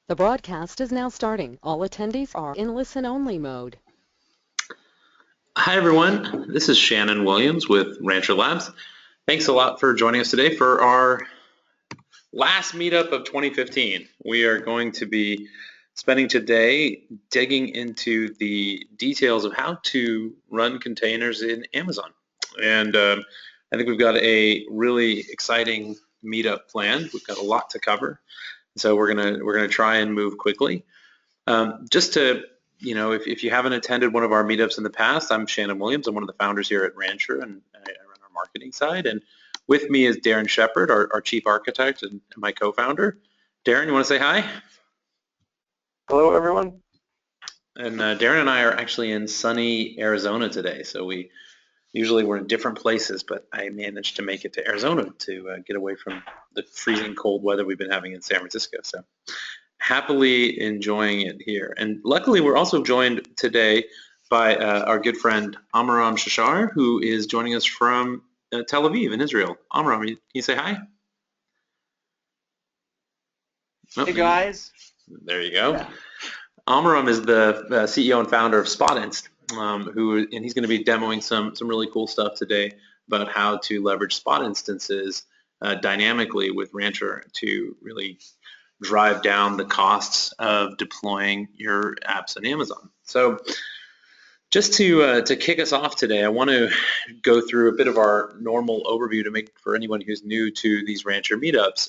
The broadcast is now starting. All attendees are in listen-only mode. Hi everyone, this is Shannon Williams with Rancher Labs. Thanks a lot for joining us today for our last meetup of 2015. We are going to be spending today digging into the details of how to run containers in Amazon. And I think we've got a really exciting meetup planned. We've got a lot to cover. So we're gonna try and move quickly. Just to, if you haven't attended one of our meetups in the past, I'm Shannon Williams. I'm one of the founders here at Rancher, and I run our marketing side. And with me is Darren Shepard, our chief architect and my co-founder. Darren, you want to say hi? Hello, everyone. And Darren and I are actually in sunny Arizona today. So we're in different places, but I managed to make it to Arizona to get away from the freezing cold weather we've been having in San Francisco. So happily enjoying it here. And luckily, we're also joined today by our good friend Amiram Shashar, who is joining us from Tel Aviv in Israel. Amiram, can you say hi? Hey, guys. There you go. Yeah. Amiram is the CEO and founder of SpotInst, and he's going to be demoing some really cool stuff today about how to leverage Spot instances dynamically with Rancher to really drive down the costs of deploying your apps on Amazon. So just to kick us off today, I want to go through a bit of our normal overview to make for anyone who's new to these Rancher meetups.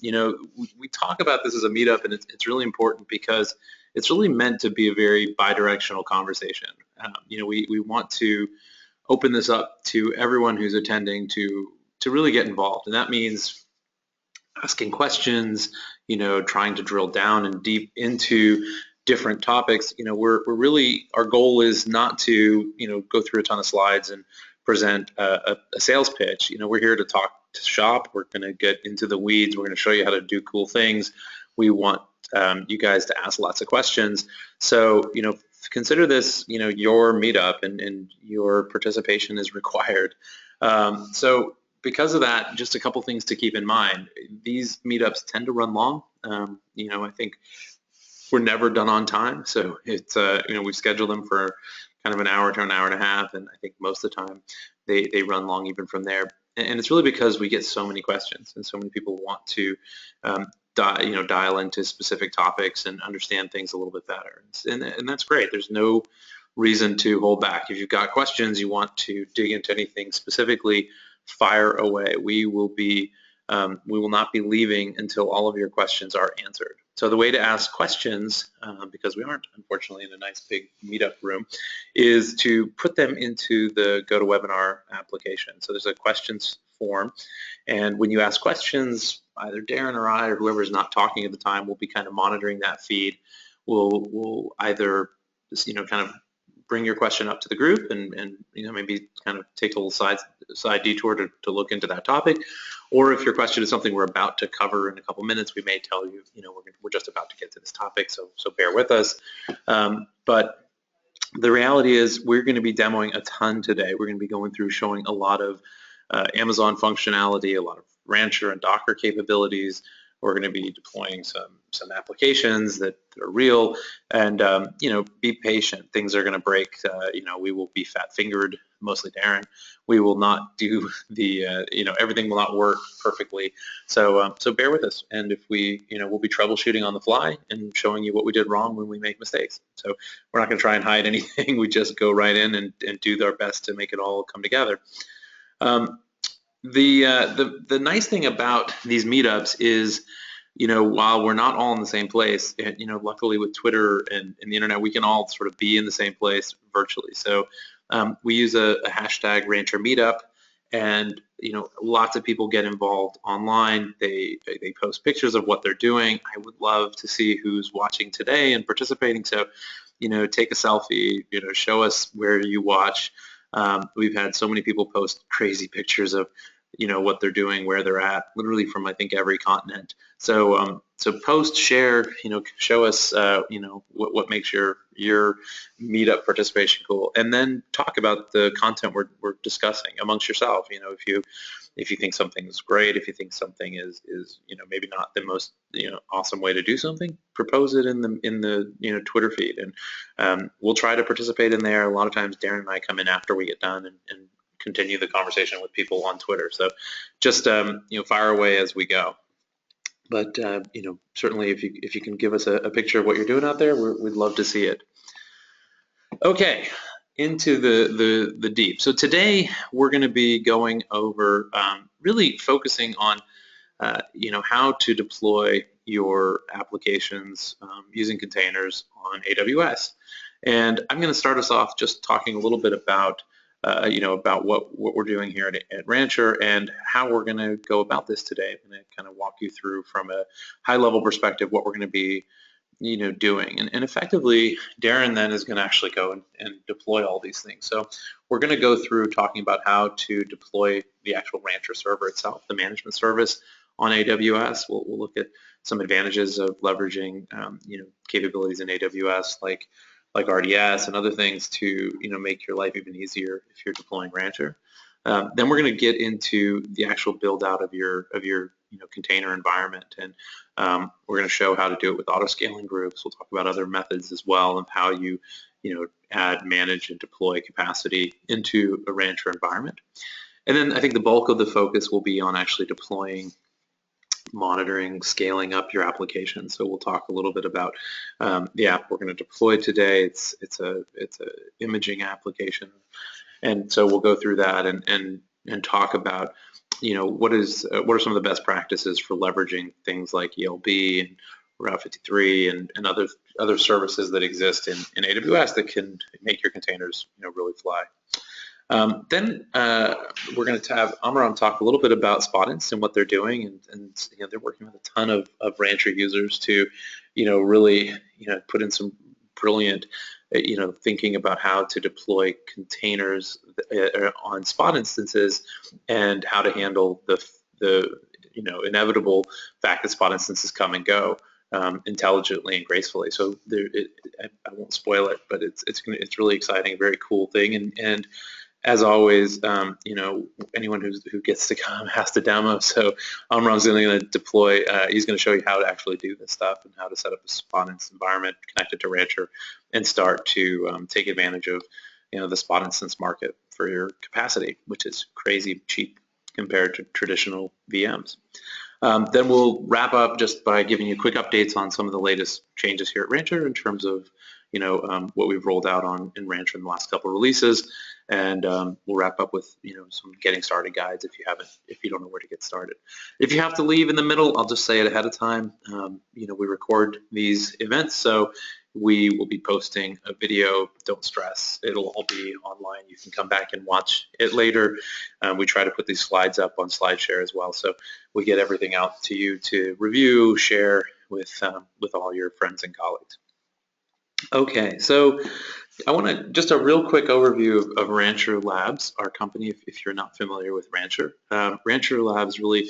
We talk about this as a meetup, and it's really important because it's really meant to be a very bi-directional conversation. We want to open this up to everyone who's attending to really get involved, and that means asking questions, trying to drill down and deep into different topics. We're really, our goal is not to, go through a ton of slides and present a sales pitch. We're here to talk to shop. We're going to get into the weeds. We're going to show you how to do cool things. We want you guys to ask lots of questions. So, consider this, your meetup, and your participation is required. So because of that, just a couple things to keep in mind. These meetups tend to run long. I think we're never done on time. So it's, we schedule them for kind of an hour to an hour and a half. And I think most of the time they run long even from there. And it's really because we get so many questions and so many people want to dial into specific topics and understand things a little bit better. And that's great. There's no reason to hold back. If you've got questions, you want to dig into anything specifically, fire away. We will not be leaving until all of your questions are answered. So the way to ask questions, because we aren't unfortunately in a nice big meetup room, is to put them into the GoToWebinar application. So there's a questions form, and when you ask questions, either Darren or I or whoever's not talking at the time will be kind of monitoring that feed. We'll either just, kind of bring your question up to the group and maybe kind of take a little side detour to look into that topic. Or if your question is something we're about to cover in a couple minutes, we may tell you, we're just about to get to this topic, so bear with us. But the reality is we're going to be demoing a ton today. We're going to be going through showing a lot of Amazon functionality, a lot of Rancher and Docker capabilities. We're going to be deploying some applications that are real, and be patient. Things are going to break. We will be fat-fingered, mostly Darren. We will not do the everything will not work perfectly. So bear with us, and if we'll be troubleshooting on the fly and showing you what we did wrong when we make mistakes. So we're not going to try and hide anything. We just go right in and do our best to make it all come together. The nice thing about these meetups is, while we're not all in the same place, and, luckily with Twitter and the internet, we can all sort of be in the same place virtually. So we use a hashtag Rancher Meetup, and, lots of people get involved online. They post pictures of what they're doing. I would love to see who's watching today and participating. So, take a selfie, show us where you watch. We've had so many people post crazy pictures of what they're doing, where they're at, literally from I think every continent. So So post, share, show us, what makes your meetup participation cool, and then talk about the content we're discussing amongst yourself. If you think something's great, if you think something is maybe not the most awesome way to do something, propose it in the Twitter feed, and we'll try to participate in there. A lot of times Darren and I come in after we get done and continue the conversation with people on Twitter. So just fire away as we go. But certainly if you can give us a picture of what you're doing out there, we'd love to see it. Okay, into the deep. So today we're going to be going over really focusing on how to deploy your applications using containers on AWS. And I'm going to start us off just talking a little bit about about what we're doing here at Rancher and how we're going to go about this today. I'm going to kind of walk you through from a high-level perspective what we're going to be doing. And effectively, Darren then is going to actually go and deploy all these things. So we're going to go through talking about how to deploy the actual Rancher server itself, the management service on AWS. We'll look at some advantages of leveraging capabilities in AWS like RDS and other things to make your life even easier if you're deploying Rancher. Then we're going to get into the actual build out of your container environment, and we're going to show how to do it with auto scaling groups. We'll talk about other methods as well and how you add, manage, and deploy capacity into a Rancher environment. And then I think the bulk of the focus will be on actually deploying, monitoring, scaling up your application. So we'll talk a little bit about the app we're going to deploy today. It's a imaging application, and so we'll go through that and talk about what are some of the best practices for leveraging things like ELB and Route 53 and other services that exist in AWS that can make your containers really fly. Then we're going to have Amram talk a little bit about Spotinst and what they're doing, and they're working with a ton of Rancher users to really put in some brilliant thinking about how to deploy containers on Spot instances and how to handle the inevitable fact that Spot instances come and go intelligently and gracefully. So I won't spoil it, but it's really exciting, a very cool thing, and as always, anyone who gets to come has to demo. So Amram's going to deploy. He's going to show you how to actually do this stuff and how to set up a Spotinst environment connected to Rancher and start to take advantage of the Spot instance market for your capacity, which is crazy cheap compared to traditional VMs. Then we'll wrap up just by giving you quick updates on some of the latest changes here at Rancher in terms of what we've rolled out in Rancher in the last couple of releases, and we'll wrap up with some getting started guides if you don't know where to get started. If you have to leave in the middle, I'll just say it ahead of time. We record these events, so we will be posting a video. Don't stress, it'll all be online. You can come back and watch it later. We try to put these slides up on SlideShare as well, so we get everything out to you to review, share with all your friends and colleagues. Okay, so I want to just a real quick overview of Rancher Labs, our company, if you're not familiar with Rancher. Rancher Labs really,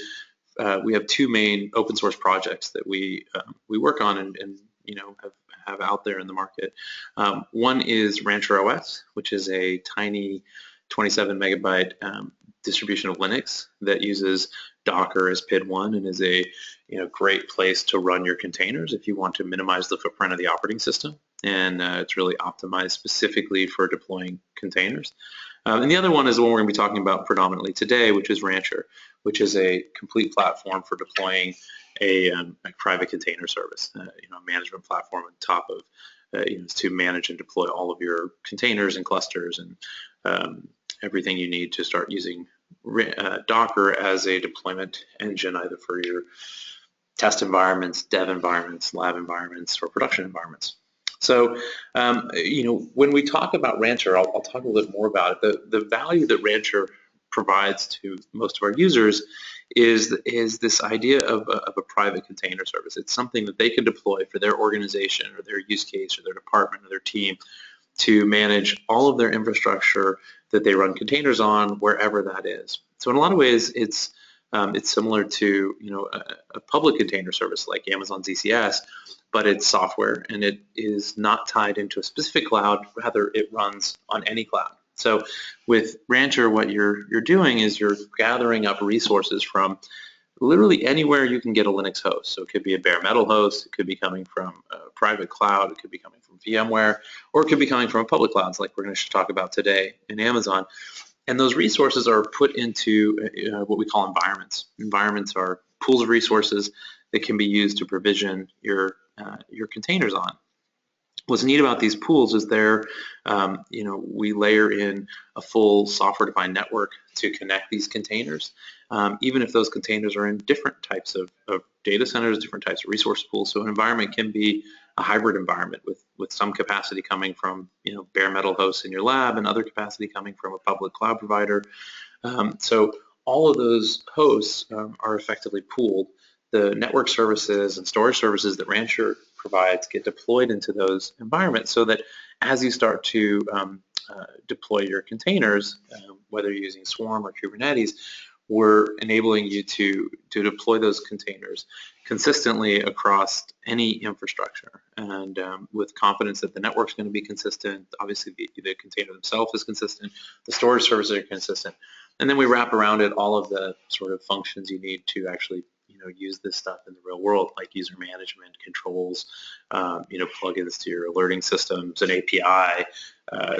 we have two main open source projects that we work on and have out there in the market. One is Rancher OS, which is a tiny 27 megabyte distribution of Linux that uses Docker as PID1 and is a great place to run your containers if you want to minimize the footprint of the operating system. And it's really optimized specifically for deploying containers. And the other one is the one we're going to be talking about predominantly today, which is Rancher, which is a complete platform for deploying a private container service, a management platform on top of to manage and deploy all of your containers and clusters and everything you need to start using Docker as a deployment engine, either for your test environments, dev environments, lab environments, or production environments. So, when we talk about Rancher, I'll talk a little bit more about it. The value that Rancher provides to most of our users is this idea of a private container service. It's something that they can deploy for their organization or their use case or their department or their team to manage all of their infrastructure that they run containers on wherever that is. So in a lot of ways, it's It's similar to a public container service like Amazon's ECS, but it's software and it is not tied into a specific cloud. Rather, it runs on any cloud. So with Rancher, what you're doing is you're gathering up resources from literally anywhere you can get a Linux host. So it could be a bare metal host, it could be coming from a private cloud, it could be coming from VMware, or it could be coming from a public clouds like we're going to talk about today in Amazon. And those resources are put into what we call environments. Environments are pools of resources that can be used to provision your containers on. What's neat about these pools is we layer in a full software-defined network to connect these containers, even if those containers are in different types of data centers, different types of resource pools. So an environment can be a hybrid environment with some capacity coming from bare metal hosts in your lab and other capacity coming from a public cloud provider. So all of those hosts are effectively pooled. The network services and storage services that Rancher provides get deployed into those environments so that as you start to deploy your containers, whether you're using Swarm or Kubernetes, we're enabling you to deploy those containers consistently across any infrastructure and with confidence that the network's going to be consistent. Obviously, the container themselves is consistent, the storage services are consistent, and then we wrap around it all of the sort of functions you need to actually use this stuff in the real world, like user management, controls, plugins to your alerting systems, an API,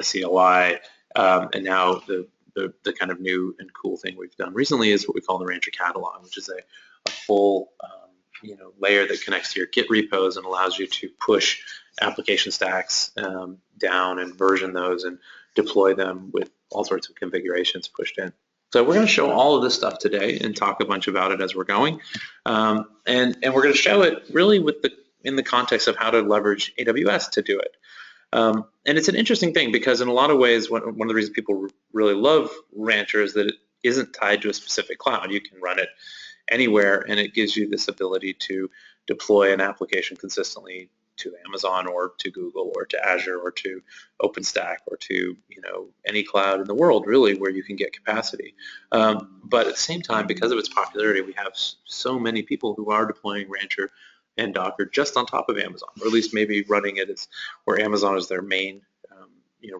CLI, and now the kind of new and cool thing we've done recently is what we call the Rancher Catalog, which is a full layer that connects to your Git repos and allows you to push application stacks down and version those and deploy them with all sorts of configurations pushed in. So we're going to show all of this stuff today and talk a bunch about it as we're going, and we're going to show it really in the context of how to leverage AWS to do it. And it's an interesting thing because in a lot of ways, one of the reasons people really love Rancher is that it isn't tied to a specific cloud. You can run it anywhere, and it gives you this ability to deploy an application consistently to Amazon or to Google or to Azure or to OpenStack or to any cloud in the world really where you can get capacity. But at the same time, because of its popularity, we have so many people who are deploying Rancher and Docker just on top of Amazon, or at least maybe running it as where Amazon is their main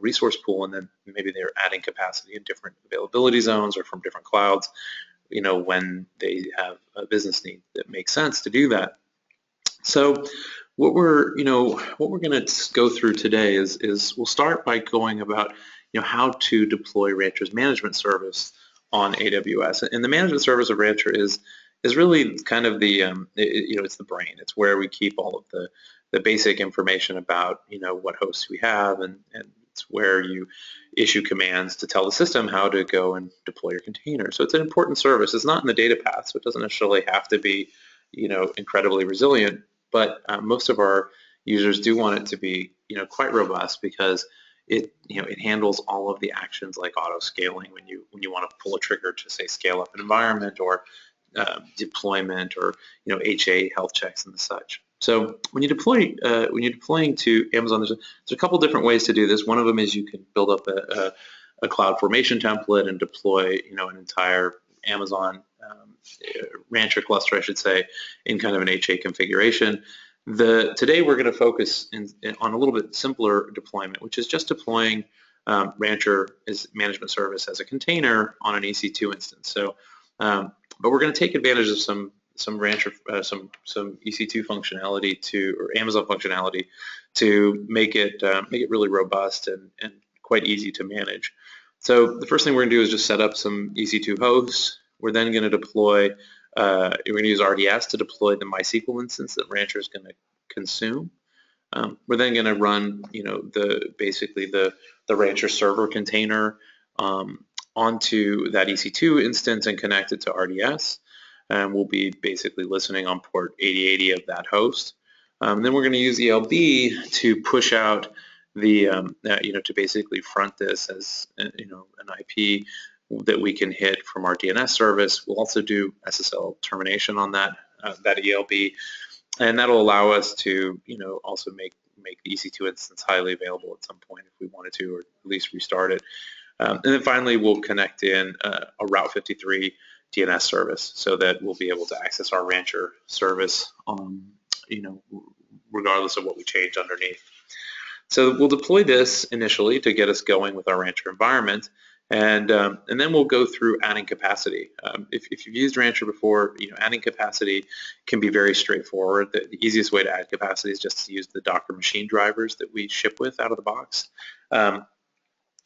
resource pool, and then maybe they're adding capacity in different availability zones or from different clouds when they have a business need that makes sense to do that. So what we're going to go through today is we'll start by going about how to deploy Rancher's management service on AWS. And the management service of Rancher is really kind of the it's the brain. It's where we keep all of the basic information about what hosts we have, and it's where you issue commands to tell the system how to go and deploy your container. So it's an important service. It's not in the data path, so it doesn't necessarily have to be incredibly resilient. But most of our users do want it to be, quite robust because it handles all of the actions like auto scaling when you want to pull a trigger to say scale up an environment or deployment or HA health checks and such. So when you're deploying to Amazon, there's a couple different ways to do this. One of them is you can build up a CloudFormation template and deploy an entire Amazon Rancher cluster, I should say, in kind of an HA configuration. Today we're going to focus on a little bit simpler deployment, which is just deploying Rancher as management service as a container on an EC2 instance. So, but we're going to take advantage of some Rancher, some EC2 functionality or Amazon functionality to make it really robust and quite easy to manage. So the first thing we're going to do is just set up some EC2 hosts. We're then going to deploy, we're going to use RDS to deploy the MySQL instance that Rancher is going to consume. We're then going to run, basically the Rancher server container onto that EC2 instance and connect it to RDS. And we'll be basically listening on port 8080 of that host. Then we're going to use ELB to push out to basically front this as an IP that we can hit from our DNS service. We'll also do SSL termination on that ELB, and that'll allow us to also make the EC2 instance highly available at some point if we wanted to, or at least restart it. And then finally, we'll connect in a Route 53 DNS service, so that we'll be able to access our Rancher service, regardless of what we change underneath. So we'll deploy this initially to get us going with our Rancher environment, and then we'll go through adding capacity. If you've used Rancher before, adding capacity can be very straightforward. The easiest way to add capacity is just to use the Docker machine drivers that we ship with out of the box.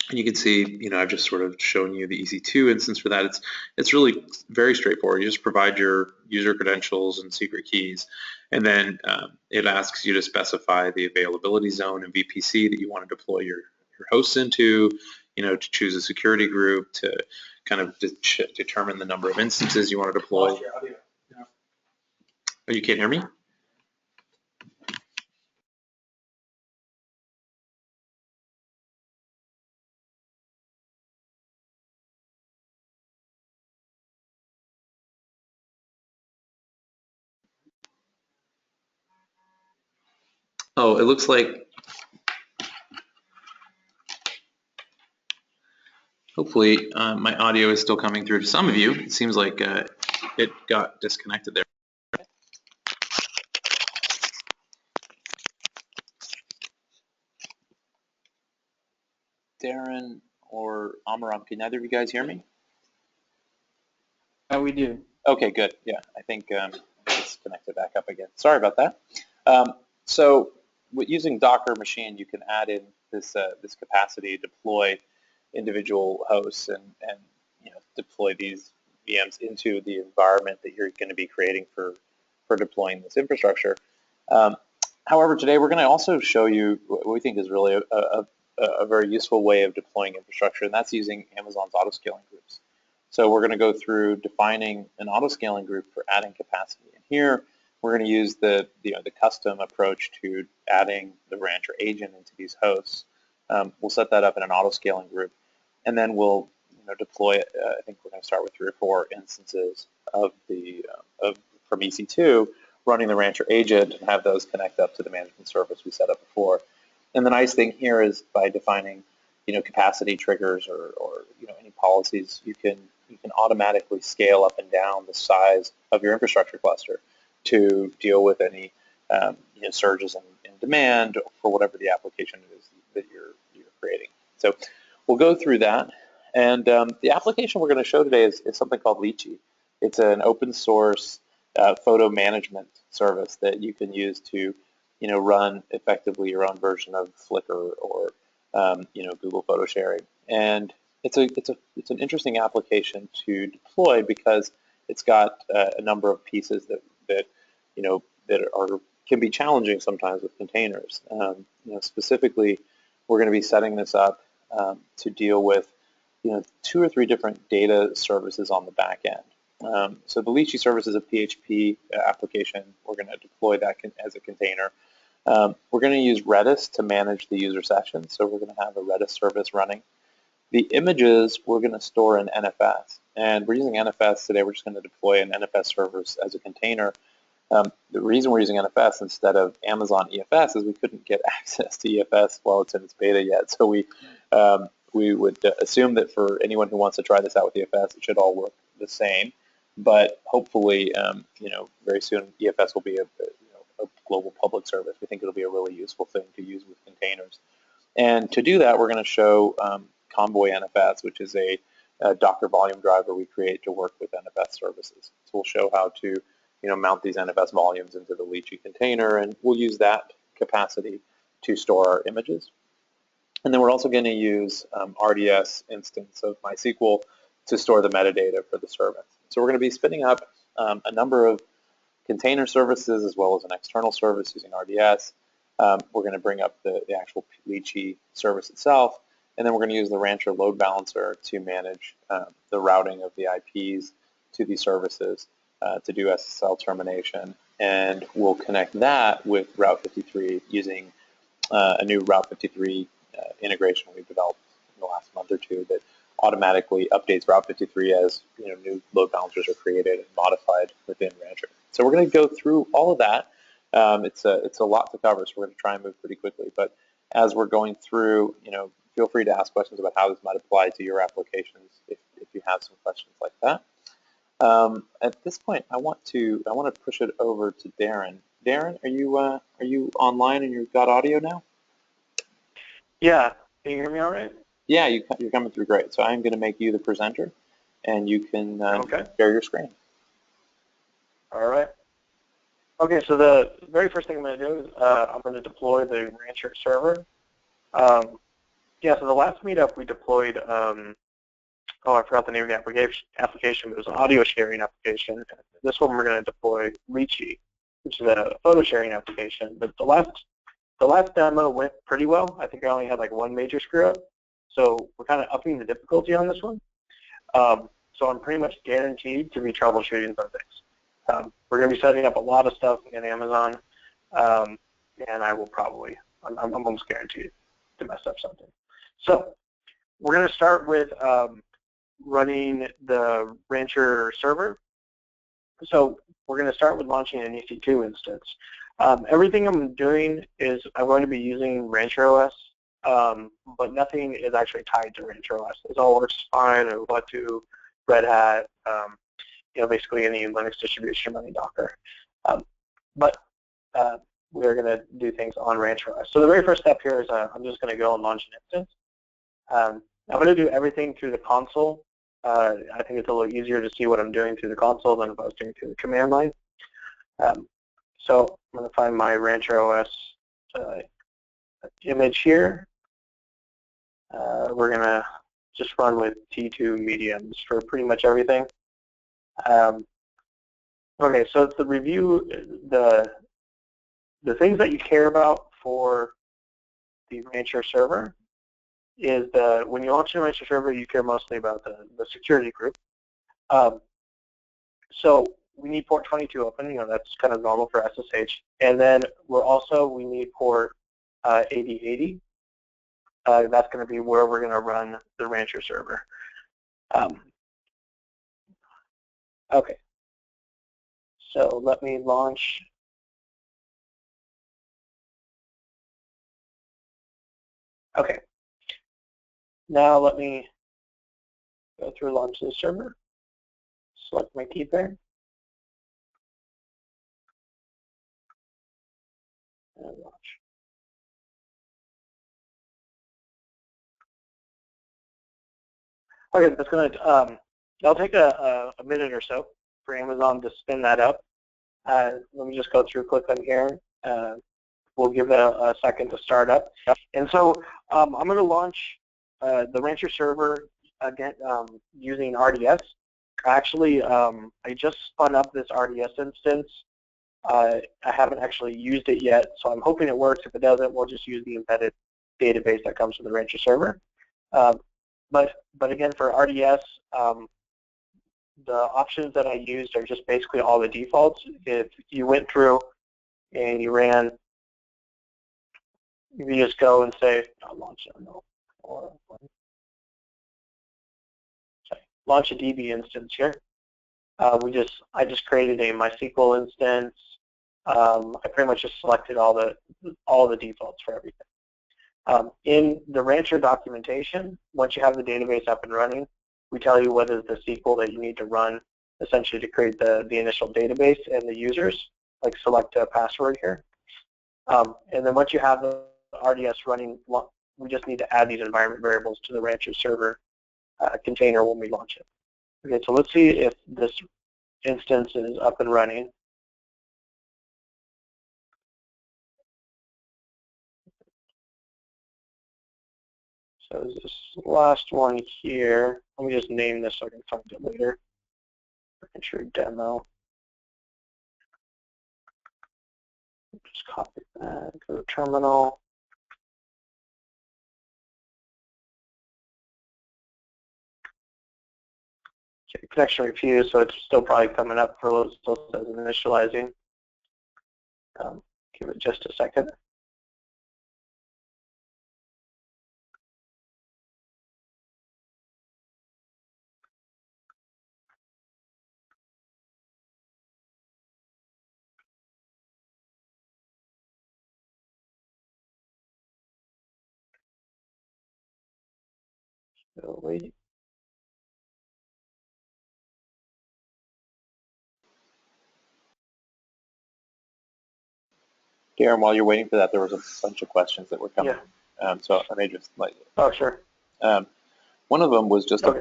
And you can see, I've just sort of shown you the EC2 instance for that. It's really very straightforward. You just provide your user credentials and secret keys, and then it asks you to specify the availability zone and VPC that you want to deploy your hosts into, to choose a security group, to kind of determine the number of instances you want to deploy. Oh, you can't hear me? Oh, it looks like, hopefully my audio is still coming through to some of you. It seems like it got disconnected there. Darren or Amram, can either of you guys hear me? We do. Okay, good. Yeah, I think it's connected back up again. Sorry about that. So using Docker machine, you can add in this capacity, deploy individual hosts, and deploy these VMs into the environment that you're going to be creating for deploying this infrastructure. However, today we're going to also show you what we think is really a very useful way of deploying infrastructure, and that's using Amazon's autoscaling groups. So we're going to go through defining an autoscaling group for adding capacity. And here we're going to use the custom approach to adding the Rancher agent into these hosts. We'll set that up in an autoscaling group, and then we'll deploy it. I think we're going to start with 3 or 4 instances of from EC2 running the Rancher agent, and have those connect up to the management service we set up before. And the nice thing here is by defining capacity triggers or any policies, you can automatically scale up and down the size of your infrastructure cluster to deal with any surges in demand for whatever the application is that you're creating. So we'll go through that, and the application we're going to show today is something called Leechy. It's an open source photo management service that you can use to run effectively your own version of Flickr or Google photo sharing. And it's an interesting application to deploy because it's got a number of pieces that can be challenging sometimes with containers. Specifically, we're going to be setting this up to deal with 2 or 3 different data services on the back end. So the Leechy service is a PHP application. We're going to deploy that as a container. We're going to use Redis to manage the user sessions, so we're going to have a Redis service running. The images we're going to store in NFS, and we're using NFS today. We're just going to deploy an NFS service as a container. The reason we're using NFS instead of Amazon EFS is we couldn't get access to EFS while it's in its beta yet. So we would assume that for anyone who wants to try this out with EFS, it should all work the same. But hopefully, very soon EFS will be a global public service. We think it'll be a really useful thing to use with containers. And to do that, we're going to show Convoy NFS, which is a Docker volume driver we create to work with NFS services. So we'll show how to mount these NFS volumes into the Leechy container, and we'll use that capacity to store our images. And then we're also going to use RDS instance of MySQL to store the metadata for the service. So we're going to be spinning up a number of container services as well as an external service using RDS. We're going to bring up the actual Leechy service itself, and then we're going to use the Rancher load balancer to manage the routing of the IPs to these services to do SSL termination. And we'll connect that with Route 53 using a new Route 53 integration we've developed in the last month or 2 that automatically updates Route 53 as new load balancers are created and modified within Rancher. So we're going to go through all of that. It's a lot to cover, so we're going to try and move pretty quickly. But as we're going through, feel free to ask questions about how this might apply to your applications if you have some questions like that. At this point, I want to push it over to Darren. Darren, are you online and you've got audio now? Yeah, can you hear me all right? Yeah, you're coming through great. So I'm going to make you the presenter, and you can Okay. share your screen. All right. Okay, so the very first thing I'm going to do is I'm going to deploy the Rancher server. Yeah, so the last meetup we deployed, oh, I forgot the name of the application, but it was an audio sharing application. This one we're going to deploy Reachy, which is a photo sharing application. But the last demo went pretty well. I think I only had like one major screw up. So we're kind of upping the difficulty on this one. So I'm pretty much guaranteed to be troubleshooting some things. We're going to be setting up a lot of stuff in Amazon, and I will probably, I'm almost guaranteed to mess up something. So we're going to start with running the Rancher server. So we're going to start with launching an EC2 instance. Everything I'm doing is I'm going to be using Rancher OS, but nothing is actually tied to Rancher OS. It all works fine, Ubuntu, Red Hat, basically any Linux distribution running Docker. But we're going to do things on Rancher OS. So the very first step here is I'm just going to go and launch an instance. I'm going to do everything through the console. I think it's a little easier to see what I'm doing through the console than if I was doing through the command line. So I'm going to find my Rancher OS image here. We're going to just run with T2 mediums for pretty much everything. Okay, so to review the things that you care about for the Rancher server is when you launch a Rancher server, you care mostly about the security group. So we need port 22 open, that's kind of normal for SSH. And then we need port 8080. That's going to be where we're going to run the Rancher server. Okay, so let me launch. Okay, now let me go through launch the server, select my key pair, and launch. Okay, that's going to, that'll take a minute or so for Amazon to spin that up. Let me just go through, click on here. We'll give it a second to start up. And so I'm going to launch the Rancher server again using RDS. Actually, I just spun up this RDS instance. I haven't actually used it yet, so I'm hoping it works. If it doesn't, we'll just use the embedded database that comes with the Rancher server. But again, for RDS, the options that I used are just basically all the defaults. If you went through and you ran, you can just go and say, launch a DB instance here. I just created a MySQL instance. I pretty much just selected all the defaults for everything. In the Rancher documentation, once you have the database up and running, we tell you what is the SQL that you need to run, essentially to create the initial database and the users, like select a password here. And then once you have the RDS running, we just need to add these environment variables to the Rancher server container when we launch it. Okay, so let's see if this instance is up and running. So this last one here, let me just name this so I can find it later. Rancher demo. Just copy that, go to terminal. Okay, connection refused, so it's still probably coming up for a little, still says initializing. Give it just a second. So wait. Darren, while you're waiting for that, there was a bunch of questions that were coming. Yeah. So I may just let you. Oh, sure. One of them was just Okay.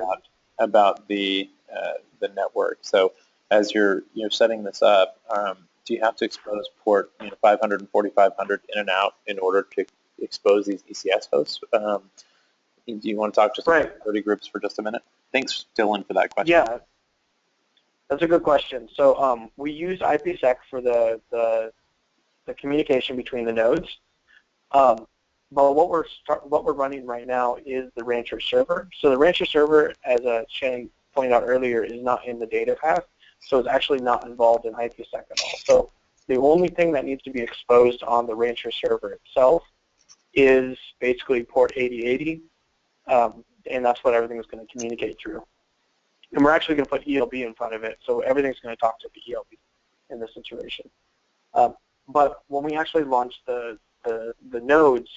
about the network. So as you're setting this up, do you have to expose port 500 and 4500 in and out in order to expose these ECS hosts? Do you want to talk just about 30 groups for just a minute? Thanks, Dylan, for that question. Yeah, that's a good question. So we use IPsec for the communication between the nodes. But what we're running right now is the Rancher server. So the Rancher server, as Shannon pointed out earlier, is not in the data path, so it's actually not involved in IPsec at all. So the only thing that needs to be exposed on the Rancher server itself is basically port 8080, and that's what everything is going to communicate through. And we're actually going to put ELB in front of it, so everything's going to talk to the ELB in this situation. But when we actually launch the nodes,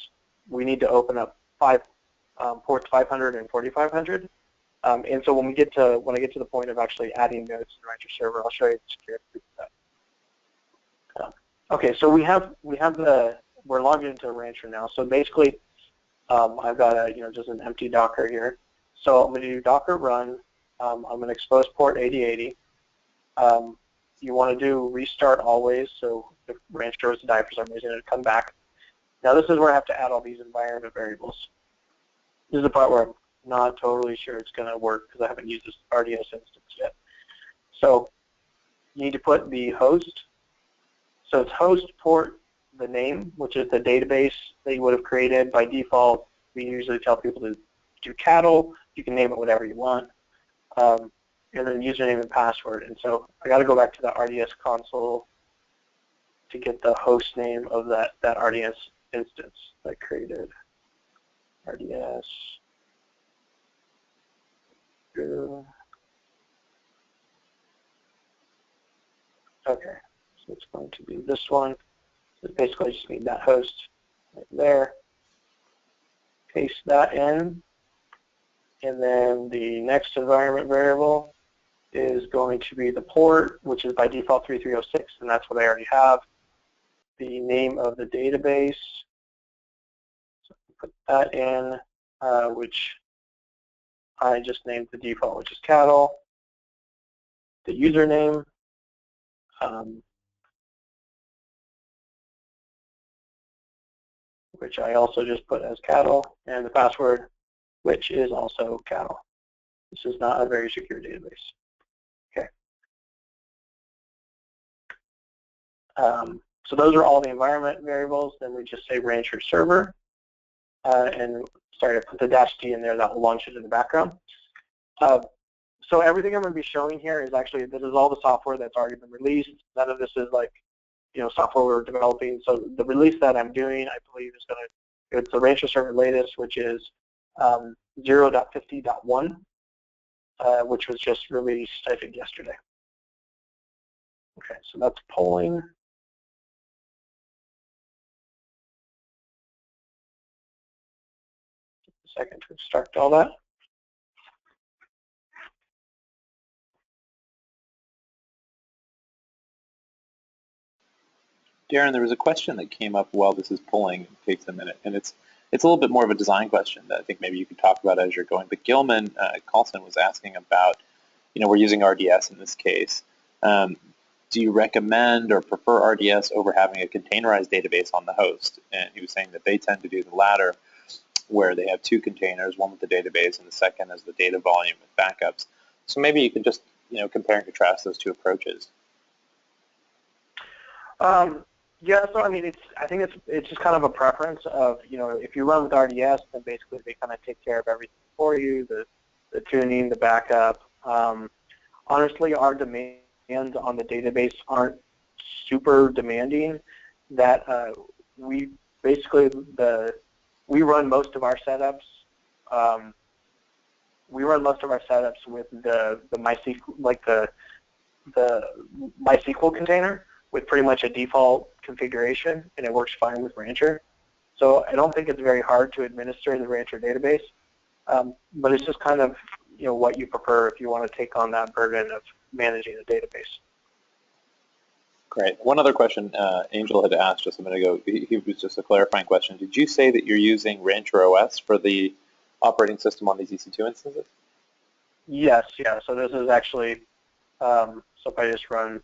we need to open up ports 500 and 4500. And so when I get to the point of actually adding nodes to the Rancher server, I'll show you the security for that. Okay, so we're logged into Rancher now. So basically, I've got just an empty Docker here. So I'm going to do Docker run. I'm going to expose port 8080. You want to do restart always, so if Rancher goes to die for some reason, it'll come back. Now this is where I have to add all these environment variables. This is the part where I'm not totally sure it's going to work because I haven't used this RDS instance yet. So you need to put the host. So it's host port, the name, which is the database that you would have created. By default, we usually tell people to do cattle. You can name it whatever you want. And then username and password. And so I got to go back to the RDS console to get the host name of that RDS instance that I created. RDS. Okay, so it's going to be this one. So basically, I just need that host right there. Paste that in. And then the next environment variable is going to be the port, which is by default 3306, and that's what I already have. The name of the database, so put that in, which I just named the default, which is cattle. The username, which I also just put as cattle, and the password, which is also cattle. This is not a very secure database. Okay. So those are all the environment variables. Then we just say Rancher server, and sorry, I put the -d in there. That will launch it in the background. So everything I'm going to be showing here is actually, this is all the software that's already been released. None of this is like, software we're developing. So the release that I'm doing, I believe, is it's the Rancher server latest, which is 0.50.1, which was just released, I think, yesterday. Okay, so that's polling. A second to extract all that. Darren, there was a question that came up while this is pulling. It takes a minute, and it's a little bit more of a design question that I think maybe you could talk about as you're going. But Gilman Carlson was asking about, we're using RDS in this case. Do you recommend or prefer RDS over having a containerized database on the host? And he was saying that they tend to do the latter, where they have two containers, one with the database and the second is the data volume with backups. So maybe you could just, compare and contrast those two approaches. Yeah, so I mean, I think it's just kind of a preference of, if you run with RDS, then basically they kind of take care of everything for you, the tuning, the backup. Honestly, our demands on the database aren't super demanding. That we basically we run most of our setups. We run most of our setups with the MySQL, like the MySQL container, with pretty much a default configuration, and it works fine with Rancher. So I don't think it's very hard to administer the Rancher database, but it's just kind of what you prefer if you want to take on that burden of managing a database. Great. One other question Angel had asked just a minute ago. He was just a clarifying question. Did you say that you're using Rancher OS for the operating system on these EC2 instances? Yes, yeah. So this is actually, so if I just run,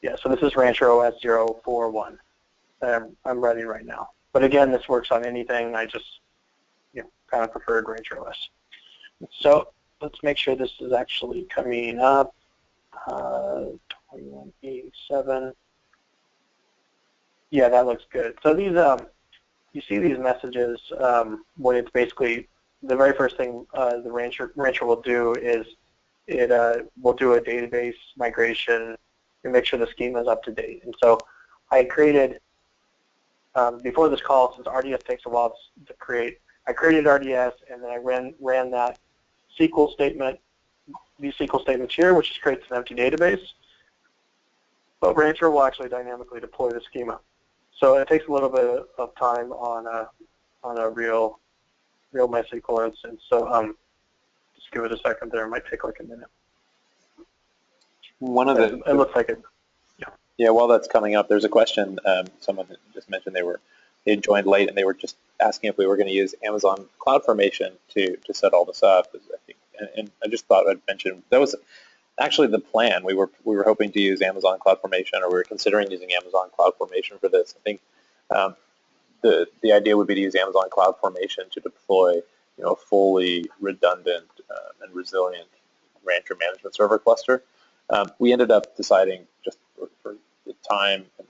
yeah, so this is Rancher OS 041 that I'm running right now. But again, this works on anything. I just kind of preferred Rancher OS. So let's make sure this is actually coming up. 2187. Yeah, that looks good. So these, you see these messages when it's basically the very first thing the Rancher will do is it will do a database migration and make sure the schema is up to date. And so I created before this call, since RDS takes a while to create, I created RDS and then I ran that SQL statement, these SQL statements here, which just creates an empty database. But Rancher will actually dynamically deploy the schema. So it takes a little bit of time on a real MySQL instance. So just give it a second there. It might take like a minute. It looks like it. Yeah, while that's coming up, there's a question. Someone just mentioned they had joined late and they were just asking if we were going to use Amazon CloudFormation to set all this up. I think, and I just thought I'd mention that was actually the plan. We were hoping to use Amazon CloudFormation, or we were considering using Amazon CloudFormation for this. I think the idea would be to use Amazon CloudFormation to deploy a fully redundant and resilient Rancher management server cluster. We ended up deciding, just for the time and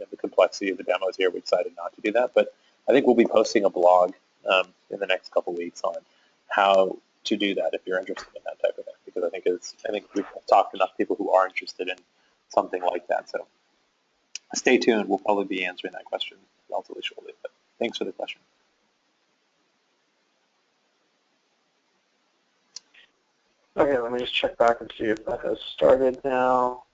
the complexity of the demos here, we decided not to do that. But I think we'll be posting a blog in the next couple weeks on how to do that if you're interested in that type of thing, because I think we've talked to enough people who are interested in something like that. So stay tuned. We'll probably be answering that question relatively shortly. But thanks for the question. Okay, let me just check back and see if that has started now.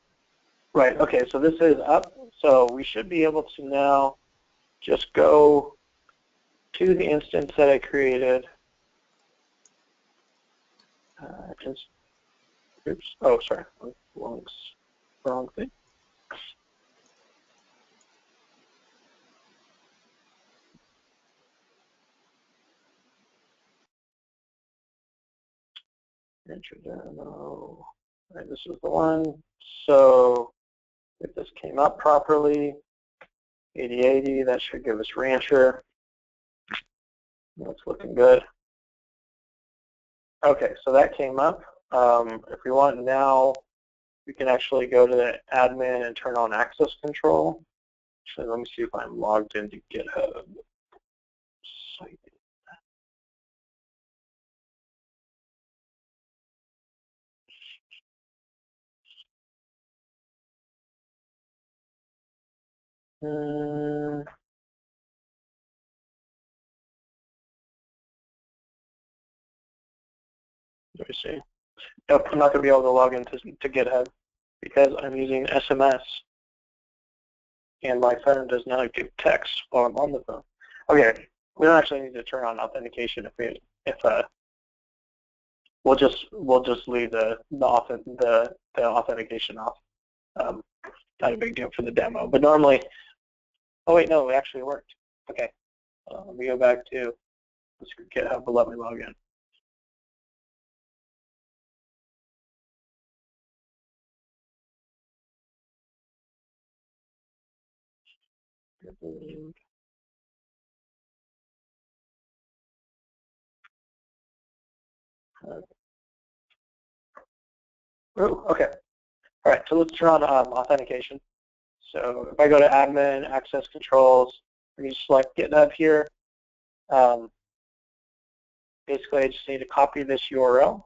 Right, okay, so this is up. So we should be able to now just go to the instance that I created. Oops, oh, sorry, wrong thing. Rancher demo. Right, this is the one. So if this came up properly, 8080, that should give us Rancher. That's looking good. Okay, so that came up. If we want now, we can actually go to the admin and turn on access control. Actually, let me see if I'm logged into GitHub. Let me see. Nope, I'm not going to be able to log into GitHub because I'm using SMS, and my phone does not give text while I'm on the phone. Okay, we don't actually need to turn on authentication we'll just leave the authentication off. Not a big deal for the demo, but normally. Oh wait, no, it actually worked. Okay, let me go back to GitHub. Let me log in. Oh, okay. All right, so let's turn on authentication. So if I go to admin, access controls, we select GitHub here. Basically, I just need to copy this URL.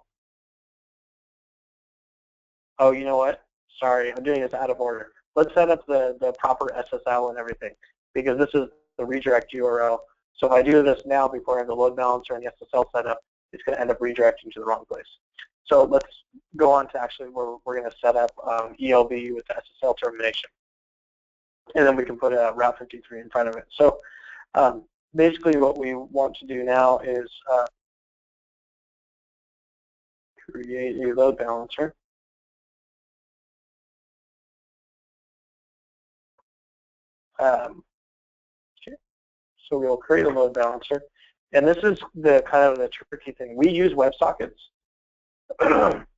Oh, you know what? Sorry, I'm doing this out of order. Let's set up the proper SSL and everything, because this is the redirect URL. So if I do this now before I have the load balancer and the SSL set up, it's going to end up redirecting to the wrong place. So let's go on to actually where we're going to set up ELB with the SSL termination. And then we can put a Route 53 in front of it. So basically what we want to do now is create a load balancer. Okay. So we'll create a load balancer. And this is the kind of the tricky thing. We use WebSockets.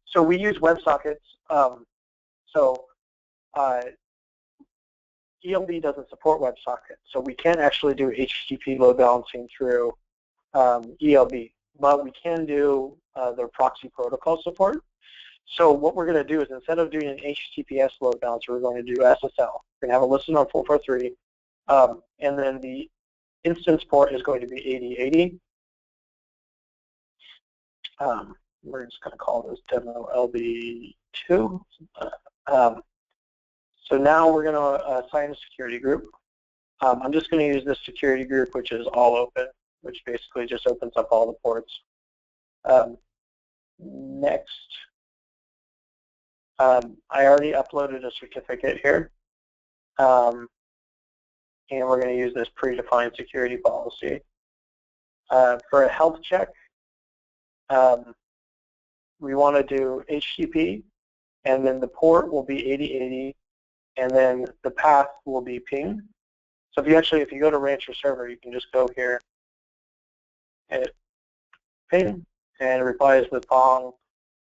So we use WebSockets. ELB doesn't support WebSockets, so we can't actually do HTTP load balancing through ELB, but we can do their proxy protocol support. So what we're going to do is instead of doing an HTTPS load balancer, we're going to do SSL. We're going to have a listen on 443, and then the instance port is going to be 8080. We're just going to call this demo LB2. So now we're going to assign a security group. I'm just going to use this security group, which is all open, which basically just opens up all the ports. Next, I already uploaded a certificate here, and we're going to use this predefined security policy. For a health check, we want to do HTTP, and then the port will be 8080, and then the path will be ping. So if you go to Rancher Server, you can just go here, hit ping, and it replies with Pong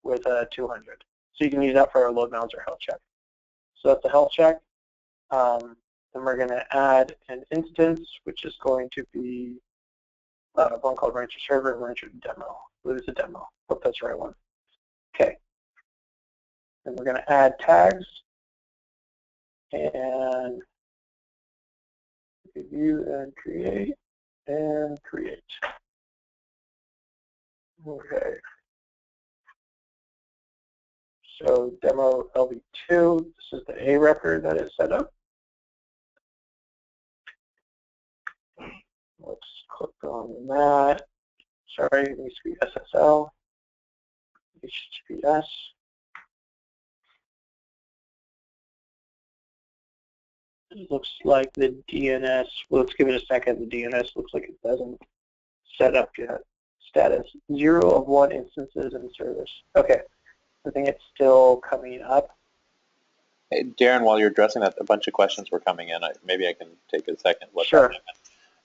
with 200. So you can use that for a load balancer health check. So that's the health check. Then we're going to add an instance, which is going to be one called Rancher Server and Rancher Demo. I believe it's a demo. Hope that's the right one. Okay. And we're going to add tags and view and create and create. Okay. So demo LB2, this is the A record that is set up. Let's click on that. Sorry, it needs to be SSL, HTTPS. It looks like the DNS, well, let's give it a second. The DNS looks like it doesn't set up yet. Status, 0 of 1 instances in service. Okay, I think it's still coming up. Hey, Darren, while you're addressing that, a bunch of questions were coming in. Maybe I can take a second. Sure.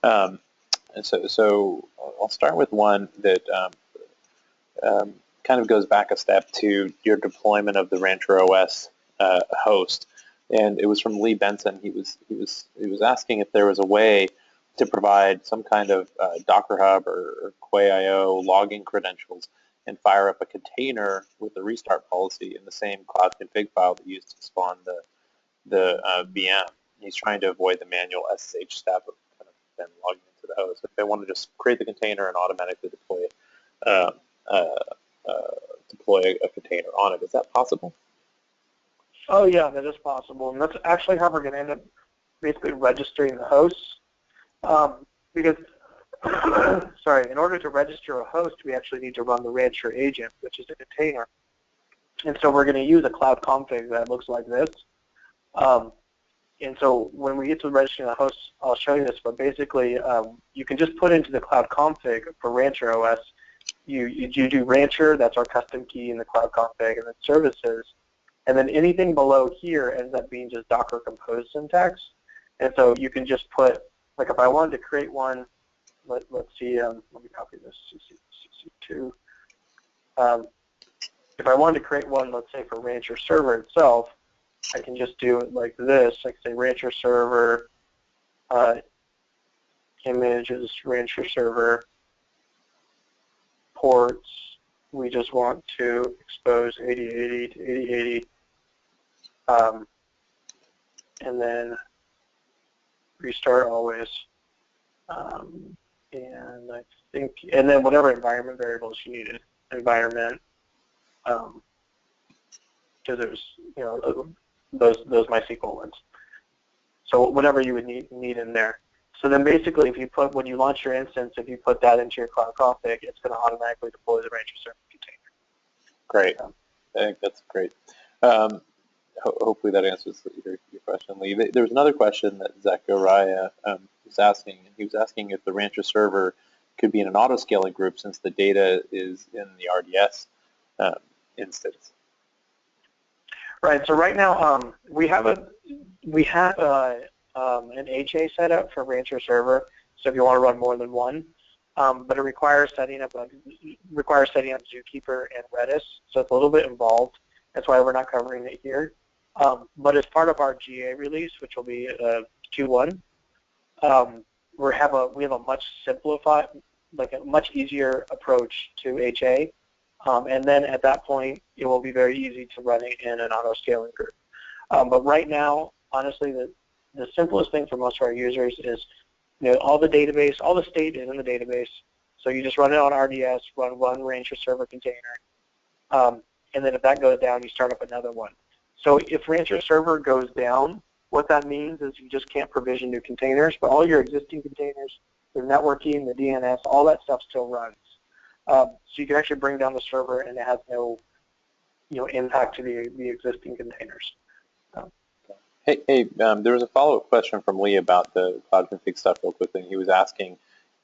And so I'll start with one that kind of goes back a step to your deployment of the Rancher OS host, and it was from Lee Benson. He was asking if there was a way to provide some kind of Docker Hub or Quay.io logging credentials and fire up a container with the restart policy in the same cloud config file that you used to spawn the VM. He's trying to avoid the manual SSH step of kind of then logging into the host. If they want to just create the container and automatically deploy a container on it, is that possible? Oh yeah, that is possible, and that's actually how we're going to end up basically registering the hosts. Because, sorry, in order to register a host, we actually need to run the Rancher agent, which is a container. And so we're going to use a cloud config that looks like this. And so when we get to registering the host, I'll show you this, but basically you can just put into the cloud config for Rancher OS, you do Rancher, that's our custom key in the cloud config, and then services. And then anything below here ends up being just Docker Compose syntax. And so you can just put, like if I wanted to create one, let's see, let me copy this, CC2. If I wanted to create one, let's say for Rancher Server itself, I can just do it like this, like say Rancher Server, images, Rancher Server, ports, we just want to expose 8080 to 8080, and then restart always, and I think, and then whatever environment variables you needed, environment, so there's, you know, those MySQL ones. So whatever you would need in there. So then basically, if you put, when you launch your instance, if you put that into your cloud config, it's going to automatically deploy the Rancher Server container. Great. I think that's great. Hopefully that answers your question, Lee. There was another question that Zachariah was asking. He was asking if the Rancher Server could be in an auto-scaling group since the data is in the RDS instance. Right. So right now we have a an HA setup for Rancher server, so if you want to run more than one. But it requires setting up Zookeeper and Redis, so it's a little bit involved. That's why we're not covering it here. But as part of our GA release, which will be Q1, we have a much simplified, like a much easier approach to HA, and then at that point, it will be very easy to run it in an auto-scaling group. But right now, honestly, the simplest thing for most of our users is, all the database, all the state is in the database. So you just run it on RDS, run one Rancher server container, and then if that goes down, you start up another one. So if Rancher server goes down, what that means is you just can't provision new containers, but all your existing containers, the networking, the DNS, all that stuff still runs. So you can actually bring down the server, and it has no, impact to the existing containers. Hey, there was a follow-up question from Lee about the cloud config stuff real quickly. He was asking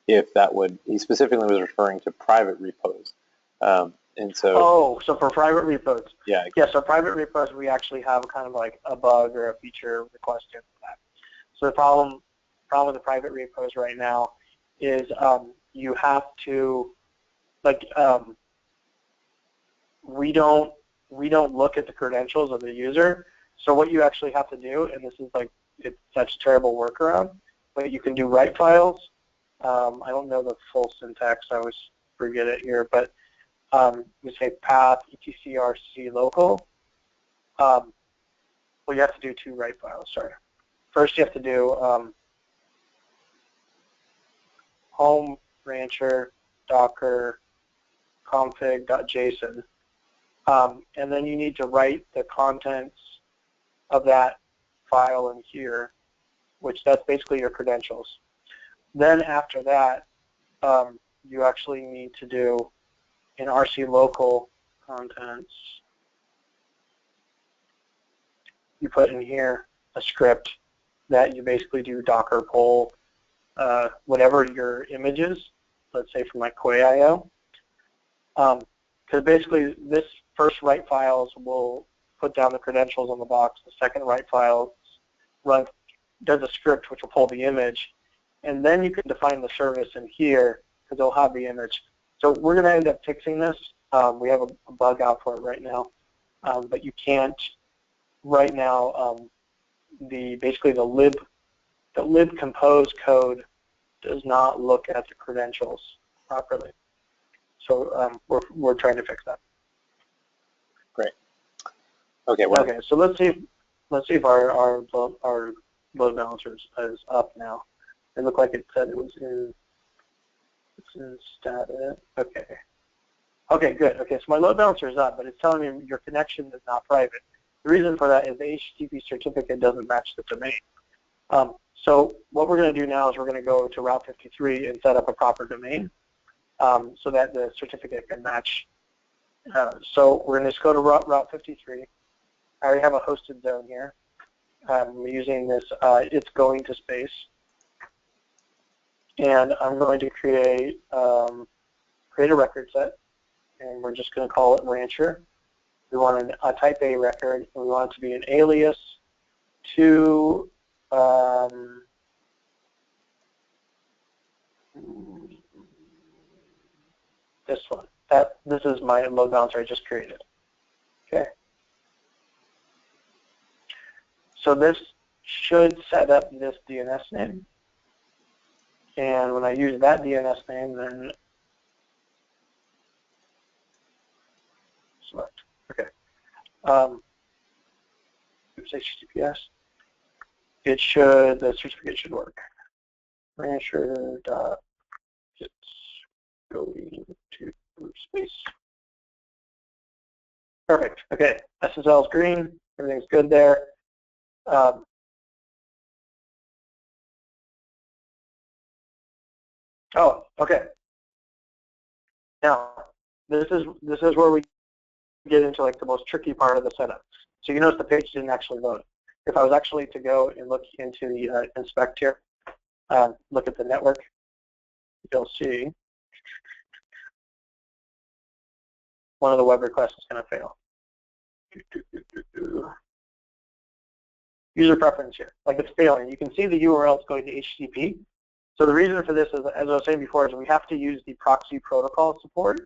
if that would, he specifically was referring to private repos. And so. So for private repos. Yeah. Yeah, so private repos, we actually have kind of like a bug or a feature request in for that. So the problem with the private repos right now is you have to, we don't look at the credentials of the user. So what you actually have to do, and this is it's such terrible workaround, but you can do write files. I don't know the full syntax, I always forget it here, but you say path etcrc local. Well, you have to do two write files, sorry. First you have to do home rancher docker config.json, and then you need to write the contents of that file in here, which that's basically your credentials. Then after that, you actually need to do in RC local contents, you put in here a script that you basically do docker pull whatever your image is, let's say from like Quay.io, because basically this first write files will put down the credentials on the box. The second write file does a script which will pull the image, and then you can define the service in here because it'll have the image. So we're going to end up fixing this. We have a bug out for it right now, but you can't right now. Basically the lib compose code does not look at the credentials properly. So we're trying to fix that. Great. Okay. Okay. So let's see if our load balancer is up now. It looked like it said it was in. It's in status. Okay. Okay. Good. Okay. So my load balancer is up, but it's telling me your connection is not private. The reason for that is the HTTP certificate doesn't match the domain. So what we're going to do now is we're going to go to Route 53 and set up a proper domain so that the certificate can match. So we're going to just go to Route 53. I already have a hosted zone here. I'm using this, it's going to space. And I'm going to create a record set, and we're just going to call it Rancher. We want a type A record, and we want it to be an alias to this one. This is my load balancer I just created. Okay. So this should set up this DNS name. And when I use that DNS name, then select. Okay. Oops, HTTPS. The certificate should work. Rancher dot it's going to space. Perfect. Okay. SSL is green. Everything's good there. Oh, okay. Now, this is where we get into like the most tricky part of the setup. So you notice the page didn't actually load. If I was actually to go and look into the inspect here, look at the network, you'll see one of the web requests is going to fail. user preference here, like it's failing. You can see the URL is going to HTTP. So the reason for this is, as I was saying before, is we have to use the proxy protocol support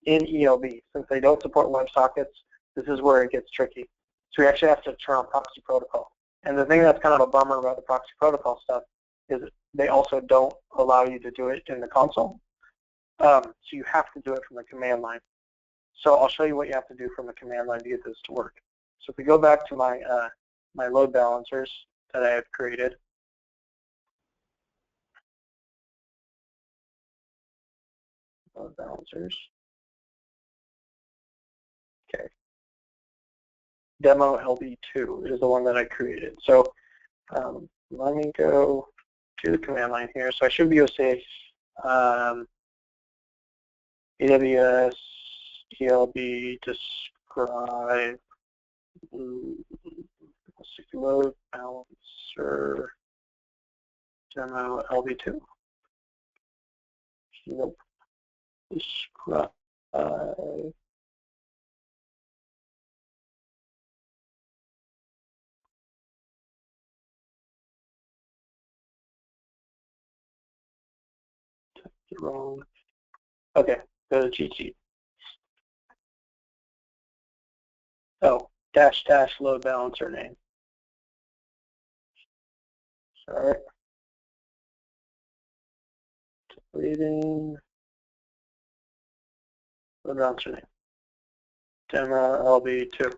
in ELB. Since they don't support WebSockets, this is where it gets tricky. So we actually have to turn on proxy protocol. And the thing that's kind of a bummer about the proxy protocol stuff is they also don't allow you to do it in the console. So you have to do it from the command line. So I'll show you what you have to do from the command line to get this to work. So if we go back to my my load balancers that I have created, load balancers. Okay. Demo LB2 is the one that I created. So let me go to the command line here. So I should be able to say AWS ELB describe load balancer demo LB2. Nope. Describe wrong. Okay, go to cheat sheet. Oh, -- load balancer name. Sorry. Deleting load balancer name. Demo LB2.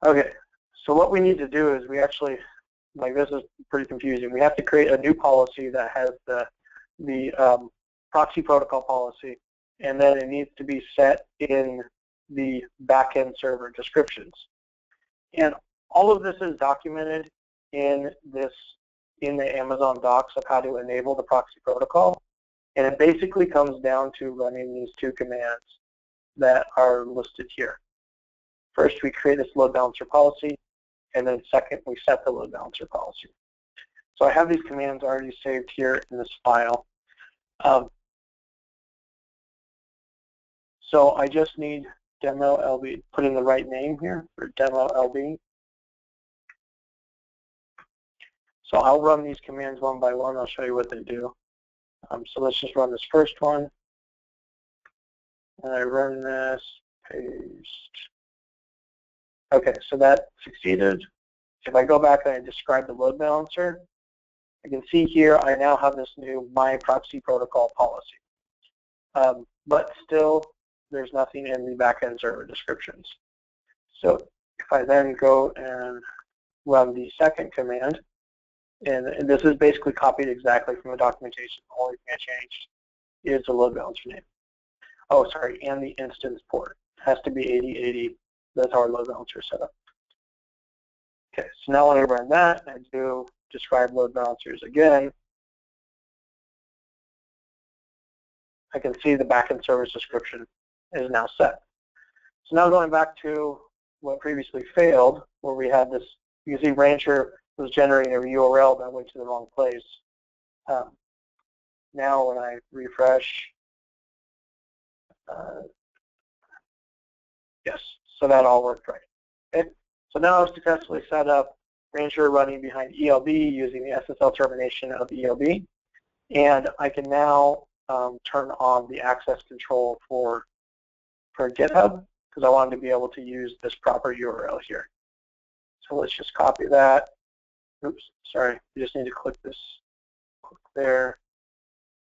Okay, so what we need to do is we actually, like this is pretty confusing. We have to create a new policy that has the proxy protocol policy, and then it needs to be set in the backend server descriptions. And all of this is documented in the Amazon docs of how to enable the proxy protocol. And it basically comes down to running these two commands that are listed here. First, we create this load balancer policy, and then second, we set the load balancer policy. So I have these commands already saved here in this file. So I just need demo LB, put in the right name here for demo LB. So I'll run these commands one by one. I'll show you what they do. So let's just run this first one. And I run this, paste. Okay, so that succeeded. If I go back and I describe the load balancer, I can see here I now have this new my proxy protocol policy. But still, there's nothing in the backend server descriptions. So if I then go and run the second command, and this is basically copied exactly from the documentation. The only thing I changed is the load balancer name. Oh, sorry, and the instance port. It has to be 8080. That's our load balancer setup. Okay, so now when I run that, I do describe load balancers again. I can see the backend service description is now set. So now going back to what previously failed, where we had this, you can see Rancher was generating a URL that went to the wrong place. Now when I refresh, yes, so that all worked right. Okay? So now I've successfully set up Rancher running behind ELB using the SSL termination of ELB, and I can now turn on the access control for GitHub because I wanted to be able to use this proper URL here. So let's just copy that. Oops, sorry, you just need to click this, click there,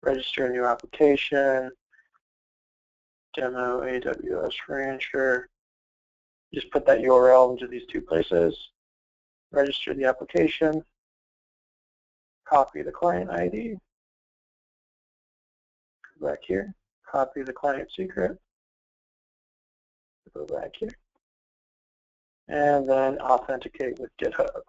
register a new application, demo AWS Rancher. Just put that URL into these two places, register the application, copy the client ID, go back here, copy the client secret, go back here, and then authenticate with GitHub.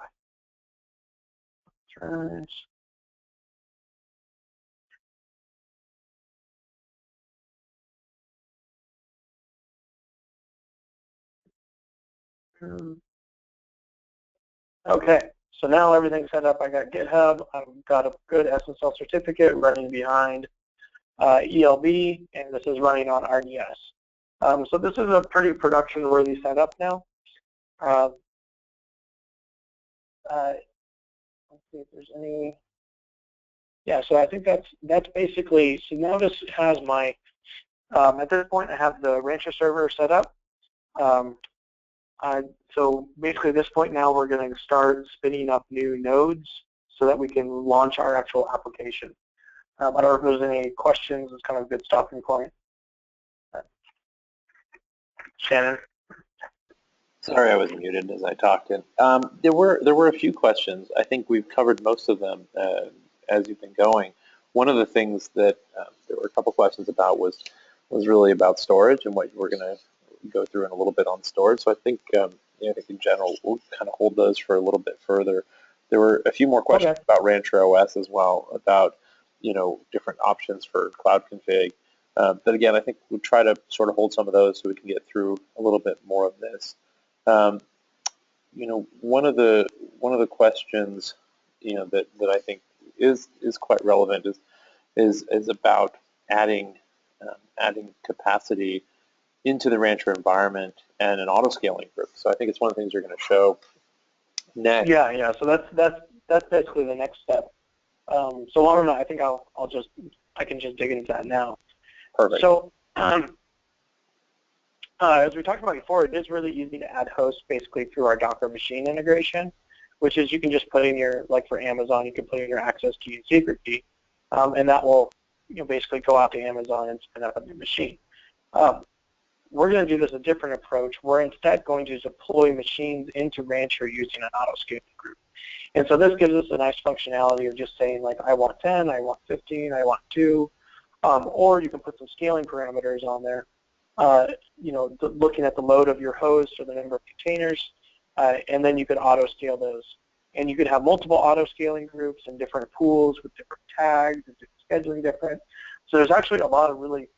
Okay, so now everything's set up. I got GitHub. I've got a good SSL certificate running behind ELB, and this is running on RDS. So this is a pretty production-worthy setup now. let's see if there's any. Yeah, so I think that's basically, so now this has my, at this point I have the Rancher server set up. So basically at this point now we're going to start spinning up new nodes so that we can launch our actual application. I don't know if there's any questions. It's kind of a good stopping point. Shannon? Sorry, I was muted as I talked in. There were a few questions. I think we've covered most of them as you've been going. One of the things that there were a couple questions about was really about storage and what we're going to go through in a little bit on storage. So I think I think in general we'll kind of hold those for a little bit further. There were a few more questions about Rancher OS as well, about different options for cloud config. But again, I think we'll try to sort of hold some of those so we can get through a little bit more of this. One of the questions that I think is quite relevant is about adding capacity into the Rancher environment and an auto-scaling group. So I think it's one of the things you're going to show next. Yeah. So that's basically the next step. So I don't know. I think I can just dig into that now. Perfect. So as we talked about before, it is really easy to add hosts basically through our Docker machine integration, which is you can just put in your, like for Amazon, you can put in your access key and secret key, and that will basically go out to Amazon and spin up a new machine. We're going to do this a different approach. We're instead going to deploy machines into Rancher using an auto-scaling group. And so this gives us a nice functionality of just saying, like, I want 10, I want 15, I want 2, or you can put some scaling parameters on there, looking at the load of your host or the number of containers, and then you could auto-scale those. And you could have multiple auto-scaling groups and different pools with different tags and scheduling different. So there's actually a lot of really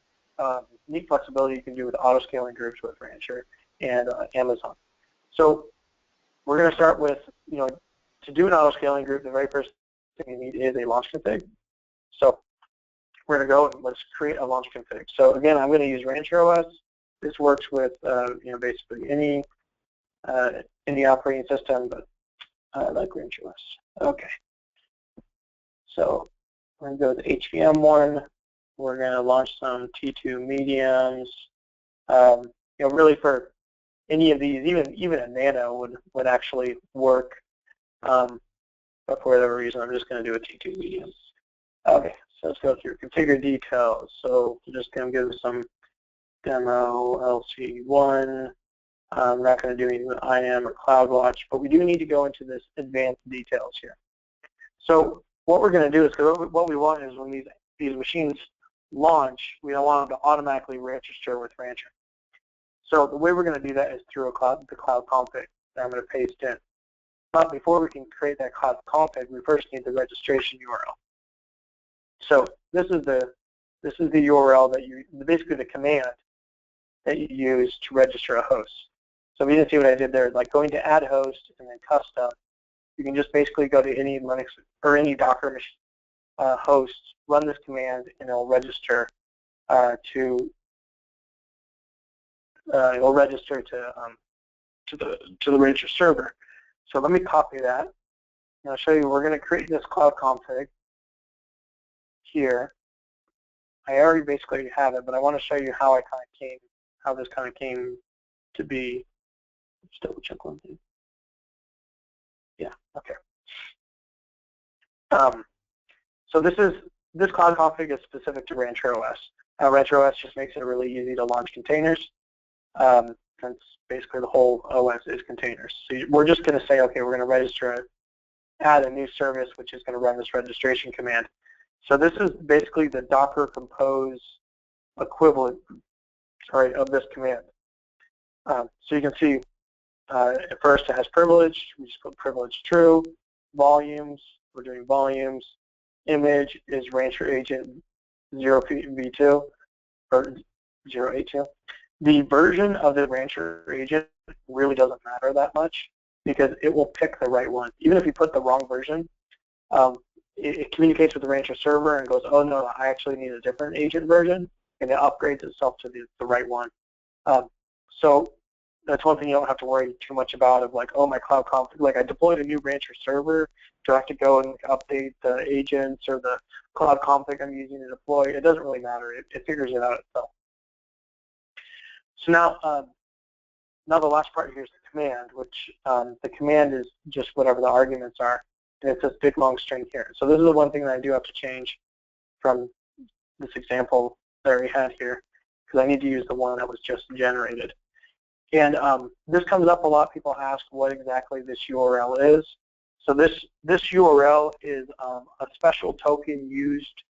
neat flexibility you can do with auto-scaling groups with Rancher and Amazon. So we're going to start with, to do an auto-scaling group, the very first thing you need is a launch config. So we're going to go and let's create a launch config. So again, I'm going to use Rancher OS. This works with, basically any operating system, but like Rancher OS. Okay. So we're going to go to the HVM one. We're going to launch some T2 mediums. Really for any of these, even a nano would actually work. But for whatever reason, I'm just going to do a T2 medium. Okay, so let's go through configure details. So we're just going to give some demo LC1. We're not going to do anything with IAM or CloudWatch, but we do need to go into this advanced details here. So what we're going to do is, because what we want is when these machines launch, we don't want them to automatically register with Rancher. So the way we're going to do that is through the cloud config that I'm going to paste in. But before we can create that cloud config, we first need the registration URL. So this is the URL that basically the command that you use to register a host. So if you didn't see what I did there, like going to add host and then custom, you can just basically go to any Linux or any Docker machine, host, run this command, and it'll register to the Rancher server. So let me copy that, and I'll show you. We're going to create this cloud config here. I already basically have it, but I want to show you how this kind of came to be. Just double check one thing. Yeah. Okay. So this cloud config is specific to Rancher OS. Rancher OS just makes it really easy to launch containers. Since basically the whole OS is containers. So we're just going to say, okay, we're going to add a new service, which is going to run this registration command. So this is basically the Docker Compose equivalent, of this command. So you can see at first it has privilege. We just put privilege true. Volumes, we're doing volumes. Image is Rancher agent 0v2 or 082. The version of the Rancher agent really doesn't matter that much because it will pick the right one. Even if you put the wrong version, it communicates with the Rancher server and goes, oh no, I actually need a different agent version, and it upgrades itself to the right one. So that's one thing you don't have to worry too much about of like, oh, my cloud config, like I deployed a new Rancher server, do I have to go and update the agents or the cloud config I'm using to deploy? It doesn't really matter. It figures it out itself. So now the last part here is the command, which the command is just whatever the arguments are. And it's this big long string here. So this is the one thing that I do have to change from this example that we had here, because I need to use the one that was just generated. And this comes up a lot. People ask what exactly this URL is. So this URL is a special token used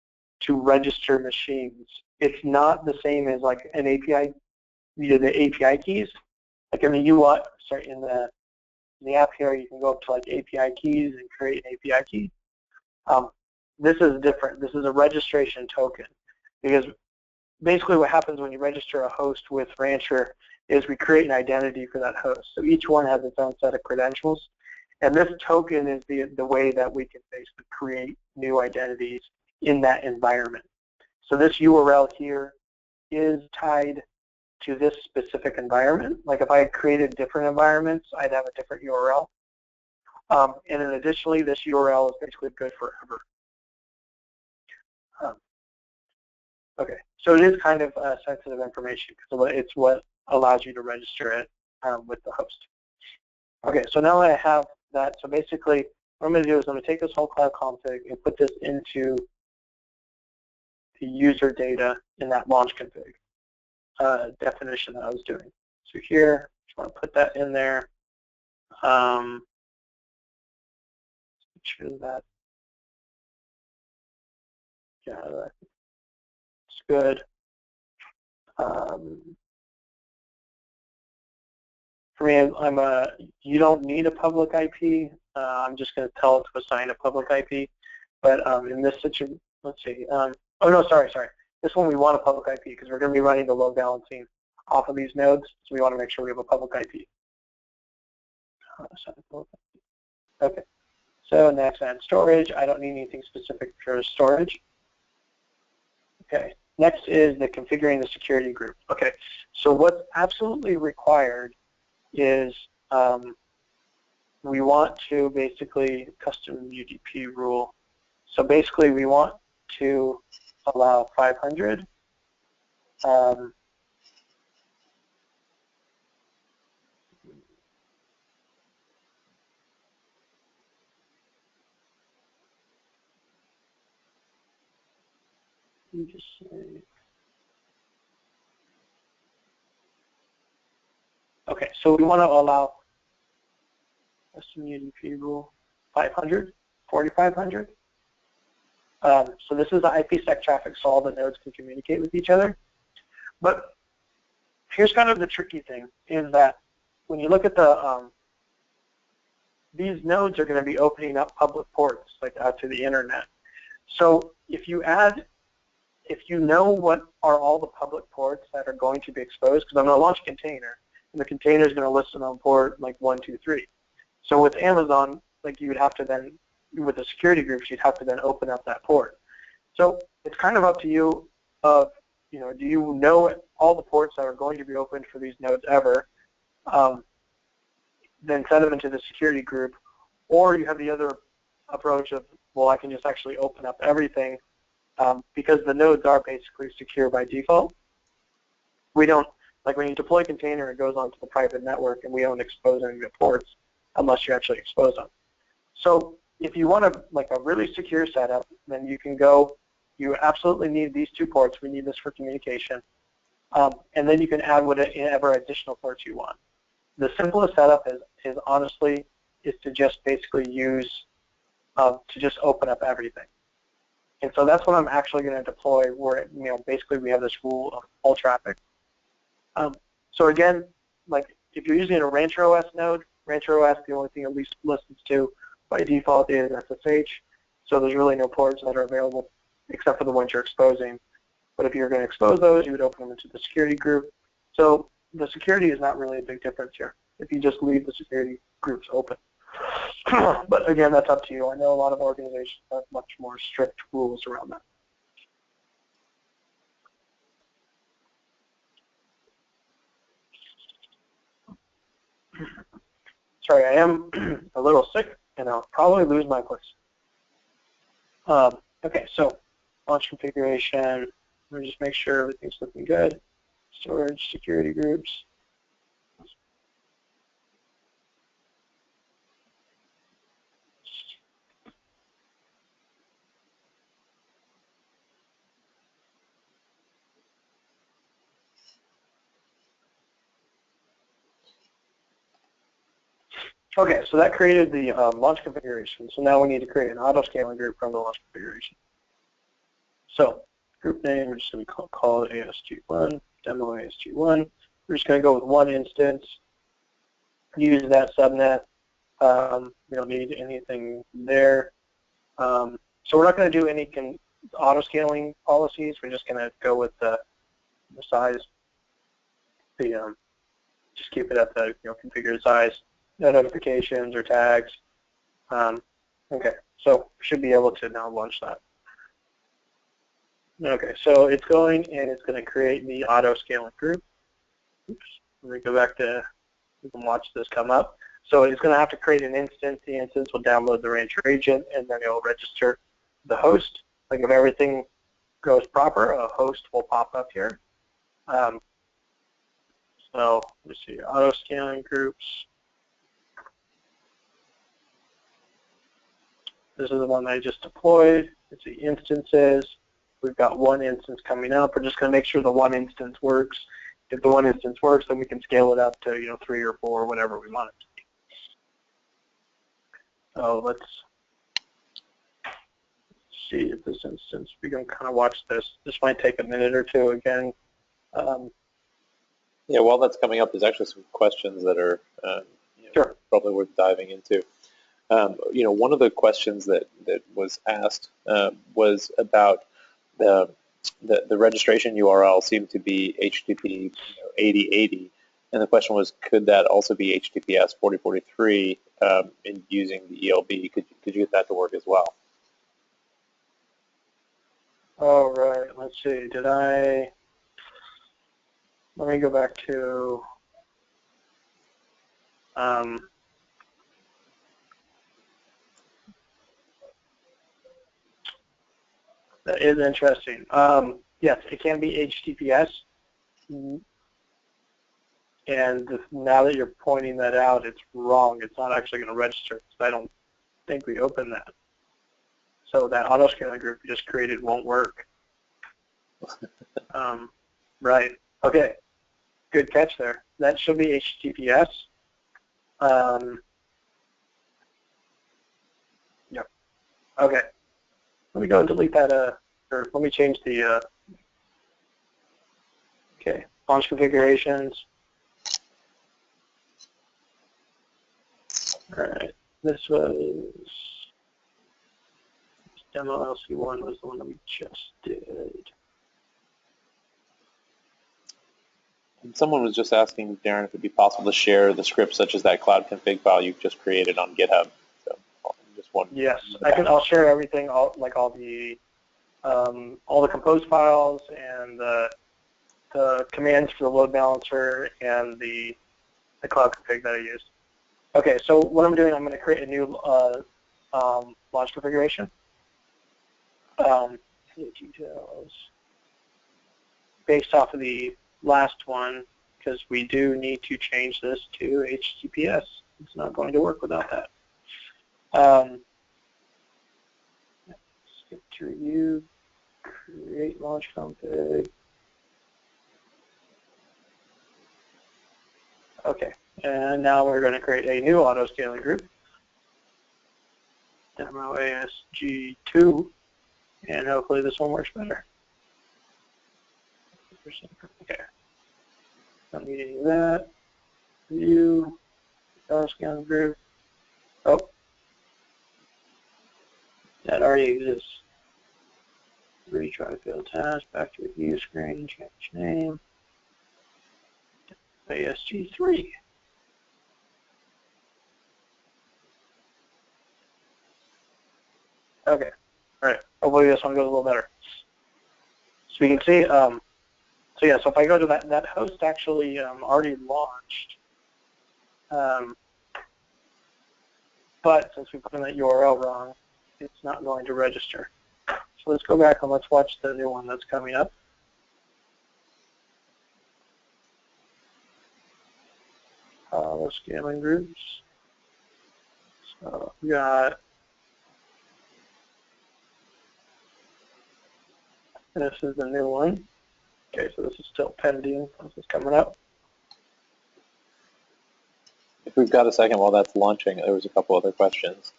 to register machines. It's not the same as like an API, the API keys. Like in the UI, sorry, in the app here, you can go up to like API keys and create an API key. This is different. This is a registration token, because basically what happens when you register a host with Rancher is we create an identity for that host. So each one has its own set of credentials, and this token is the way that we can basically create new identities in that environment. So this URL here is tied to this specific environment. Like if I had created different environments, I'd have a different URL. And then additionally, this URL is basically good forever. Okay, so it is kind of sensitive information because it's what allows you to register it with the host. Okay, so now that I have that, so basically what I'm going to do is I'm going to take this whole cloud config and put this into the user data in that launch config definition that I was doing. So here, just want to put that in there. Make sure that, yeah, it's good. For me, you don't need a public IP. I'm just going to tell it to assign a public IP. But in this situation, let's see. Oh no, sorry. This one we want a public IP because we're going to be running the load balancing off of these nodes, so we want to make sure we have a public IP. Okay. So next, add storage. I don't need anything specific for storage. Okay. Next is the configuring the security group. Okay. So what's absolutely required is we want to basically custom UDP rule. So basically we want to allow 500. Let me just say. Okay, so we want to allow custom UDP rule 500, 4500. So this is the IPsec traffic, so all the nodes can communicate with each other. But here's kind of the tricky thing, is that when you look at the, these nodes are going to be opening up public ports, like out to the internet. So if you know what are all the public ports that are going to be exposed, because I'm going to launch a container, and the container is going to listen on port like 1, 2, 3. So with Amazon, like you would have to then, with the security groups, you'd have to then open up that port. So it's kind of up to you of, you know, do you know all the ports that are going to be opened for these nodes ever, then send them into the security group, or you have the other approach of, well, I can just actually open up everything because the nodes are basically secure by default. We don't, like when you deploy a container, it goes onto the private network, and we don't expose any of the ports unless you actually expose them. So if you want like a really secure setup, then you can go, you absolutely need these 2 ports. We need this for communication. And then you can add whatever additional ports you want. The simplest setup is honestly to just basically use, to just open up everything. And so that's what I'm actually going to deploy, where, you know, basically we have this rule of all traffic. So again, like if you're using a Rancher OS node, Rancher OS, the only thing it listens to by default is SSH. So there's really no ports that are available except for the ones you're exposing. But if you're going to expose those, you would open them into the security group. So the security is not really a big difference here if you just leave the security groups open. But again, that's up to you. I know a lot of organizations have much more strict rules around that. sorry, I am a little sick, and I'll probably lose my voice. Okay, so launch configuration. Let me just make sure everything's looking good. Storage, security groups. Okay, so that created the launch configuration. So now we need to create an auto-scaling group from the launch configuration. So group name, we're just going to call it ASG1, demo ASG1. We're just going to go with one instance, use that subnet. We don't need anything there. So we're not going to do any auto-scaling policies. We're just going to go with the size. Just keep it at the configured size. No notifications or tags. Okay, so we should be able to now launch that. Okay, so it's going and it's going to create the auto-scaling group. Oops, let me go back to, you can watch this come up. So it's going to have to create an instance. The instance will download the Rancher agent, and then it will register the host. Like if everything goes proper, a host will pop up here. So let's see, auto-scaling groups. This is the one I just deployed. It's the instances. We've got one instance coming up. We're just going to make sure the one instance works. If the one instance works, then we can scale it up to 3 or 4, whatever we want it to be. So let's see if this instance, we can kind of watch this. This might take a minute or two again. Yeah, while that's coming up, there's actually some questions that are Sure. probably worth diving into. One of the questions that was asked was about the registration URL seemed to be HTTP 8080, and the question was, could that also be HTTPS 4043 in using the ELB? Could you get that to work as well? All right, let's see. Let me go back to that is interesting. Yes, it can be HTTPS. And now that you're pointing that out, it's wrong. It's not actually going to register because I don't think we opened that. So that auto-scaling group you just created won't work. Right. Okay. Good catch there. That should be HTTPS. Yep. Okay. Let me go and delete that, or let me change the, okay, launch configurations. All right, this was, demo LC1 was the one that we just did. And someone was just asking, Darren, if it'd be possible to share the script such as that cloud config file you just created on GitHub. So just one. Yes, I'll share everything, all the compose files and the commands for the load balancer and the cloud config that I used. Okay, so what I'm doing, I'm going to create a new launch configuration. Details based off of the last one, because we do need to change this to HTTPS. It's not going to work without that. Skip to review, create launch config. Okay, and now we're going to create a new auto-scaling group, demo ASG2, and hopefully this one works better. Okay, don't need any of that. View, auto-scaling group. Oh, that already exists. Retry failed task, back to review screen, change name. ASG3. Okay, all right. Hopefully this one goes a little better. So we can see, so if I go to that host actually already launched. But since we put in that URL wrong, it's not going to register. So let's go back and let's watch the new one that's coming up. Scaling groups. So we got, this is the new one. Okay, so this is still pending. This is coming up. If we've got a second while that's launching, there was a couple other questions.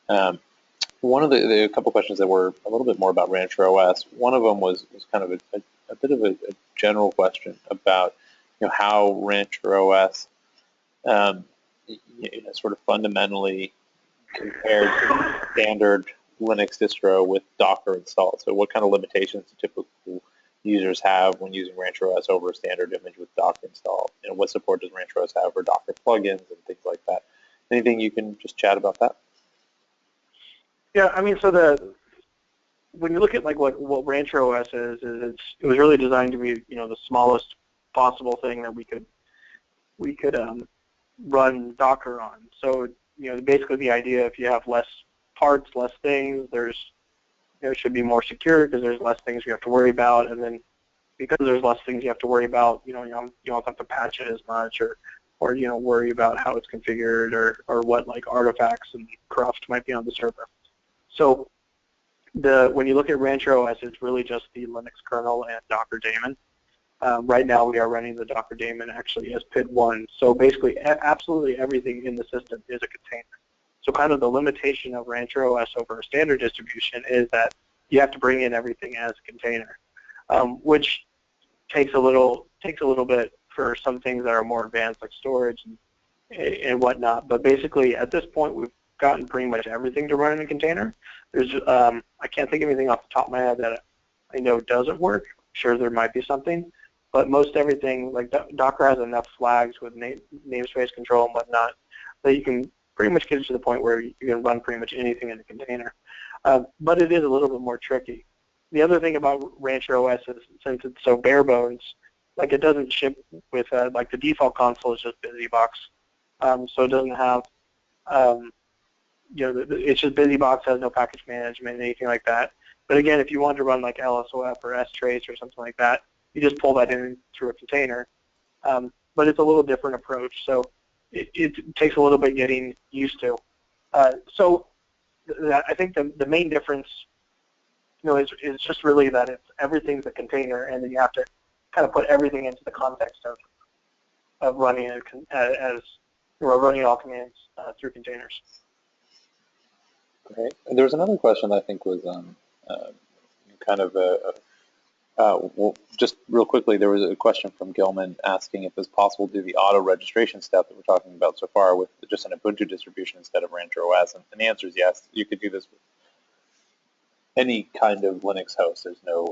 One of the couple questions that were a little bit more about Rancher OS. One of them was kind of a bit of a general question about how Rancher OS sort of fundamentally compared to standard Linux distro with Docker installed. So what kind of limitations do typical users have when using Rancher OS over a standard image with Docker installed? What support does Rancher OS have for Docker plugins and things like that? Anything you can just chat about that? Yeah, I mean, so when you look at like what Rancher OS is it was really designed to be the smallest possible thing that we could run Docker on. So basically the idea, if you have less parts, less things, it should be more secure because there's less things you have to worry about, and then because there's less things you have to worry about, you don't have to patch it as much or worry about how it's configured or what like artifacts and cruft might be on the server. So when you look at Rancher OS, it's really just the Linux kernel and Docker daemon. Right now we are running the Docker daemon actually as PID1. So basically absolutely everything in the system is a container. So kind of the limitation of Rancher OS over a standard distribution is that you have to bring in everything as a container, which takes a little bit for some things that are more advanced like storage and whatnot. But basically at this point we've gotten pretty much everything to run in a container. There's I can't think of anything off the top of my head that I know doesn't work. I'm sure there might be something, but most everything, like Docker has enough flags with namespace control and whatnot that you can pretty much get it to the point where you can run pretty much anything in a container. But it is a little bit more tricky. The other thing about Rancher OS is since it's so bare bones, like it doesn't ship with like the default console is just BusyBox, so it doesn't have it's just BusyBox, has no package management, anything like that. But again, if you want to run like LSOF or strace or something like that, you just pull that in through a container. But it's a little different approach, so it takes a little bit getting used to. So I think the main difference, is just really that everything's a container, and then you have to kind of put everything into the context of running it as running all commands through containers. Okay. And there was another question that I think was kind of well, just real quickly, there was a question from Gilman asking if it's possible to do the auto registration step that we're talking about so far with just an Ubuntu distribution instead of Rancher OS, and the answer is yes. You could do this with any kind of Linux host. There's no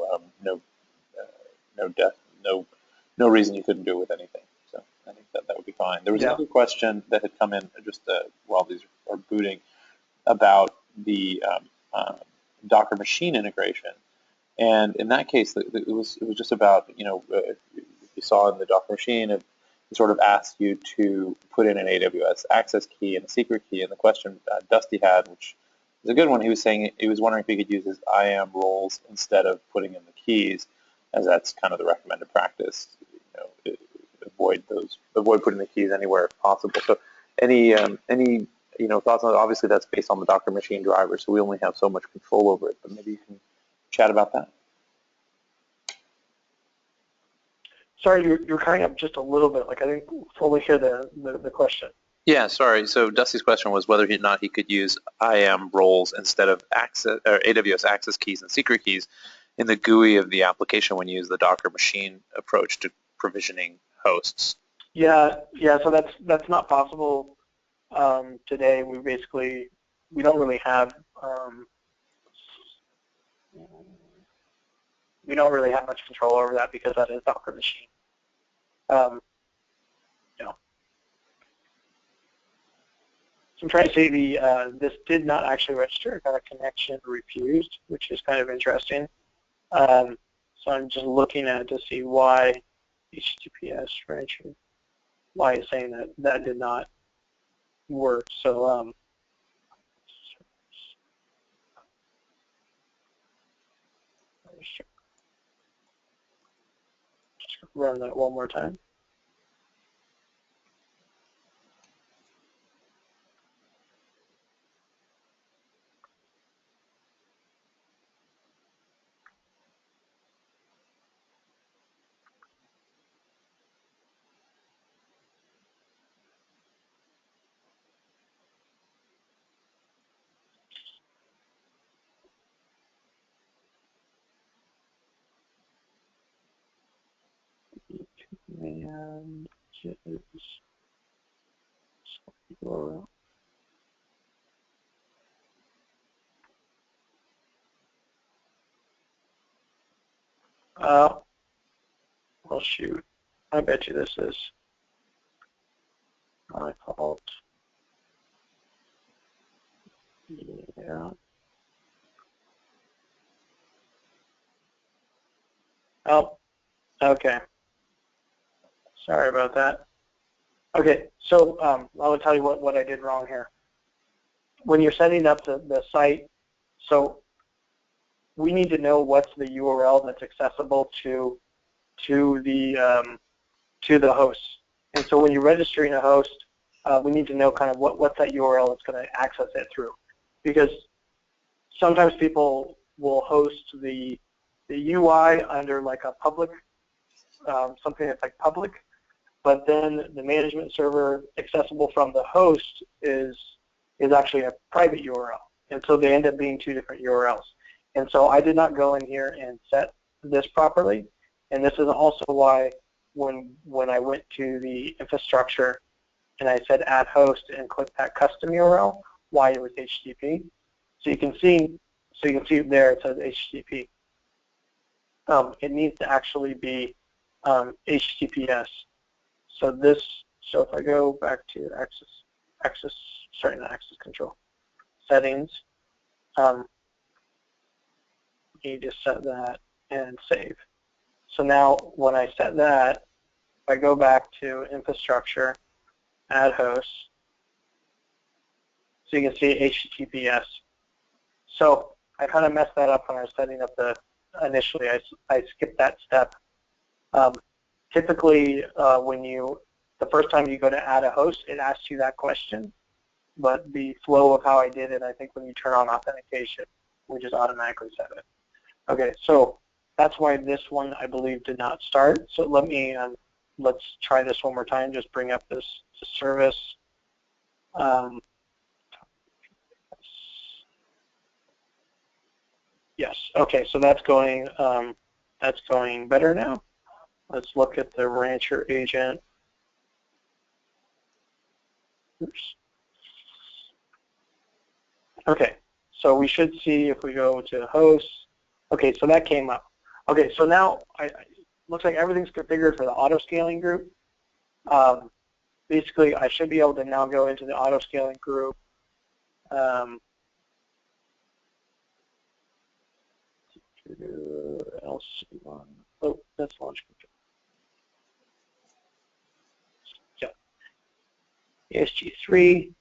reason you couldn't do it with anything. So I think that would be fine. There was another question that had come in just while these are booting about the Docker machine integration. And in that case, it was just about, if you saw in the Docker machine, it sort of asked you to put in an AWS access key and a secret key. And the question Dusty had, which is a good one, he was wondering if he could use his IAM roles instead of putting in the keys, as that's kind of the recommended practice. Avoid putting the keys anywhere if possible. So any thoughts on it? Obviously, that's based on the Docker machine driver, so we only have so much control over it. But maybe you can chat about that. Sorry, you're cutting up just a little bit. Like I didn't fully hear the question. Yeah, sorry. So Dusty's question was whether or not he could use IAM roles instead of AWS access keys and secret keys in the GUI of the application when you use the Docker machine approach to provisioning hosts. Yeah. So that's not possible today. We don't really have much control over that because that is Docker machine. So I'm trying to see this did not actually register. It got a connection refused, which is kind of interesting. So I'm just looking at it to see why HTTPS registered. Why it's saying that did not work. So just run that one more time. And just URL. Well, shoot. I bet you this is my fault. Yeah. Oh, okay. Sorry about that. Okay, so I will tell you what I did wrong here. When you're setting up the site, so we need to know what's the URL that's accessible to the host. And so when you're registering a host, we need to know kind of what's that URL that's going to access it through, because sometimes people will host the UI under like a public, something that's like public, but then the management server accessible from the host is actually a private URL. And so they end up being two different URLs. And so I did not go in here and set this properly. And this is also why when I went to the infrastructure and I said add host and click that custom URL, why it was HTTP. So you can see there it says HTTP. It needs to actually be HTTPS. So if I go back to access control settings, you just set that and save. So now when I set that, if I go back to infrastructure, add host, so you can see HTTPS. So I kind of messed that up when I was setting up initially I skipped that step. Typically, the first time you go to add a host, it asks you that question. But the flow of how I did it, I think when you turn on authentication, we just automatically set it. Okay, so that's why this one, I believe, did not start. So let's try this one more time. Just bring up this service. Yes. Okay, so that's going better now. Let's look at the Rancher agent. Oops. Okay, so we should see if we go to hosts. Okay, so that came up. Okay, so now looks like everything's configured for the auto-scaling group. Basically, I should be able to now go into the auto-scaling group. LC1. Oh, that's launch control. Yeah. ESG3.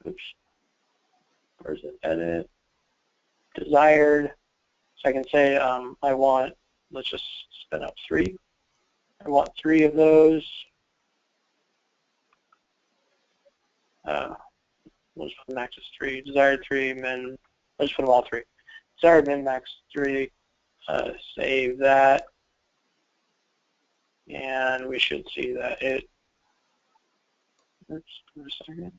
Oops. Where's it? Edit. Desired. So I can say I want, let's just spin up 3. I want 3 of those. We'll just put max as 3. Desired 3, min. Let's put them all 3. Desired min max 3. Save that. And we should see that it. Oops, for a second.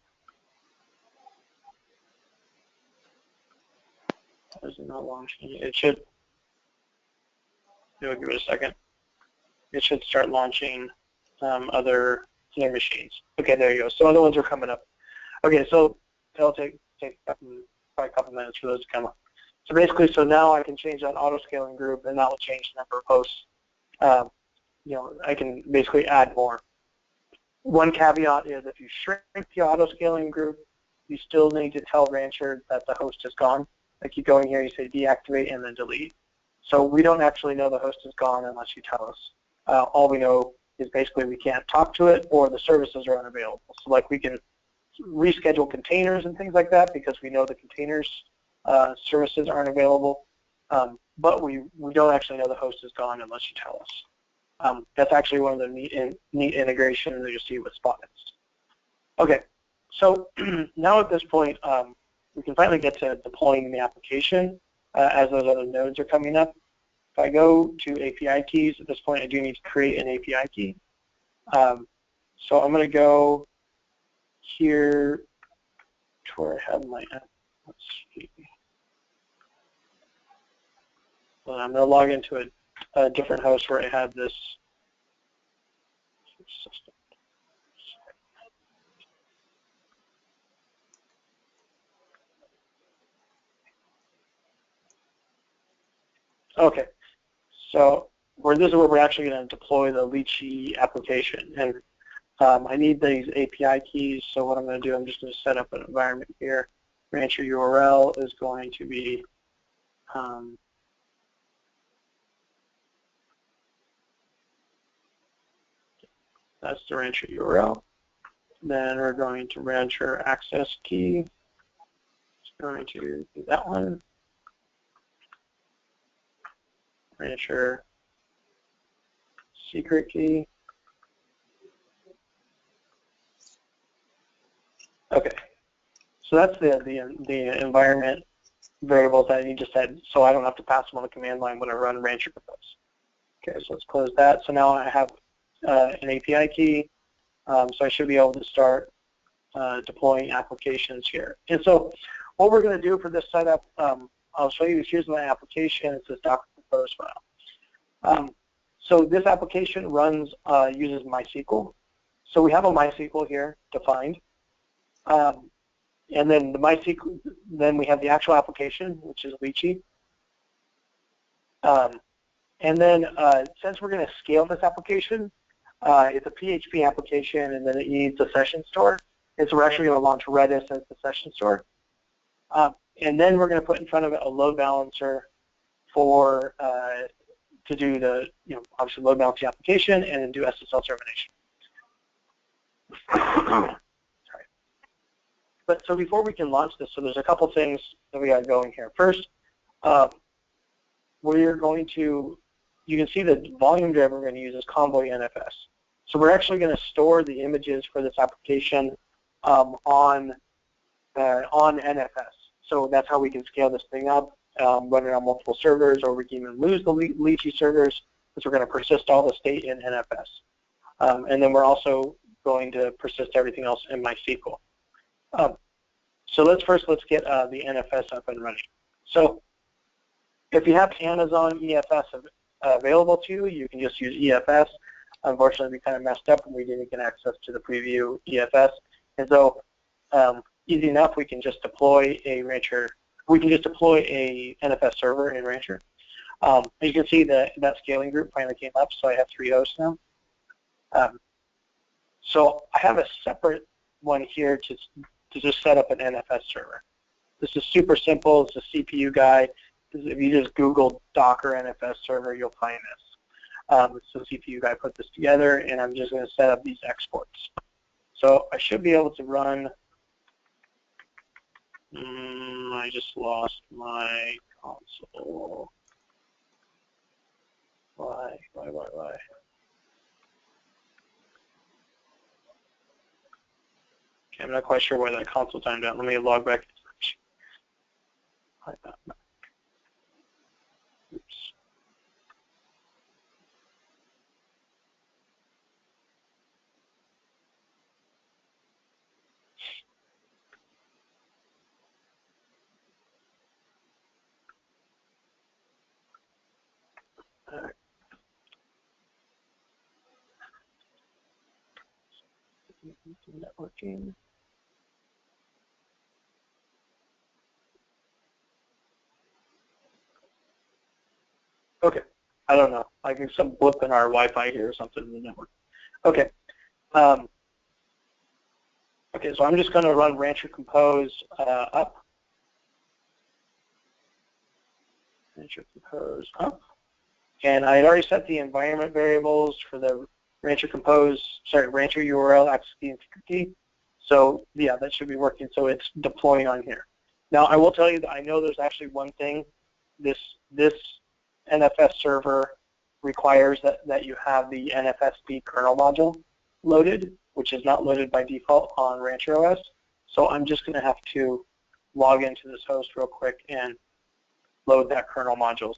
Why is it not launching? It should. Give it a second. It should start launching other machines. Okay, there you go. So other ones are coming up. Okay, so it'll take probably a couple minutes for those to come up. So basically, so now I can change that auto-scaling group, and that will change the number of hosts. I can basically add more. One caveat is if you shrink the auto-scaling group, you still need to tell Rancher that the host is gone. Like you go in here, you say deactivate and then delete. So we don't actually know the host is gone unless you tell us. All we know is basically we can't talk to it or the services are unavailable. So like we can reschedule containers and things like that because we know the containers services aren't available. But we don't actually know the host is gone unless you tell us. That's actually one of the neat integrations that you see with Spotnest. Okay, so now at this point, we can finally get to deploying the application as those other nodes are coming up. If I go to API keys, at this point I do need to create an API key. So I'm going to go here to where I have my, let's see. Well, I'm going to log into a different host where I have this system. Okay, so this is where we're actually going to deploy the Lychee application. And I need these API keys, so what I'm going to do, I'm just going to set up an environment here. Rancher URL is going to be that's the Rancher URL. Then we're going to Rancher access key. It's going to do that one. Rancher secret key. Okay, so that's the environment variables that you just said, so I don't have to pass them on the command line when I run Rancher Compose. Okay, so let's close that. So now I have an API key, so I should be able to start deploying applications here. And so what we're going to do for this setup, I'll show you. Here's my application. It's this Docker Compose file. So this application runs uses MySQL. So we have a MySQL here defined. And then the MySQL, then we have the actual application, which is Lychee. And then since we're going to scale this application, it's a PHP application, and then it needs a session store. And so we're actually going to launch Redis as the session store. And then we're going to put in front of it a load balancer for to do the, obviously load balance the application and then do SSL termination. Sorry. But so before we can launch this, so there's a couple things that we got going here. First, we're going to, you can see the volume driver we're going to use is Convoy NFS. So we're actually going to store the images for this application on NFS. So that's how we can scale this thing up, run it on multiple servers, or we can even lose the Lychee servers, because we're going to persist all the state in NFS. And then we're also going to persist everything else in MySQL. So let's get the NFS up and running. So if you have Amazon EFS available to you, you can just use EFS. Unfortunately, we kind of messed up and we didn't get access to the preview EFS. And so easy enough, we can just deploy a Rancher. We can just deploy a NFS server in Rancher. You can see that scaling group finally came up, so I have 3 hosts now. So I have a separate one here to just set up an NFS server. This is super simple. It's a CPU guide. If you just Google Docker NFS server, you'll find this. So CPU guy put this together, and I'm just going to set up these exports. So I should be able to run. I just lost my console. Why? Okay, I'm not quite sure why that console timed out. Let me log back. Oops. All right. Networking. Okay, I don't know. Like there's some blip in our Wi-Fi here or something in the network. Okay. Okay, so I'm just going to run Rancher Compose up. Rancher Compose up. And I had already set the environment variables for the Rancher URL access key and secret key. So yeah, that should be working. So it's deploying on here. Now I will tell you that I know there's actually one thing. This NFS server requires that you have the NFSP kernel module loaded, which is not loaded by default on Rancher OS. So I'm just going to have to log into this host real quick and load that kernel module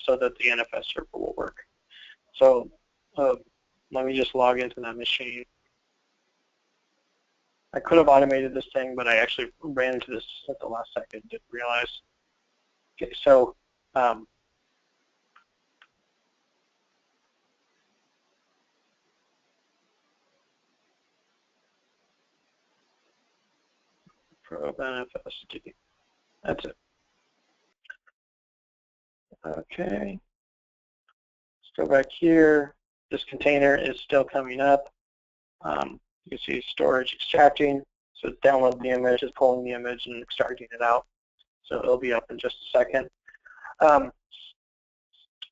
so that the NFS server will work. So let me just log into that machine. I could have automated this thing, but I actually ran into this at the last second, didn't realize. Okay, so probe NFSD. That's it. Okay. Let's go back here. This container is still coming up. You can see storage extracting. So it's downloading the image, it's pulling the image and extracting it out. So it'll be up in just a second.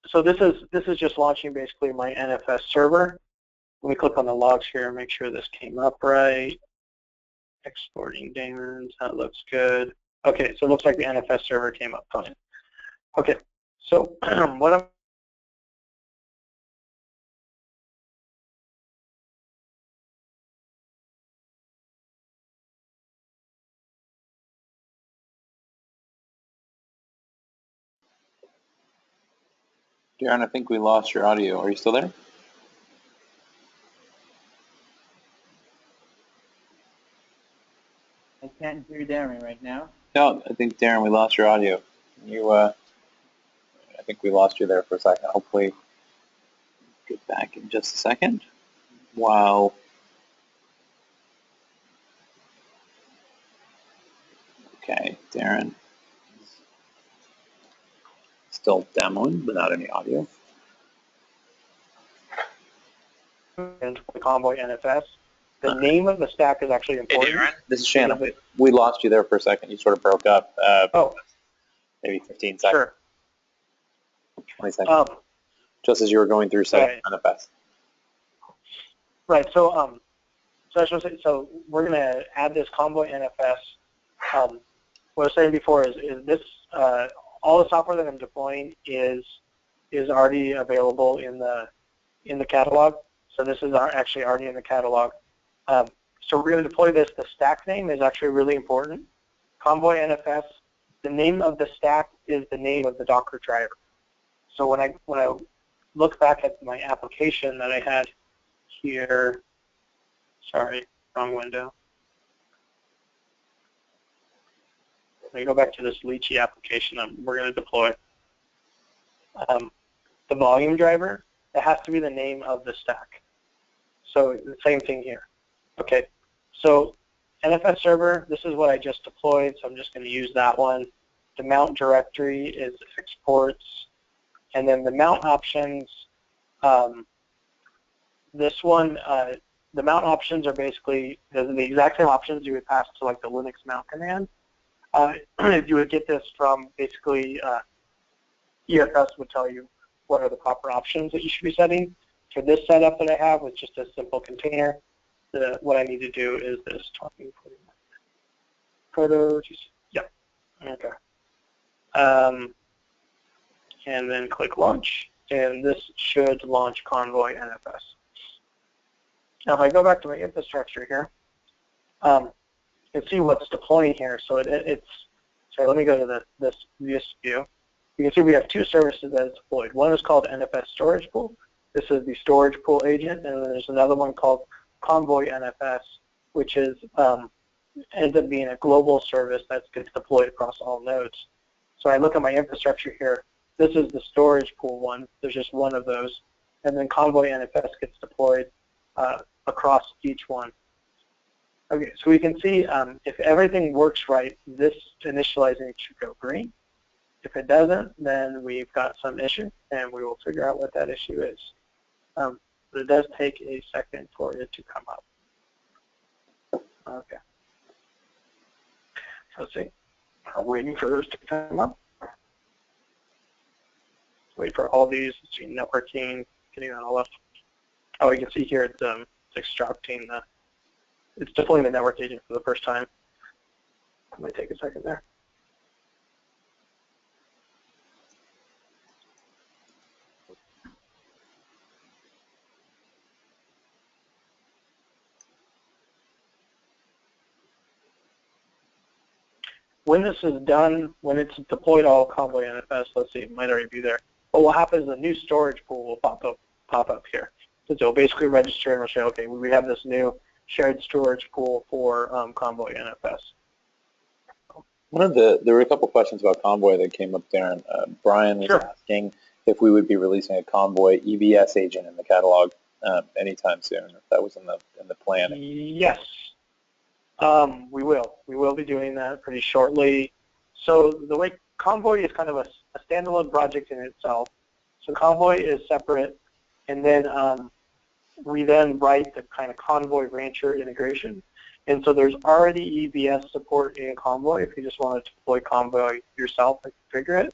So this is just launching basically my NFS server. Let me click on the logs here and make sure this came up right. Exporting daemons, that looks good. Okay, so it looks like the NFS server came up fine. Okay, so what I'm Darren, I think we lost your audio. Are you still there? I can't hear Darren right now. No, I think, Darren, we lost your audio. I think we lost you there for a second. Hopefully get back in just a second. While okay, Darren is still demoing without any audio. and the Convoy NFS. The name of the stack is actually important. Hey, Darren, this is Shannon. We lost you there for a second. You sort of broke up. Maybe 15 seconds. Sure. 20 seconds. Just as you were going through setting NFS. Right. So so I should say, so we're going to add this Convoy NFS. What I was saying before is this all the software that I'm deploying is already available in the catalog. So this is actually already in the catalog. So we're going to deploy this. The stack name is actually really important. Convoy NFS. The name of the stack is the name of the Docker driver. So when I look back at my application that I had here, sorry, wrong window. Let me go back to this Lychee application that we're going to deploy. The volume driver, it has to be the name of the stack. So the same thing here. Okay, so NFS server, this is what I just deployed, so I'm just going to use that one. The mount directory is exports, and then the mount options, this one, the mount options are basically the exact same options you would pass to like the Linux mount command. You would get this from basically EFS would tell you what are the proper options that you should be setting. For this setup that I have with just a simple container, what I need to do is this talking photo. Yeah. Okay. And then click launch, and this should launch Convoy NFS. Now, if I go back to my infrastructure here, you can see what's deploying here. So so let me go to this view. You can see we have two services that is deployed. One is called NFS Storage Pool. This is the storage pool agent, and then there's another one called Convoy NFS, which is ends up being a global service that gets deployed across all nodes. So I look at my infrastructure here. This is the storage pool one. There's just one of those, and then Convoy NFS gets deployed across each one. Okay, so we can see if everything works right, this initializing should go green. If it doesn't, then we've got some issue, and we will figure out what that issue is. But it does take a second for it to come up. Okay. So let's see. I'm waiting for those to come up. wait for all these, networking, getting that all up. Oh, you can see here it's extracting it's deploying the network agent for the first time. It might take a second there. When this is done, when it's deployed all Convoy NFS, let's see, it might already be there. What will happen is a new storage pool will pop up here. So it'll basically register and it'll say, okay, we have this new shared storage pool for Convoy NFS. There were a couple questions about Convoy that came up, Darren. Brian was asking if we would be releasing a Convoy EBS agent in the catalog anytime soon. If that was in the plan. Yes, we will. We will be doing that pretty shortly. So the way Convoy is kind of a standalone project in itself. So Convoy is separate, and then we then write the kind of Convoy Rancher integration. And so there's already EBS support in Convoy if you just want to deploy Convoy yourself and configure it.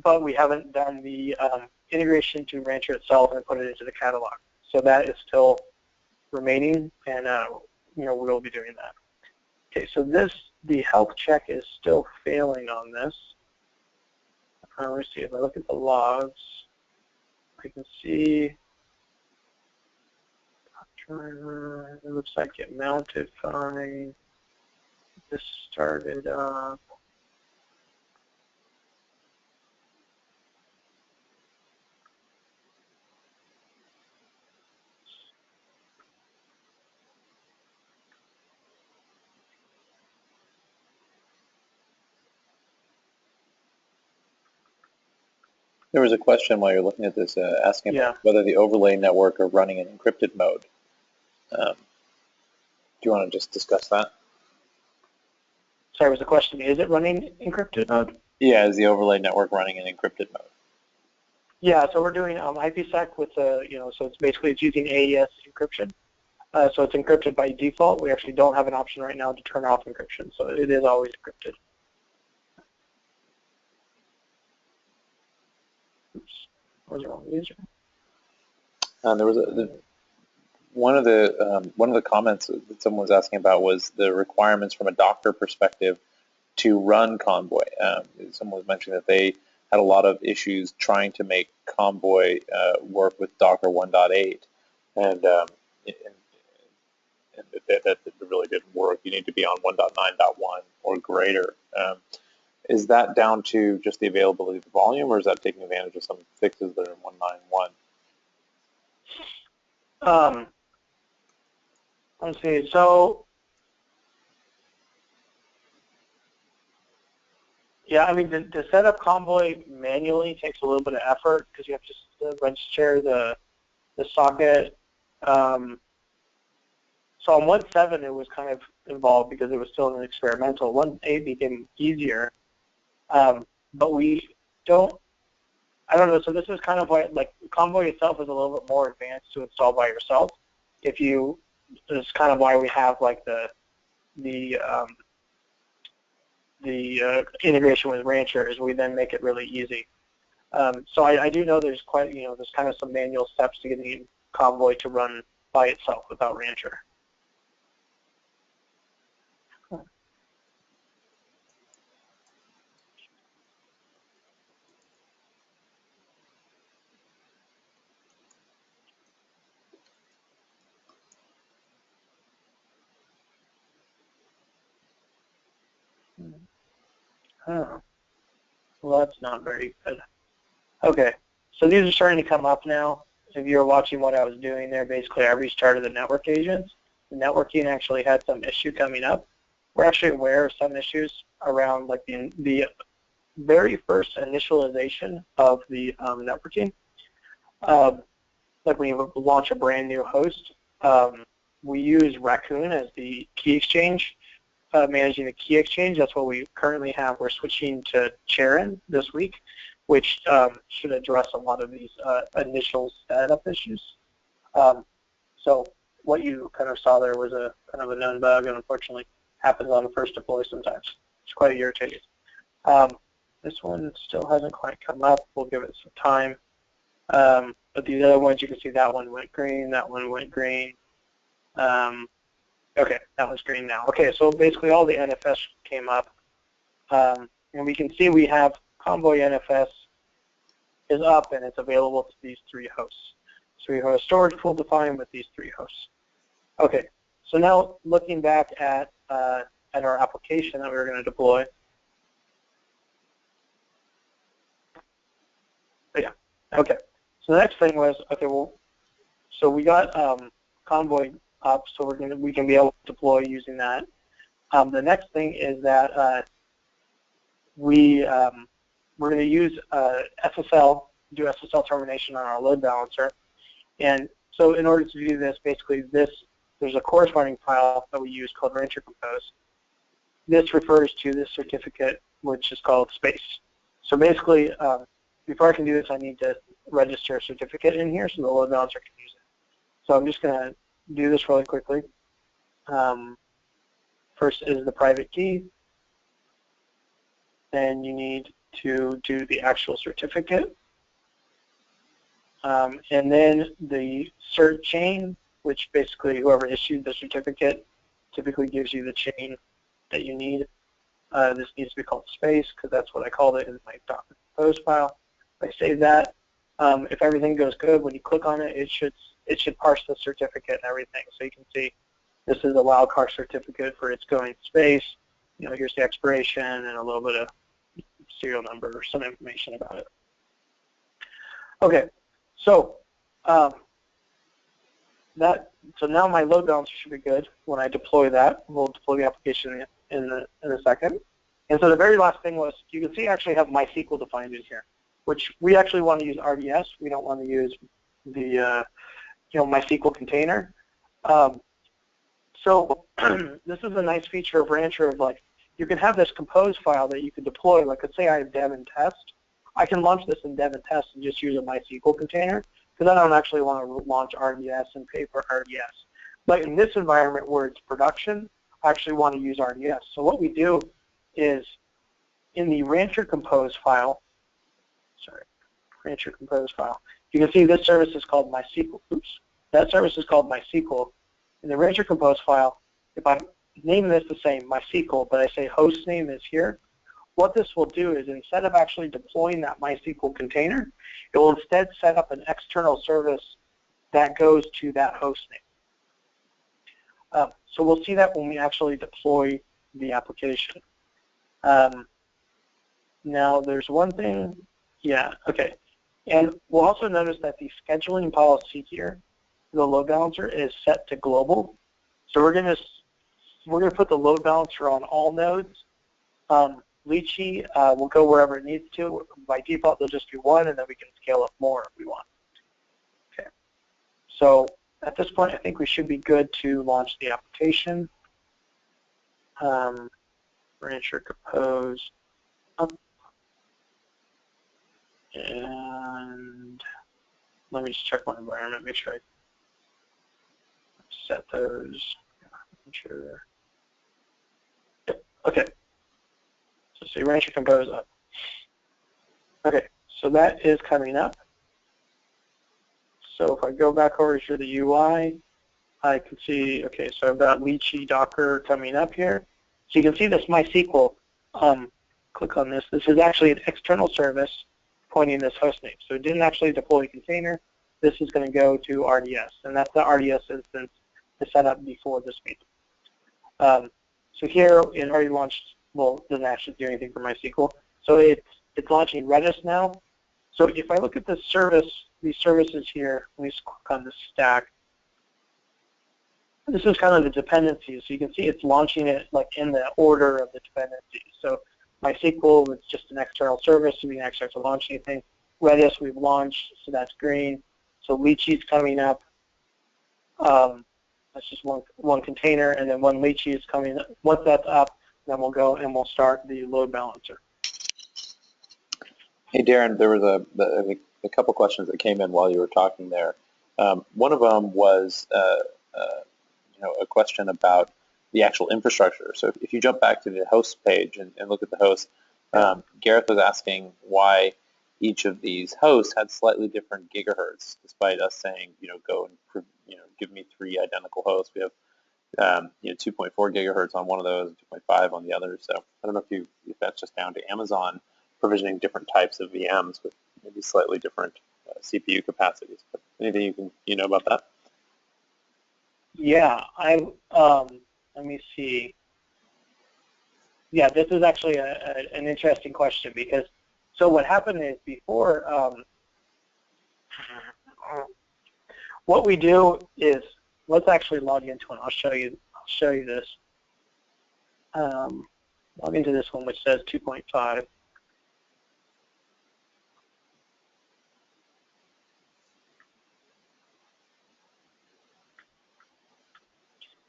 But we haven't done the integration to Rancher itself and put it into the catalog. So that is still remaining, and we'll be doing that. Okay, so the health check is still failing on this. Let's see, if I look at the logs, I can see it looks like it mounted fine. This started up. There was a question while you're looking at this asking about whether the overlay network are running in encrypted mode. Do you want to just discuss that? Sorry, was the question, is it running encrypted mode? Yeah, is the overlay network running in encrypted mode? Yeah, so we're doing IPsec with so it's basically using AES encryption. So it's encrypted by default. We actually don't have an option right now to turn off encryption, so it is always encrypted. Oops, what was the wrong user? There was one of the comments that someone was asking about was the requirements from a Docker perspective to run Convoy. Someone was mentioning that they had a lot of issues trying to make Convoy work with Docker 1.8, and that really didn't work. You need to be on 1.9.1 or greater. Is that down to just the availability of the volume, or is that taking advantage of some fixes that are in 1.9.1? Let's see. So, yeah, I mean, to set up Convoy manually takes a little bit of effort because you have to register the socket. So on 1.7 it was kind of involved because it was still an experimental. 1.8 became easier, but we don't. I don't know. So this is kind of like Convoy itself is a little bit more advanced to install by yourself. It's kind of why we have like the integration with Rancher is we then make it really easy. So I do know there's there's kind of some manual steps to getting Convoy to run by itself without Rancher. Oh, well, that's not very good. Okay, so these are starting to come up now. If you're watching what I was doing there, basically I restarted the network agents. The networking actually had some issue coming up. We're actually aware of some issues around like the very first initialization of the networking. Like when you launch a brand new host, we use Raccoon as the key exchange. Managing the key exchange, that's what we currently have. We're switching to Charin this week, which should address a lot of these initial setup issues. So what you kind of saw there was a kind of a known bug, and unfortunately happens on the first deploy sometimes. It's quite irritating. This one still hasn't quite come up. We'll give it some time. But these other ones, you can see that one went green, that one went green. Okay, that one's green now. Okay, so basically all the NFS came up. And we can see we have Convoy NFS is up and it's available to these 3 hosts. So we have a storage pool defined with these 3 hosts. Okay, so now looking back at our application that we were going to deploy. But yeah, okay. So the next thing was, okay, well, so we got Convoy up, so we can be able to deploy using that. The next thing is that we're going to use SSL, do SSL termination on our load balancer. And so in order to do this, basically there's a corresponding file that we use called Rancher Compose. This refers to this certificate, which is called space. So basically, before I can do this, I need to register a certificate in here so the load balancer can use it. So I'm just going to do this really quickly. First is the private key. Then you need to do the actual certificate. And then the cert chain, which basically whoever issued the certificate typically gives you the chain that you need. This needs to be called space because that's what I called it in my Docker Compose file. If I save that, if everything goes good, when you click on it, it should parse the certificate and everything. So you can see this is a wildcard certificate for it's going space. You know, here's the expiration and a little bit of serial number or some information about it. Okay, so so now my load balancer should be good. When I deploy that, we'll deploy the application in a second. And so the very last thing was, you can see I actually have MySQL defined in here, which we actually want to use RDS. We don't want to use the MySQL container. So this is a nice feature of Rancher of like, you can have this compose file that you can deploy. Like, let's say I have dev and test. I can launch this in dev and test and just use a MySQL container because I don't actually want to launch RDS and pay for RDS. But in this environment where it's production, I actually want to use RDS. So what we do is in the Rancher Compose file, Rancher Compose file, you can see this service is called MySQL. Oops. That service is called MySQL. In the Rancher Compose file, if I name this the same, MySQL, but I say host name is here, what this will do is instead of actually deploying that MySQL container, it will instead set up an external service that goes to that host name. So we'll see that when we actually deploy the application. Now there's one thing, yeah, okay. And we'll also notice that the scheduling policy here, the load balancer, is set to global. So we're going to put the load balancer on all nodes. Leechy will go wherever it needs to. By default, there'll just be one, and then we can scale up more if we want. Okay. So at this point, I think we should be good to launch the application. Rancher Compose. And let me just check my environment, make sure I set those. Sure. Yep. Okay. So see Rancher Compose up. Okay, so that is coming up. So if I go back over to the UI, I can see, okay, so I've got Leechy Docker coming up here. So you can see this MySQL. Click on this. This is actually an external service pointing this host name. So it didn't actually deploy a container. This is going to go to RDS, and that's the RDS instance to set up before this meeting. So here it already launched, well, it doesn't actually do anything for MySQL. So it's launching Redis now. So if I look at this service, these services here, let me just click on this stack. This is kind of the dependencies. So you can see it's launching it like in the order of the dependencies. So MySQL, it's just an external service, so we can actually have to launch anything. Redis, we've launched, so that's green. So Leechy's coming up. That's just one container, and then one Leechy is coming up. Once that's up, then we'll go and we'll start the load balancer. Hey, Darren, there was a couple questions that came in while you were talking there. One of them was a question about the actual infrastructure. So if you jump back to the host page and look at the host, Gareth was asking why each of these hosts had slightly different gigahertz, despite us saying, go and, give me 3 identical hosts. We have, 2.4 gigahertz on one of those, 2.5 on the other. So I don't know if that's just down to Amazon provisioning different types of VMs with maybe slightly different CPU capacities. But anything you know about that? Yeah, let me see. Yeah, this is actually an interesting question because, so what happened is before, what we do is, let's actually log into one. I'll show you this. Log into this one which says 2.5.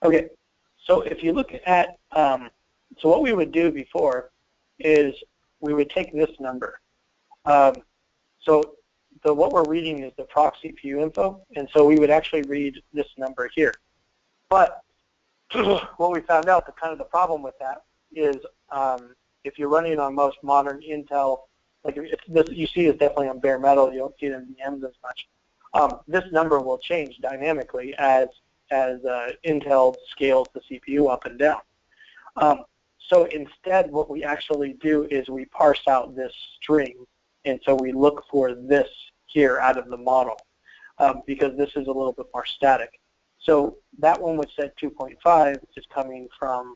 Okay, so if you look at, so what we would do before is we would take this number. So what we're reading is the proxy CPU info, and so we would actually read this number here. But what we found out, the problem with that is if you're running on most modern Intel, like this you see is definitely on bare metal, you don't see it in VMs as much. This number will change dynamically as Intel scales the CPU up and down. So instead, what we actually do is we parse out this string, and so we look for this here out of the model because this is a little bit more static. So that one which said 2.5 is coming from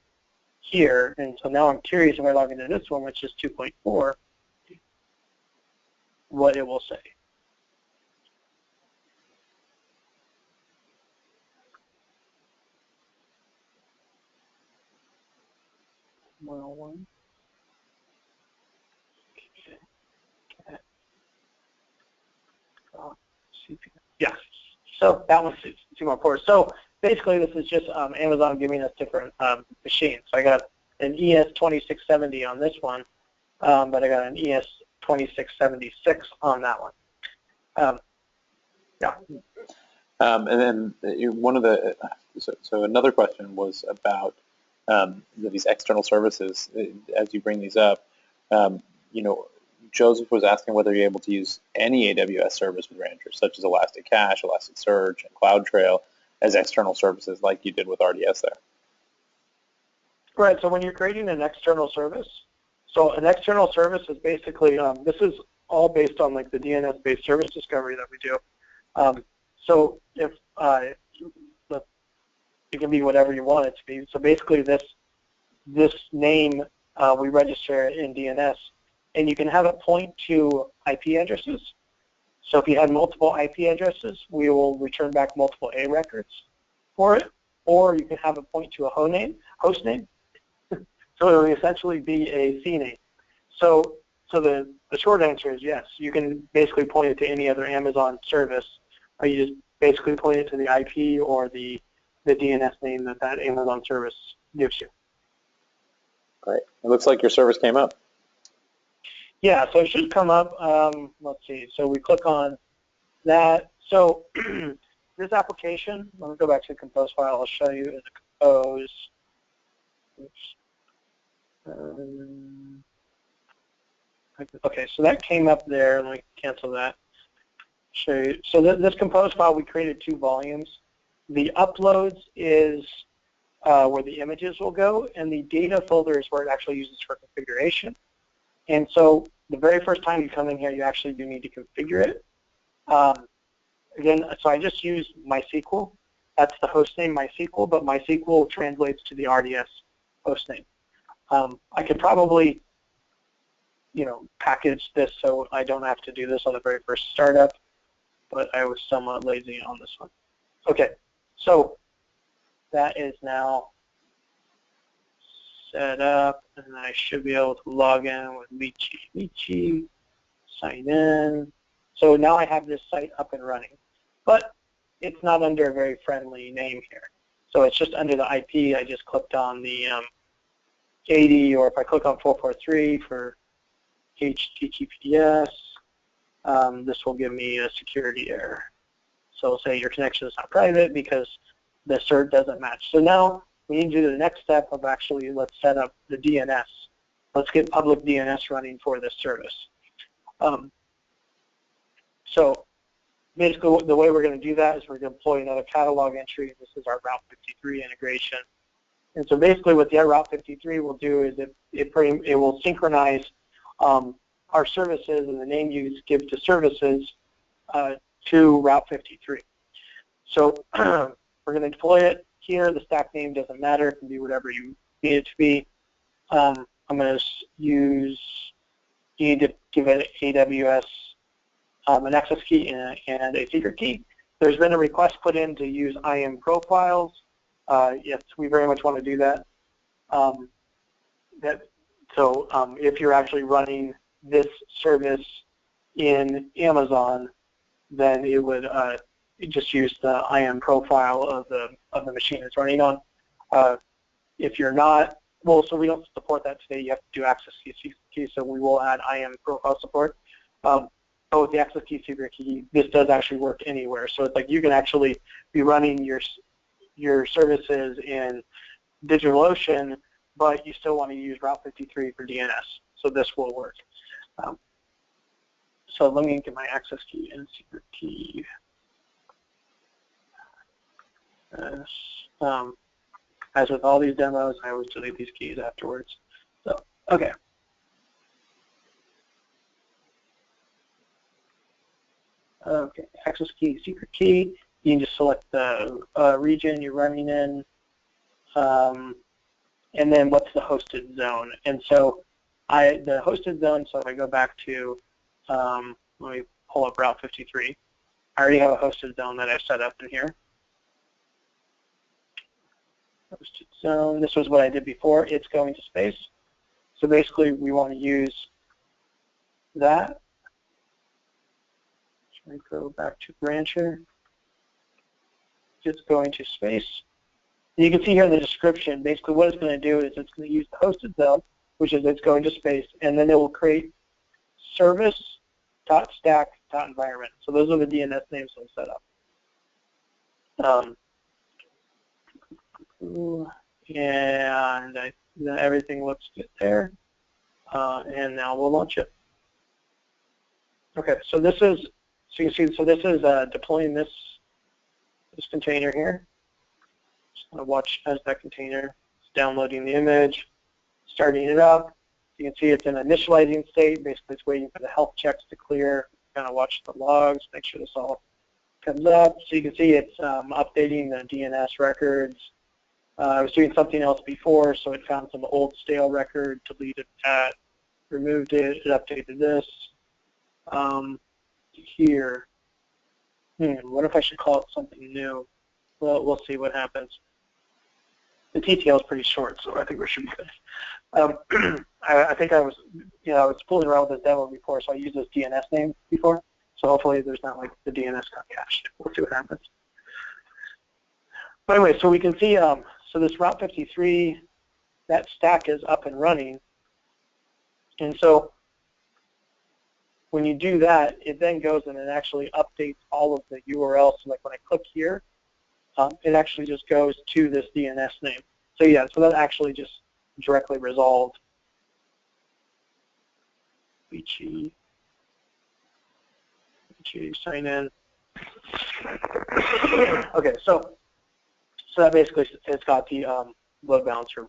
here, and so now I'm curious if I log into this one, which is 2.4, what it will say. One. Yeah, so that one's 2 more cores. So basically this is just Amazon giving us different machines. So I got an ES2670 on this one, but I got an ES2676 on that one. Yeah. And then one of the, so another question was about these external services. As you bring these up, Joseph was asking whether you're able to use any AWS service with Rancher, such as Elastic Cache, Elasticsearch, and CloudTrail as external services like you did with RDS there. Right, so when you're creating an external service, so an external service is basically, this is all based on like the DNS-based service discovery that we do. So if it can be whatever you want it to be. So basically this name we register in DNS, and you can have it point to IP addresses. So if you had multiple IP addresses, we will return back multiple A records for it, or you can have it point to a host name. So it will essentially be a CNAME. So the short answer is yes. You can basically point it to any other Amazon service, or you just basically point it to the IP or the DNS name that Amazon service gives you. Great. It looks like your service came up. Yeah, so it should come up. Let's see. So we click on that. So this application, let me go back to the compose file. I'll show you in the compose. Oops. Okay, so that came up there. Let me cancel that. Show you. So this compose file, we created 2 volumes. The uploads is where the images will go, and the data folder is where it actually uses for configuration. And so the very first time you come in here, you actually do need to configure it. Again, so I just use MySQL. That's the host name, MySQL, but MySQL translates to the RDS host name. I could probably, package this so I don't have to do this on the very first startup, but I was somewhat lazy on this one. Okay, so that is now set up, and I should be able to log in with Michi, sign in. So now I have this site up and running, but it's not under a very friendly name here. So it's just under the IP. I just clicked on the 80, or if I click on 443 for HTTPS, this will give me a security error. So it'll say your connection is not private because the cert doesn't match. So now we need to do the next step of actually, let's set up the DNS let's get public DNS running for this service. So basically, the way we're going to do that is we're going to deploy another catalog entry. This is our Route 53 integration. And so basically what the Route 53 will do is it will synchronize our services and the name you give to services to Route 53. So we're going to deploy it here. The stack name doesn't matter. It can be whatever you need it to be. I'm going to use, you need to give it AWS an access key and a secret key. There's been a request put in to use IAM profiles. Yes, we very much want to do that. If you're actually running this service in Amazon, then it would just use the IAM profile of the machine it's running on. If you're not, well, so we don't support that today. You have to do access key, so we will add IAM profile support. But with the access key, secret key, this does actually work anywhere. So it's like you can actually be running your services in DigitalOcean, but you still want to use Route 53 for DNS. So this will work. So let me get my access key and secret key. As with all these demos, I always delete these keys afterwards. So, okay. Okay, access key, secret key. You can just select the region you're running in, and then what's the hosted zone. And so the hosted zone, so if I go back to, let me pull up Route 53. I already have a hosted zone that I've set up in here. Hosted zone, this was what I did before. It's going to space. So basically, we want to use that. Let me go back to Rancher. It's going to space. And you can see here in the description, basically what it's going to do is it's going to use the hosted zone, which is it's going to space, and then it will create service.stack.environment. So those are the DNS names I'll set up. And everything looks good there. And now we'll launch it. Okay, so this is, so you can see, so this is deploying this container here. Just going to watch as that container is downloading the image, starting it up. You can see it's in initializing state. Basically, it's waiting for the health checks to clear. Kind of watch the logs, make sure this all comes up. So you can see it's updating the DNS records. I was doing something else before, so it found some old stale record, deleted that, removed it, it updated this. Here, what if I should call it something new? Well, we'll see what happens. The TTL is pretty short, so I think we should be good. I think I was fooling around with this demo before, so I used this DNS name before. So hopefully there's not like the DNS got cached. We'll see what happens. But anyway, so we can see, so this Route 53, that stack is up and running. And so when you do that, it then goes and it actually updates all of the URLs. So like when I click here, it actually just goes to this DNS name. So yeah, so that actually just directly resolved. Vici, sign in. Okay, so that basically it's got the load balancer,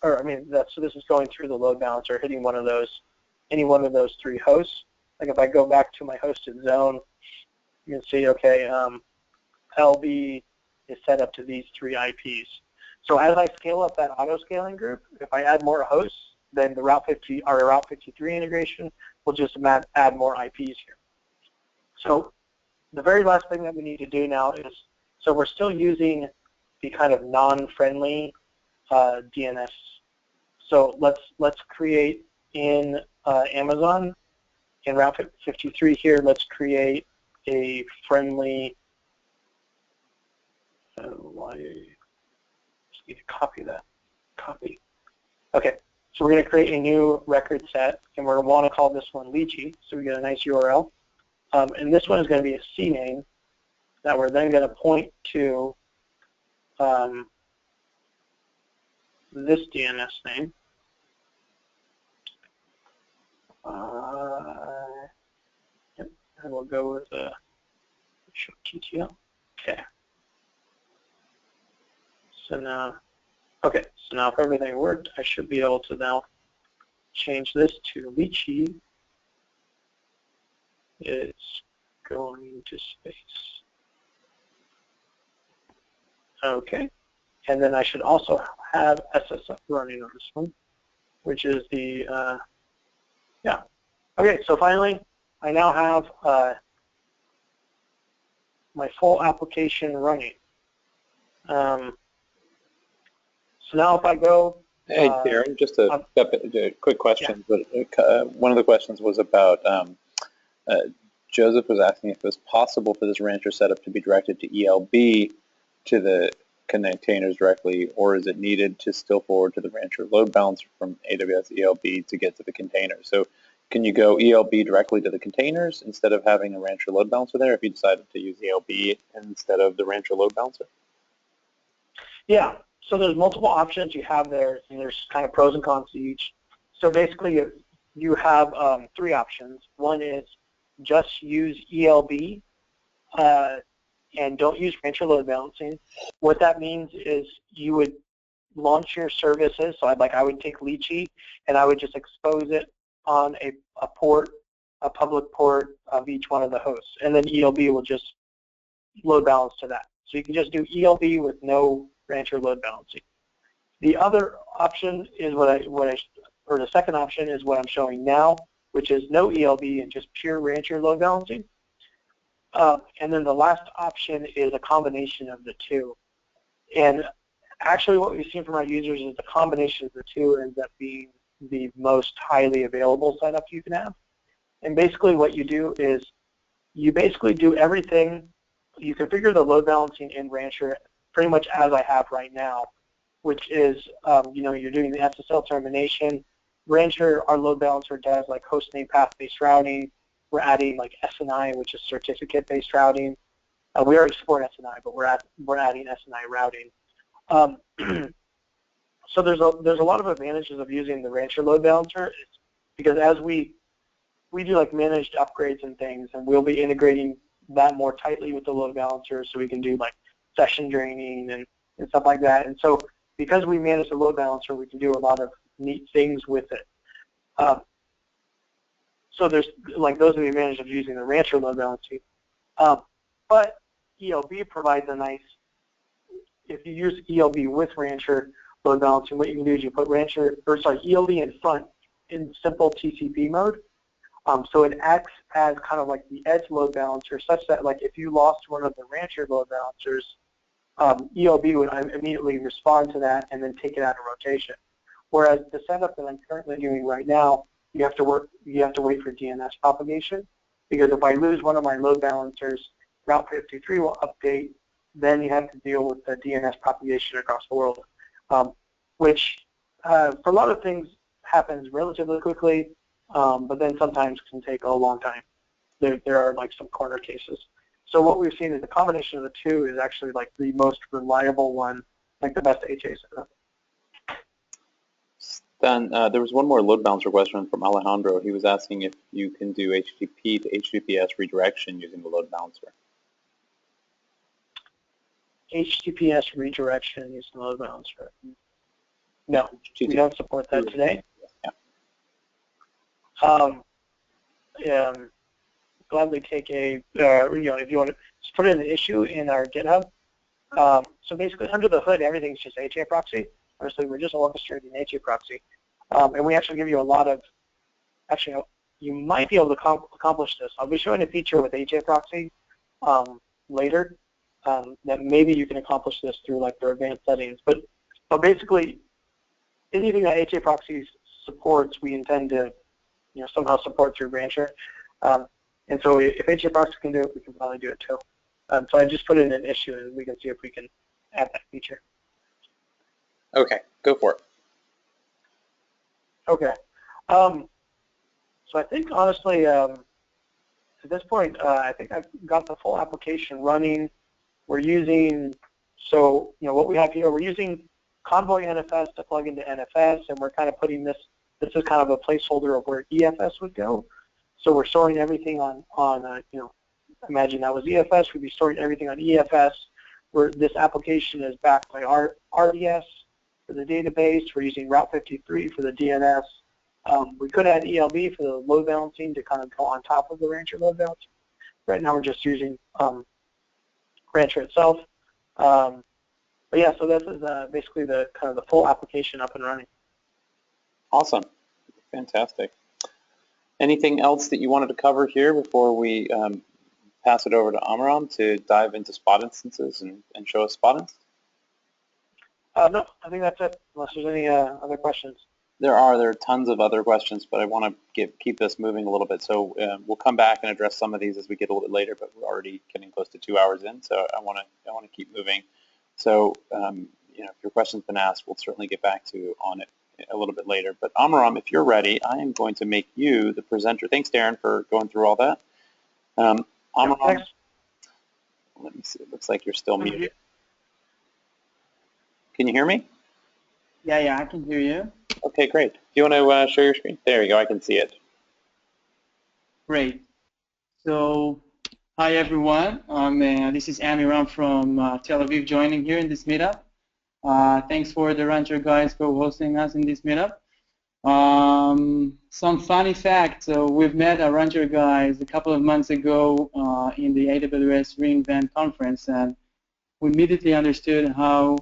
or I mean so this is going through the load balancer, hitting one of those, any one of those three hosts. Like if I go back to my hosted zone, you can see, okay, LB is set up to these three IPs. So as I scale up that auto-scaling group, if I add more hosts, then the Route 53 integration will just add more IPs here. So the very last thing that we need to do now is, so we're still using the kind of non-friendly DNS. So let's create in Amazon, in Route 53 here, let's create a friendly, just need to copy that, copy. Okay, so we're going to create a new record set, and we're going to want to call this one Lychee, so we get a nice URL. And this one is going to be a CNAME that we're then going to point to this DNS name. Yep, and we'll go with show TTL. Okay. So now, okay, so now if everything worked, I should be able to now change this to Lychee. It's going to space. Okay, and then I should also have SSF running on this one, which is the, yeah. Okay, so finally, I now have my full application running. So now if I go... Hey, Darren, just a quick question. Yeah. But one of the questions was about, Joseph was asking if it was possible for this Rancher setup to be directed to ELB to the containers directly, or is it needed to still forward to the Rancher load balancer from AWS ELB to get to the containers? So can you go ELB directly to the containers instead of having a Rancher load balancer there if you decided to use ELB instead of the Rancher load balancer? Yeah, so there's multiple options you have there, and there's kind of pros and cons to each. So basically you have 3 options. One is just use ELB and don't use Rancher load balancing. What that means is you would launch your services. So I would take Lychee and I would just expose it on a port, a public port of each one of the hosts, and then ELB will just load balance to that. So you can just do ELB with no Rancher load balancing. The other option is or the second option is what I'm showing now, which is no ELB and just pure Rancher load balancing. And then the last option is a combination of the two. And actually what we've seen from our users is the combination of the two ends up being the most highly available setup you can have. And basically what you do is you basically do everything. You configure the load balancing in Rancher pretty much as I have right now, which is, you're doing the SSL termination. Rancher, our load balancer does like hostname path-based routing. We're adding like SNI, which is certificate-based routing. We already support SNI, but we're adding SNI routing. So there's a lot of advantages of using the Rancher load balancer, because as we do like managed upgrades and things, and we'll be integrating that more tightly with the load balancer, so we can do like session draining and stuff like that. And so because we manage the load balancer, we can do a lot of neat things with it. So there's like those are the advantages of using the Rancher load balancing. But ELB provides a nice, if you use ELB with Rancher load balancing, what you can do is you put ELB in front in simple TCP mode. So it acts as kind of like the edge load balancer, such that like if you lost one of the Rancher load balancers, ELB would immediately respond to that and then take it out of rotation. Whereas the setup that I'm currently doing right now, you have to wait for DNS propagation, because if I lose one of my load balancers, Route 53 will update. Then you have to deal with the DNS propagation across the world, which for a lot of things happens relatively quickly, but then sometimes can take a long time. There are like some corner cases. So what we've seen is the combination of the two is actually like the most reliable one, like the best HA setup. Then there was one more load balancer question from Alejandro. He was asking if you can do HTTP to HTTPS redirection using the load balancer. HTTPS redirection using the load balancer. No, we don't support that today. Yeah. Gladly take if you want to just put in an issue in our GitHub. So basically, under the hood, everything's just HA proxy. Honestly, we're just orchestrating HA proxy, and we actually give you a lot of. Actually, you might be able to accomplish this. I'll be showing a feature with HA proxy later that maybe you can accomplish this through like their advanced settings. But basically, anything that HA proxy supports, we intend to somehow support through Rancher. And so if HA proxy can do it, we can probably do it too. So I just put in an issue, and we can see if we can add that feature. Okay, go for it. Okay. So I think, honestly, at this point, I think I've got the full application running. We're using, what we have here, we're using Convoy NFS to plug into NFS, and we're kind of putting this this is kind of a placeholder of where EFS would go. So we're storing everything on you know, imagine that was EFS, we'd be storing everything on EFS, where this application is backed by RDS for the database. We're using Route 53 for the DNS. We could add ELB for the load balancing to kind of go on top of the Rancher load balancing. Right now we're just using Rancher itself. But yeah, so this is basically the kind of the full application up and running. Awesome. Fantastic. Anything else that you wanted to cover here before we pass it over to Amram to dive into spot instances and show us spot instances? No, I think that's it, unless there's any other questions. There are tons of other questions, but I want to keep this moving a little bit. So we'll come back and address some of these as we get a little bit later, but we're already getting close to 2 hours in, so I want to keep moving. So you know, if your question's been asked, we'll certainly get back to you on it a little bit later. But Amram, if you're ready, I am going to make you the presenter. Thanks, Darren, for going through all that. Amram, Thanks. let me see. It looks like you're still muted. Can you hear me? Yeah, I can hear you. Okay, great. Do you want to share your screen? There you go. I can see it. Great. So, hi everyone. This is Amiram from Tel Aviv joining here in this meetup. Thanks for the Rancher guys for hosting us in this meetup. Some funny facts. So we've met our Rancher guys a couple of months ago in the AWS reInvent conference, and we immediately understood how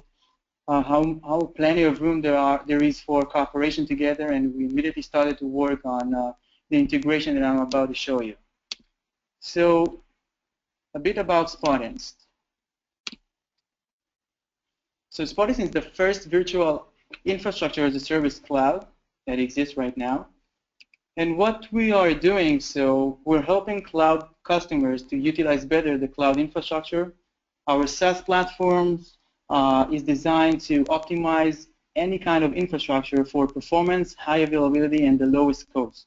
plenty of room there is for cooperation together, and we immediately started to work on the integration that I'm about to show you. So a bit about Spotinst. So Spotinst is the first virtual infrastructure as a service cloud that exists right now. And what we are doing, so we're helping cloud customers to utilize better the cloud infrastructure. Our SaaS platforms is designed to optimize any kind of infrastructure for performance, high availability, and the lowest cost.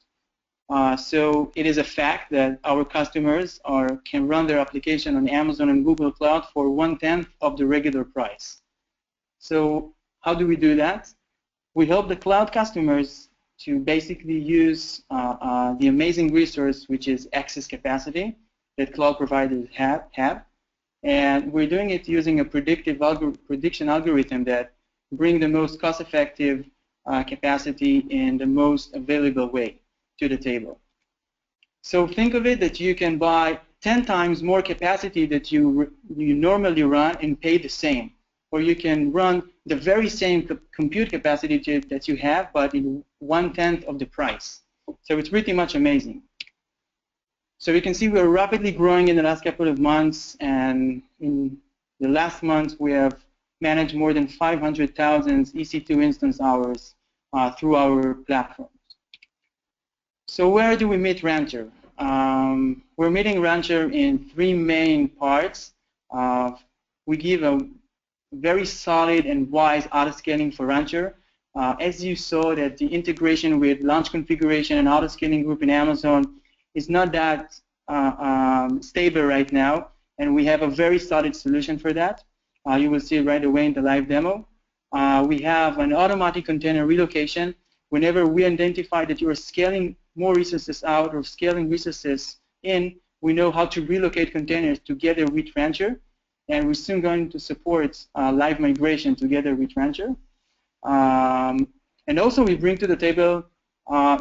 So it is a fact that our customers can run their application on Amazon and Google Cloud for 1/10 of the regular price. So how do we do that? We help the cloud customers to basically use the amazing resource, which is excess capacity that cloud providers have. And we're doing it using a prediction algorithm that bring the most cost-effective capacity in the most available way to the table. So think of it that you can buy 10 times more capacity that you normally run and pay the same. Or you can run the very same compute capacity that you have, but in 1/10 of the price. So it's pretty much amazing. So you can see we're rapidly growing in the last couple of months, and in the last month we have managed more than 500,000 EC2 instance hours through our platforms. So where do we meet Rancher? We're meeting Rancher in 3 main parts. We give a very solid and wise auto-scaling for Rancher. As you saw that the integration with launch configuration and auto-scaling group in Amazon is not that stable right now, and we have a very solid solution for that. You will see it right away in the live demo. We have an automatic container relocation. Whenever we identify that you are scaling more resources out or scaling resources in, we know how to relocate containers together with Rancher, and we're soon going to support live migration together with Rancher. And also we bring to the table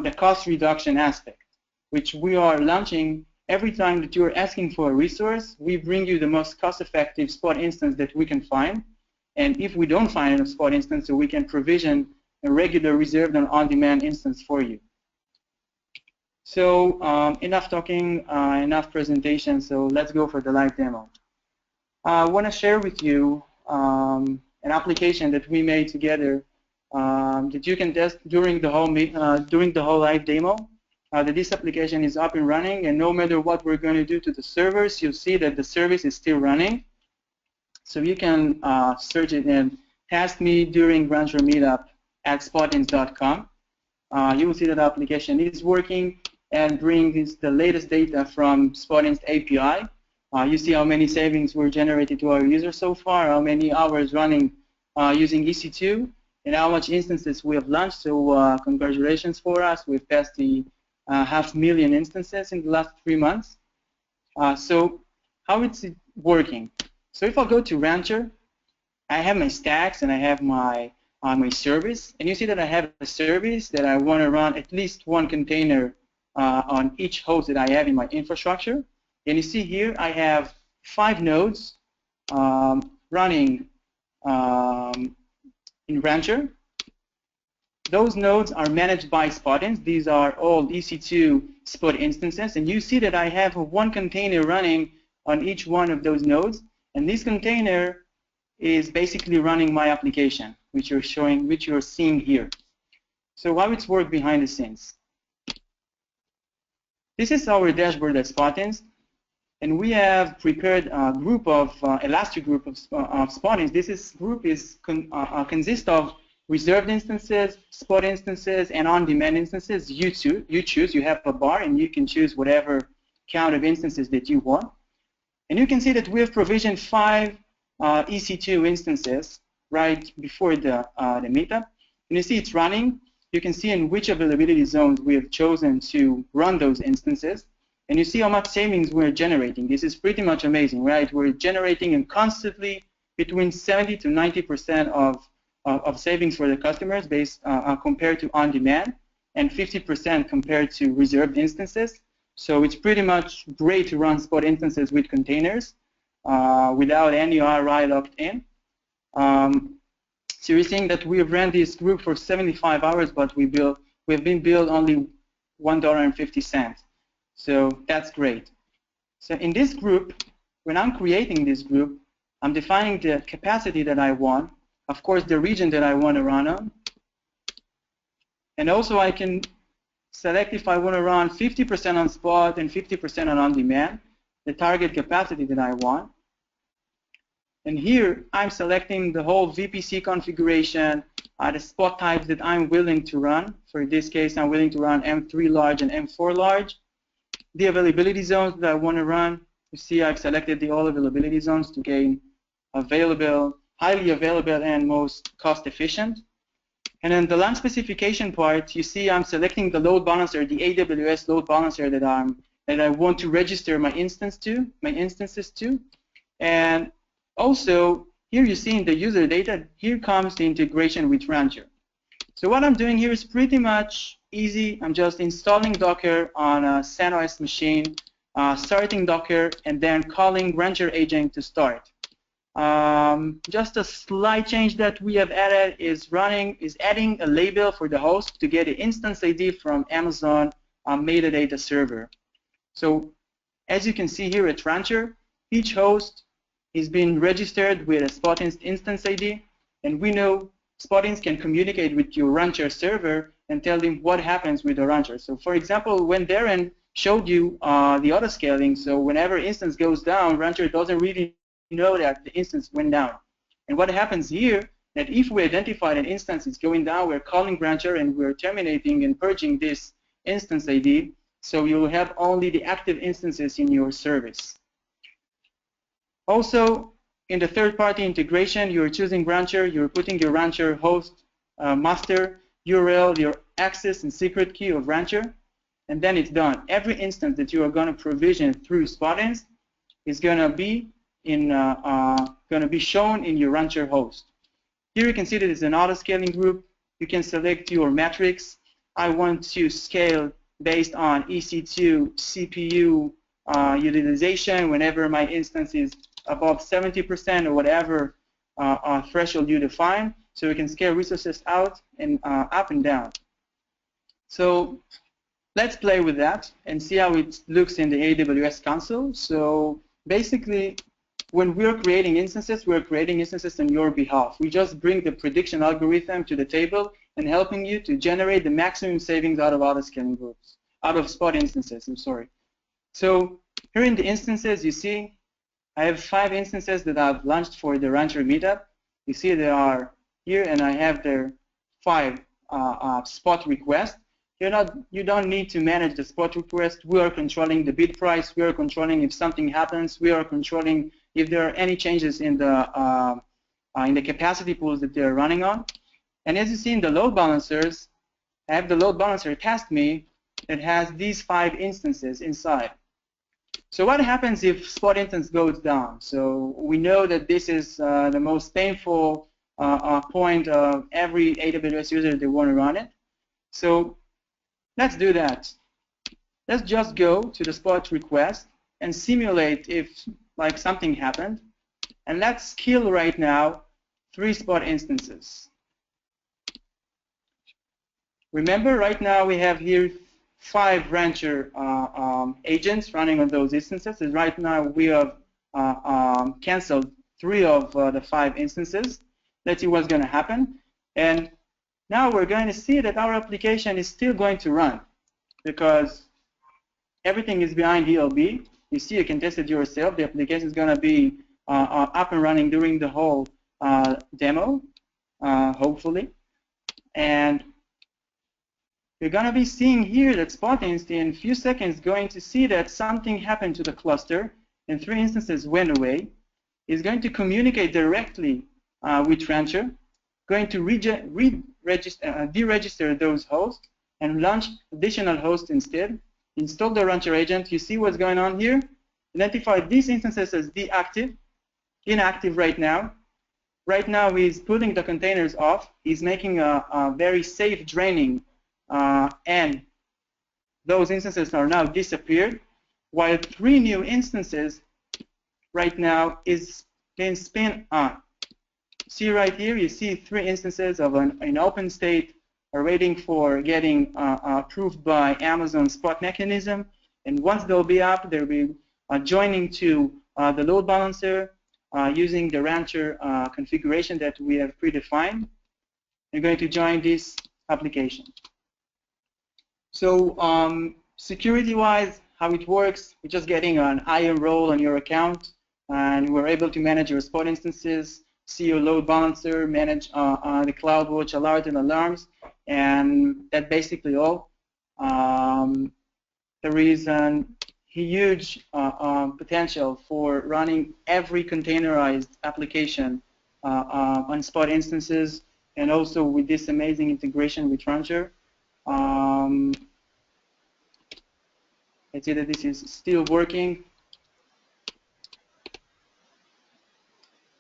the cost reduction aspect, which we are launching every time that you are asking for a resource. We bring you the most cost-effective Spot instance that we can find, and if we don't find a Spot instance, so we can provision a regular reserved and on-demand instance for you. So enough talking, enough presentation, so let's go for the live demo. I want to share with you an application that we made together that you can test during the whole live demo. That this application is up and running, and no matter what we're going to do to the servers, you'll see that the service is still running. So you can search it and task me during Rancher Meetup at spotinst.com. You will see that the application is working and brings the latest data from Spotinst API. You see how many savings were generated to our users so far, how many hours running using EC2, and how much instances we have launched. So congratulations for us. We've passed the 500,000 instances in the last 3 months. So how it's working? So if I go to Rancher, I have my stacks and I have my service, and you see that I have a service that I want to run at least one container on each host that I have in my infrastructure. And you see here I have 5 nodes running in Rancher. Those nodes are managed by Spotins. These are all EC2 Spot instances, and you see that I have one container running on each one of those nodes, and this container is basically running my application, which you're seeing here. So how it's worked behind the scenes. This is our dashboard at Spotins, and we have prepared a group of Elastic group of Spotins. This group consists of reserved instances, Spot instances, and on-demand instances. You choose. You have a bar, and you can choose whatever count of instances that you want. And you can see that we have provisioned 5 EC2 instances right before the meetup. And you see it's running. You can see in which availability zones we have chosen to run those instances. And you see how much savings we're generating. This is pretty much amazing, right? We're generating constantly between 70 to 90% of savings for the customers based compared to on-demand, and 50% compared to reserved instances. So it's pretty much great to run Spot instances with containers without any RI locked in. So you're seeing that we have ran this group for 75 hours, but we've been billed only $1.50. So that's great. So in this group, when I'm creating this group, I'm defining the capacity that I want, of course the region that I want to run on, and also I can select if I want to run 50% on Spot and 50% on on-demand, the target capacity that I want. And here I'm selecting the whole VPC configuration, the Spot types that I'm willing to run. For this case, I'm willing to run M3 large and M4 large. The availability zones that I want to run, you see I've selected the all availability zones to gain available, highly available, and most cost efficient. And then the LAN specification part, you see I'm selecting the load balancer, the AWS load balancer that I want to register my instances to. And also here you see in the user data, here comes the integration with Rancher. So what I'm doing here is pretty much easy. I'm just installing Docker on a CentOS machine, starting Docker, and then calling Rancher agent to start. Just a slight change that we have added is adding a label for the host to get an instance ID from Amazon metadata server. So as you can see here at Rancher, each host is being registered with a Spotins instance ID, and we know Spotins can communicate with your Rancher server and tell them what happens with the Rancher. So for example, when Darren showed you the auto-scaling, so whenever instance goes down, Rancher doesn't really know that the instance went down. And what happens here, that if we identify an instance is going down, we're calling Rancher and we're terminating and purging this instance ID, so you will have only the active instances in your service. Also, in the third-party integration, you're choosing Rancher, you're putting your Rancher host master, URL, your access and secret key of Rancher, and then it's done. Every instance that you are going to provision through Spotins is going to be shown in your Rancher host. Here you can see that it's an auto-scaling group. You can select your metrics. I want to scale based on EC2 CPU utilization whenever my instance is above 70% or whatever threshold you define. So we can scale resources out and up and down. So let's play with that and see how it looks in the AWS console. So basically, when we're creating instances on your behalf. We just bring the prediction algorithm to the table and helping you to generate the maximum savings out of auto-scaling groups, out of Spot instances, I'm sorry. So here in the instances, you see I have 5 instances that I've launched for the Rancher meetup. You see they are here, and I have their 5 Spot requests. You don't need to manage the Spot request. We are controlling the bid price. We are controlling if something happens. We are controlling if there are any changes in the capacity pools that they're running on. And as you see in the load balancers, I have the load balancer task me that has these 5 instances inside. So what happens if spot instance goes down? So we know that this is the most painful point of every AWS user that want to run it. So let's do that. Let's just go to the spot request and simulate if like something happened. And let's kill right now 3 spot instances. Remember, right now we have here 5 Rancher agents running on those instances. And right now we have canceled 3 of the 5 instances. Let's see what's going to happen. And now we're going to see that our application is still going to run because everything is behind ELB. You see, you can test it yourself. The application is going to be up and running during the whole demo, hopefully. And you're going to be seeing here that SpotInst in a few seconds going to see that something happened to the cluster and 3 instances went away. It's going to communicate directly with Rancher, going to deregister those hosts and launch additional hosts instead. Install the Rancher agent. You see what's going on here? Identify these instances as inactive right now. Right now he's pulling the containers off. He's making a very safe draining, and those instances are now disappeared, while 3 new instances right now is being spin on. See right here, you see 3 instances of an open state are waiting for getting approved by Amazon Spot mechanism, and once they'll be up, they'll be joining to the load balancer using the Rancher configuration that we have predefined. They're going to join this application. So security-wise, how it works, we're just getting an IAM role on your account, and we're able to manage your spot instances, see your load balancer, manage the CloudWatch alert and alarms, and that's basically all. There is a huge potential for running every containerized application on spot instances, and also with this amazing integration with Rancher. Let's see that this is still working.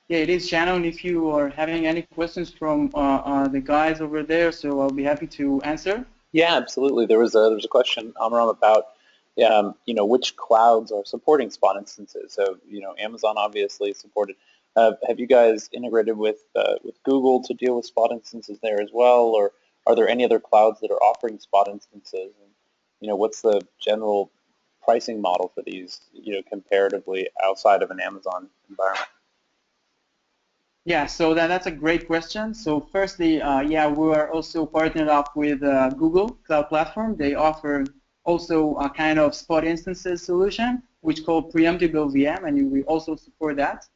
Yeah, it is, Shannon, if you are having any questions from the guys over there, so I'll be happy to answer. Yeah, absolutely. There was a question, Amram, about which clouds are supporting spot instances. So Amazon obviously supported. Have you guys integrated with Google to deal with spot instances there as well, or are there any other clouds that are offering spot instances? And, what's the general pricing model for these, comparatively outside of an Amazon environment? Yeah, so that's a great question. So firstly, yeah, we are also partnered up with Google Cloud Platform. They offer also a kind of spot instances solution, which called Preemptible VM, and we also support that.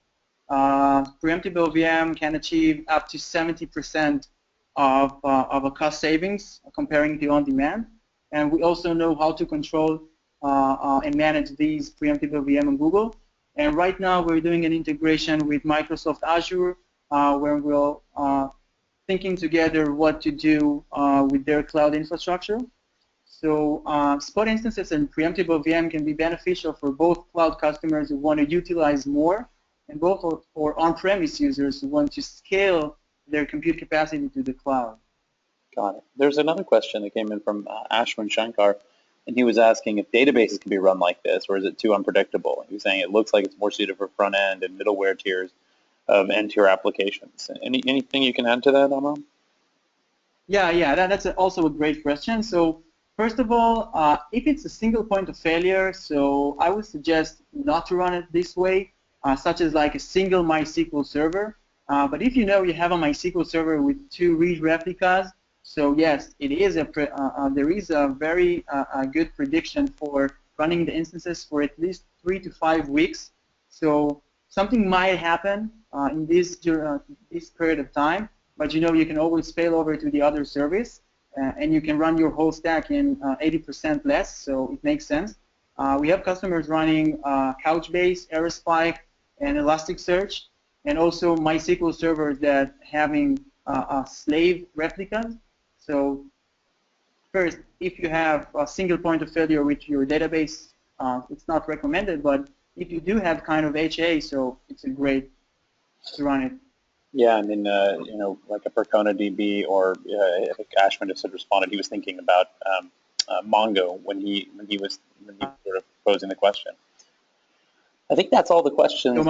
Preemptible VM can achieve up to 70% of a cost savings comparing to on-demand. And we also know how to control and manage these Preemptible VM on Google. And right now we're doing an integration with Microsoft Azure, where we're thinking together what to do with their cloud infrastructure. So spot instances and Preemptible VM can be beneficial for both cloud customers who want to utilize more, and both for on-premise users who want to scale their compute capacity to the cloud. Got it. There's another question that came in from Ashwin Shankar, and he was asking if databases can be run like this, or is it too unpredictable? He was saying it looks like it's more suited for front-end and middleware tiers of end-tier applications. Anything you can add to that, Amram? Yeah, that's also a great question. So first of all, if it's a single point of failure, so I would suggest not to run it this way, such as like a single MySQL server. But if you have a MySQL server with 2 read replicas, so yes, it is there is a very good prediction for running the instances for at least 3 to 5 weeks. So something might happen in this period of time, but you can always fail over to the other service, and you can run your whole stack in 80% less, so it makes sense. We have customers running Couchbase, Aerospike, and Elasticsearch, and also MySQL servers that having slave replicas. So first, if you have a single point of failure with your database, it's not recommended, but if you do have kind of HA, so it's a great to run it. Yeah, I mean, like a Percona DB, or I think Ashwin just had responded. He was thinking about Mongo when he was sort of posing the question. I think that's all the questions,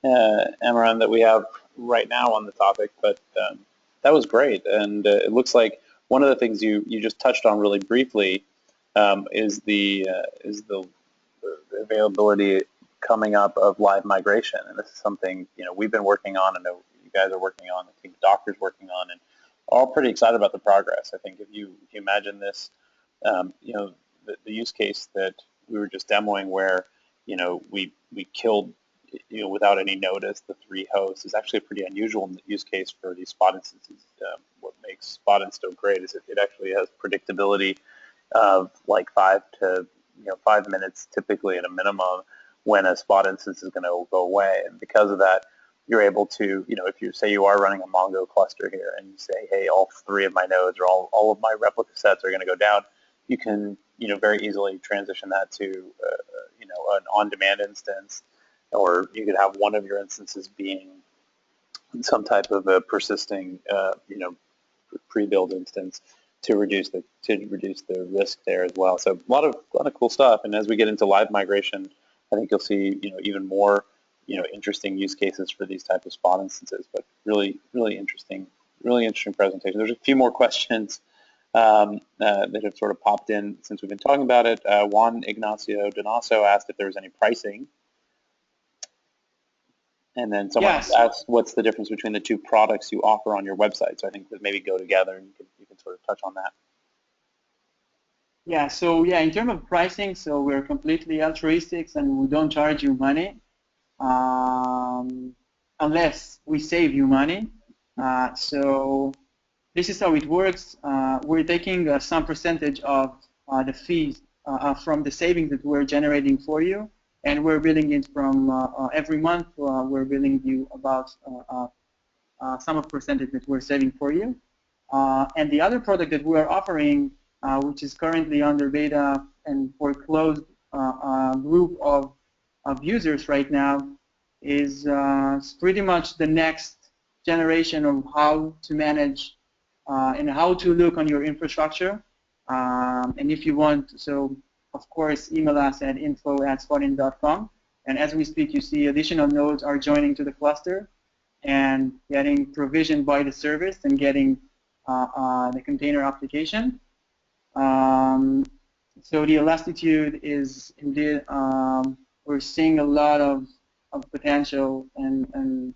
Amaran, that we have right now on the topic. But that was great, and it looks like one of the things you just touched on really briefly is the availability coming up of live migration, and this is something we've been working on, and you guys are working on. I think the doctor's working on, and all pretty excited about the progress. I think if you imagine this, the use case that we were just demoing, where we killed without any notice the 3 hosts, is actually a pretty unusual use case for these spot instances. What makes Spot Inst great is it actually has predictability of like 5 minutes typically at a minimum when a spot instance is going to go away. And because of that, you're able to, if you say you are running a Mongo cluster here and you say, hey, all 3 of my nodes or all of my replica sets are going to go down, you can, very easily transition that to, an on-demand instance, or you could have one of your instances being some type of a persisting, pre-built instance to reduce the risk there as well. So a lot of cool stuff. And as we get into live migration, I think you'll see even more interesting use cases for these types of spot instances. But really interesting presentation. There's a few more questions that have sort of popped in since we've been talking about it. Juan Ignacio Donaso asked if there was any pricing. And then someone else asked what's the difference between the 2 products you offer on your website. So I think that maybe go together, and you can sort of touch on that. Yeah, so in terms of pricing, so we're completely altruistic and we don't charge you money unless we save you money. So this is how it works. We're taking some percentage of the fees from the savings that we're generating for you, and we're billing it from every month. We're billing you about some of percentage that we're saving for you. And the other product that we are offering, which is currently under beta and for closed group of users right now, is pretty much the next generation of how to manage and how to look on your infrastructure. And if you want, so of course, email us at info@spotinst.com. And as we speak, you see additional nodes are joining to the cluster and getting provisioned by the service and getting the container application. So the Elastitude is indeed, we're seeing a lot of potential, and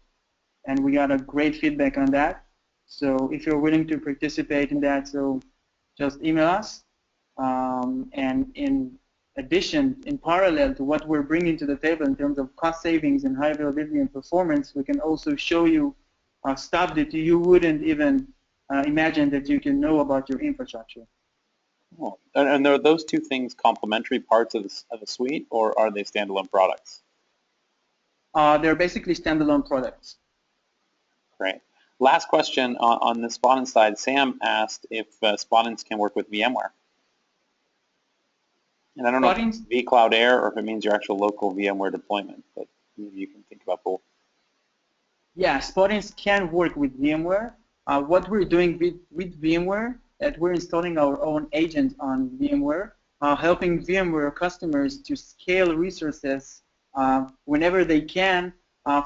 we got a great feedback on that. So if you're willing to participate in that, so just email us. And in addition, in parallel to what we're bringing to the table in terms of cost savings and high availability and performance, we can also show you stuff that you wouldn't even imagine that you can know about your infrastructure. Oh. And are those 2 things complementary parts of the suite, or are they standalone products? They're basically standalone products. Great. Last question on the Spotinst side. Sam asked if Spotinst can work with VMware. And I don't know if it's vCloud Air or if it means your actual local VMware deployment, but maybe you can think about both. Yeah, Spotinst can work with VMware. What we're doing with VMware, that we're installing our own agent on VMware, helping VMware customers to scale resources whenever they can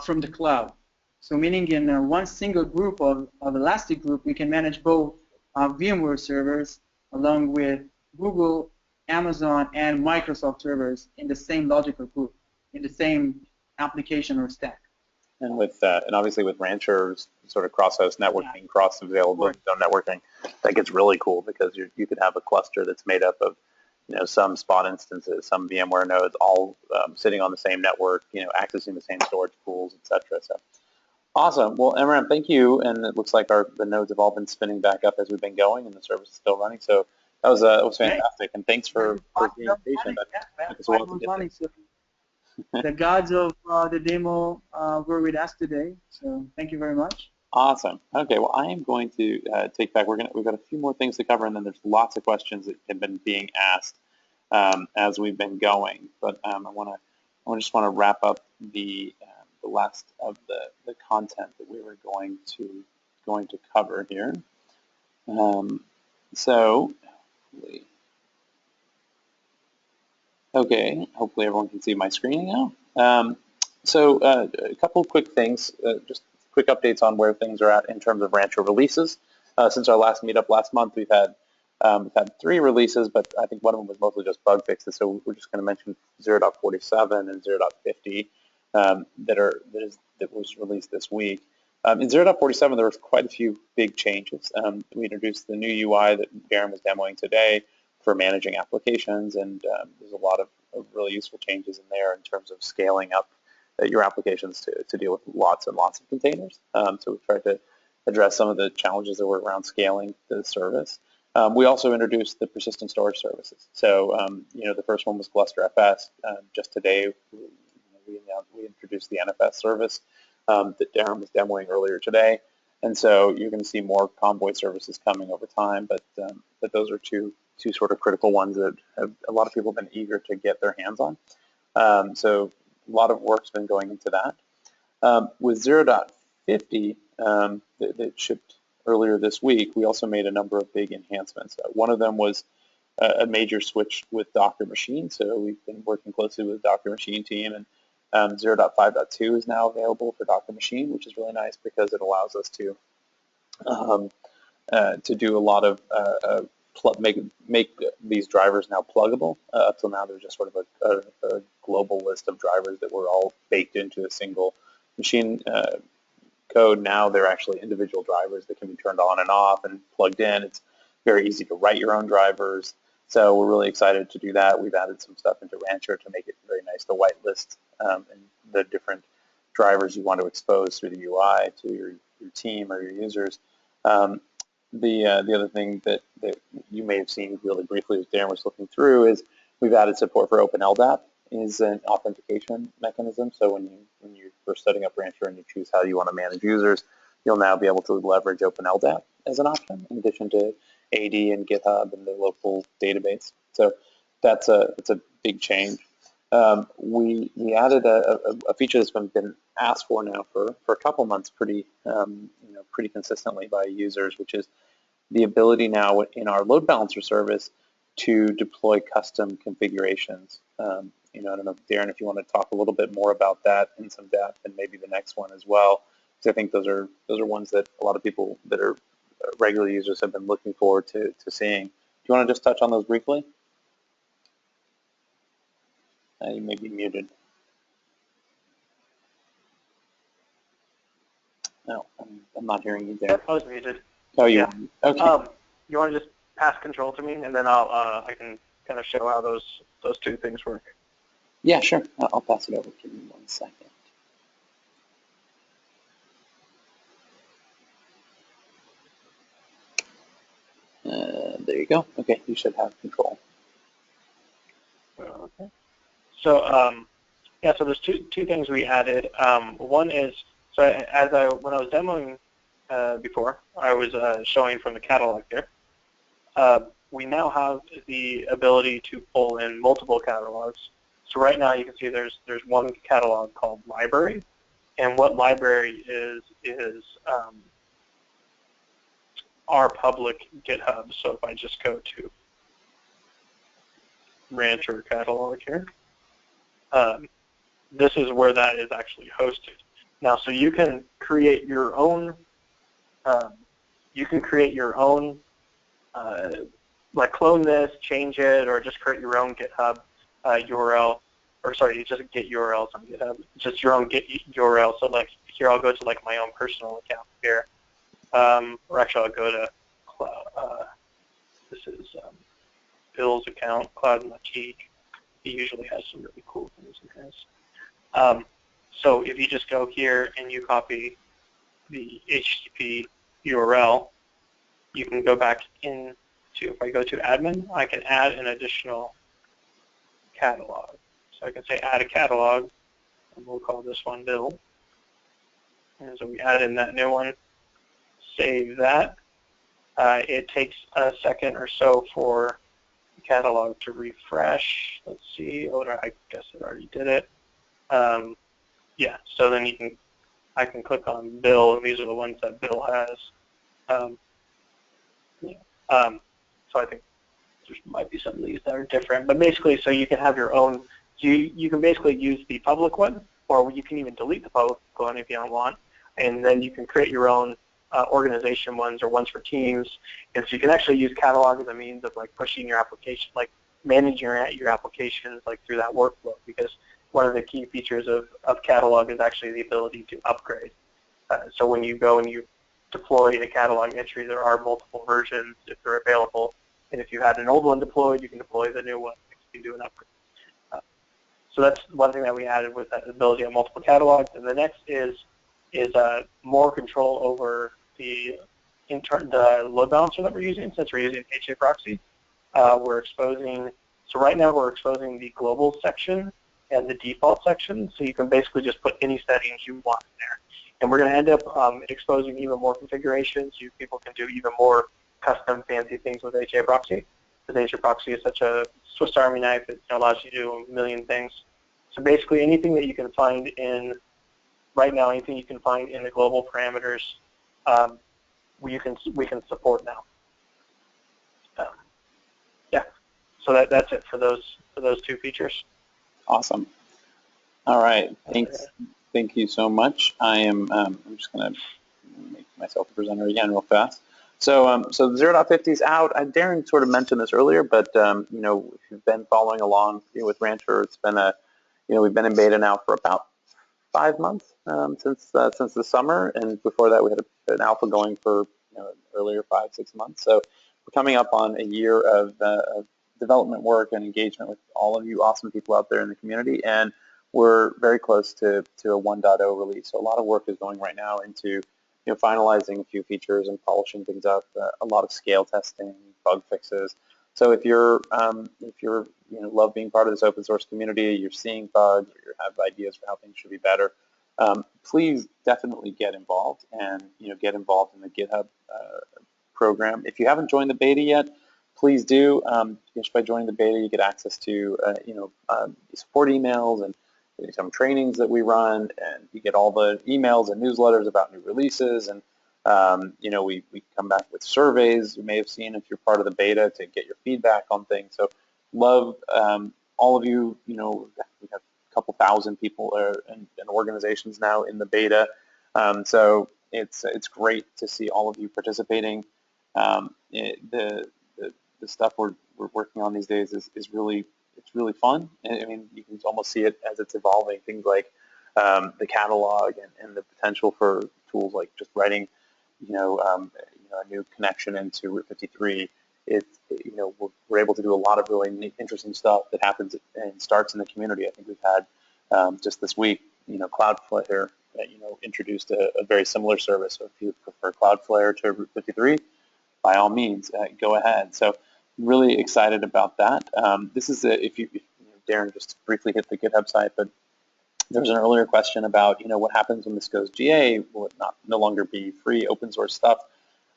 from the cloud. So meaning in one single group of Elastic Group, we can manage both VMware servers along with Google, Amazon, and Microsoft servers in the same logical group, in the same application or stack. And with and obviously with Rancher's sort of cross-host networking, cross-availability zone networking, that gets really cool, because you could have a cluster that's made up of some Spot instances, some VMware nodes, all sitting on the same network, accessing the same storage pools, etc. So awesome. Well, Emran, thank you. And it looks like the nodes have all been spinning back up as we've been going, and the service is still running. So that was fantastic. And thanks for being patient. The gods of the demo were with us today, so thank you very much. Awesome. Okay, well, I am going to take back. We've got a few more things to cover, and then there's lots of questions that have been being asked as we've been going. But I just want to wrap up the last of the content that we were going to cover here. So, okay, hopefully everyone can see my screen now. So a couple of quick things, just quick updates on where things are at in terms of Rancher releases. Since our last meetup last month, we've had 3 releases, but I think one of them was mostly just bug fixes. So we're just going to mention 0.47 and 0.50 that was released this week. In 0.47, there was quite a few big changes. We introduced the new UI that Darren was demoing today for managing applications, and there's a lot of really useful changes in there in terms of scaling up your applications to deal with lots and lots of containers. So we tried to address some of the challenges that were around scaling the service. We also introduced the persistent storage services. So, the first one was GlusterFS. Just today, we introduced the NFS service that Darren was demoing earlier today. And so you're going to see more Convoy services coming over time, but those are two sort of critical ones that a lot of people have been eager to get their hands on. So a lot of work's been going into that. With 0.50 that shipped earlier this week, we also made a number of big enhancements. One of them was a major switch with Docker Machine. So we've been working closely with the Docker Machine team, and 0.5.2 is now available for Docker Machine, which is really nice because it allows us to do a lot of make these drivers now pluggable. Up till now, there's just sort of a global list of drivers that were all baked into a single machine code. Now they're actually individual drivers that can be turned on and off and plugged in. It's very easy to write your own drivers. So we're really excited to do that. We've added some stuff into Rancher to make it very nice to whitelist and the different drivers you want to expose through the UI to your team or your users. The other thing that you may have seen really briefly as Darren was looking through is we've added support for OpenLDAP is an authentication mechanism. So when you're first setting up Rancher and you choose how you want to manage users, you'll now be able to leverage OpenLDAP as an option in addition to AD and GitHub and the local database. So that's a big change. We added a feature that's been asked for now for a couple months pretty consistently by users, which is the ability now in our load balancer service to deploy custom configurations. I don't know, Darren, if you want to talk a little bit more about that in some depth, and maybe the next one as well, because I think those are ones that a lot of people that are regular users have been looking forward to seeing. Do you want to just touch on those briefly? You may be muted. No, I'm not hearing you there. I was muted. Oh, you? Yeah. Okay. You want to just pass control to me, and then I can kind of show how those two things work. Yeah, sure. I'll pass it over. Give me 1 second. There you go. Okay, you should have control. Okay. So so there's two things we added. One is, so when I was demoing before, I was showing from the catalog there. We now have the ability to pull in multiple catalogs. So right now you can see there's one catalog called library, and what library is our public GitHub. So if I just go to Rancher catalog here, this is where that is actually hosted. Now, so you can create your own. Like clone this, change it, or just create your own GitHub URL, or sorry, just Git URLs on GitHub, just your own Git URL. So like here, I'll go to like my own personal account here, or actually I'll go to this is Bill's account, Cloud Matique. He usually has some really cool things in his. So if you just go here and you copy the HTTP URL, you can go back into, if I go to admin, I can add an additional catalog. So I can say add a catalog, and we'll call this one Bill. And so we add in that new one. save that. It takes a second or so for the catalog to refresh. Let's see. Oh, I guess it already did it. Yeah. So then I can click on Bill, and these are the ones that Bill has. So I think there might be some of these that are different, but basically, so you can have your own. You can basically use the public one, or you can even delete the public one if you don't want, and then you can create your own organization ones or ones for teams. And so you can actually use Catalog as a means of like pushing your application, like managing your applications like through that workflow. Because one of the key features of Catalog is actually the ability to upgrade. So when you go and you deploy a catalog entry, there are multiple versions if they're available. And if you had an old one deployed, you can deploy the new one. You can do an upgrade. So that's one thing that we added with that ability of multiple catalogs. And the next is more control over the load balancer that we're using. Since we're using HA proxy, we're exposing. So right now we're exposing the global section and the default section. So you can basically just put any settings you want in there. And we're going to end up exposing even more configurations. People can do even more custom fancy things with HA proxy. Because HA proxy is such a Swiss Army knife. It allows you to do a million things. So basically anything that you can find right now, anything you can find in the global parameters, we can support now. Yeah. So that's it for those two features. Awesome. All right. Thanks. Thank you so much. I'm just going to make myself the presenter again real fast. So so 0.50 is out. Darren sort of mentioned this earlier, but if you've been following along with Rancher, it's been we've been in beta now for about 5 months since the summer, and before that we had an alpha going for earlier 5-6 months. So we're coming up on a year of development work and engagement with all of you awesome people out there in the community, and we're very close to a 1.0 release. So a lot of work is going right now into finalizing a few features and polishing things up. A lot of scale testing, bug fixes. So if you're love being part of this open source community, you're seeing bugs, or you have ideas for how things should be better, please definitely get involved and get involved in the GitHub program. If you haven't joined the beta yet, please do. Just by joining the beta, you get access to support emails and some trainings that we run, and you get all the emails and newsletters about new releases, and we come back with surveys you may have seen if you're part of the beta to get your feedback on things. So love all of you. We have a couple thousand people and organizations now in the beta, so it's great to see all of you participating. The stuff we're working on these days is really fun. I mean, you can almost see it as it's evolving. Things like the catalog and the potential for tools like just writing, a new connection into Route 53. We're able to do a lot of really interesting stuff that happens and starts in the community. I think we've had just this week, Cloudflare, introduced a very similar service. So if you prefer Cloudflare to Route 53, by all means, go ahead. So really excited about that. This is if Darren just briefly hit the GitHub site, but there was an earlier question about what happens when this goes GA. Will it no longer be free open source stuff?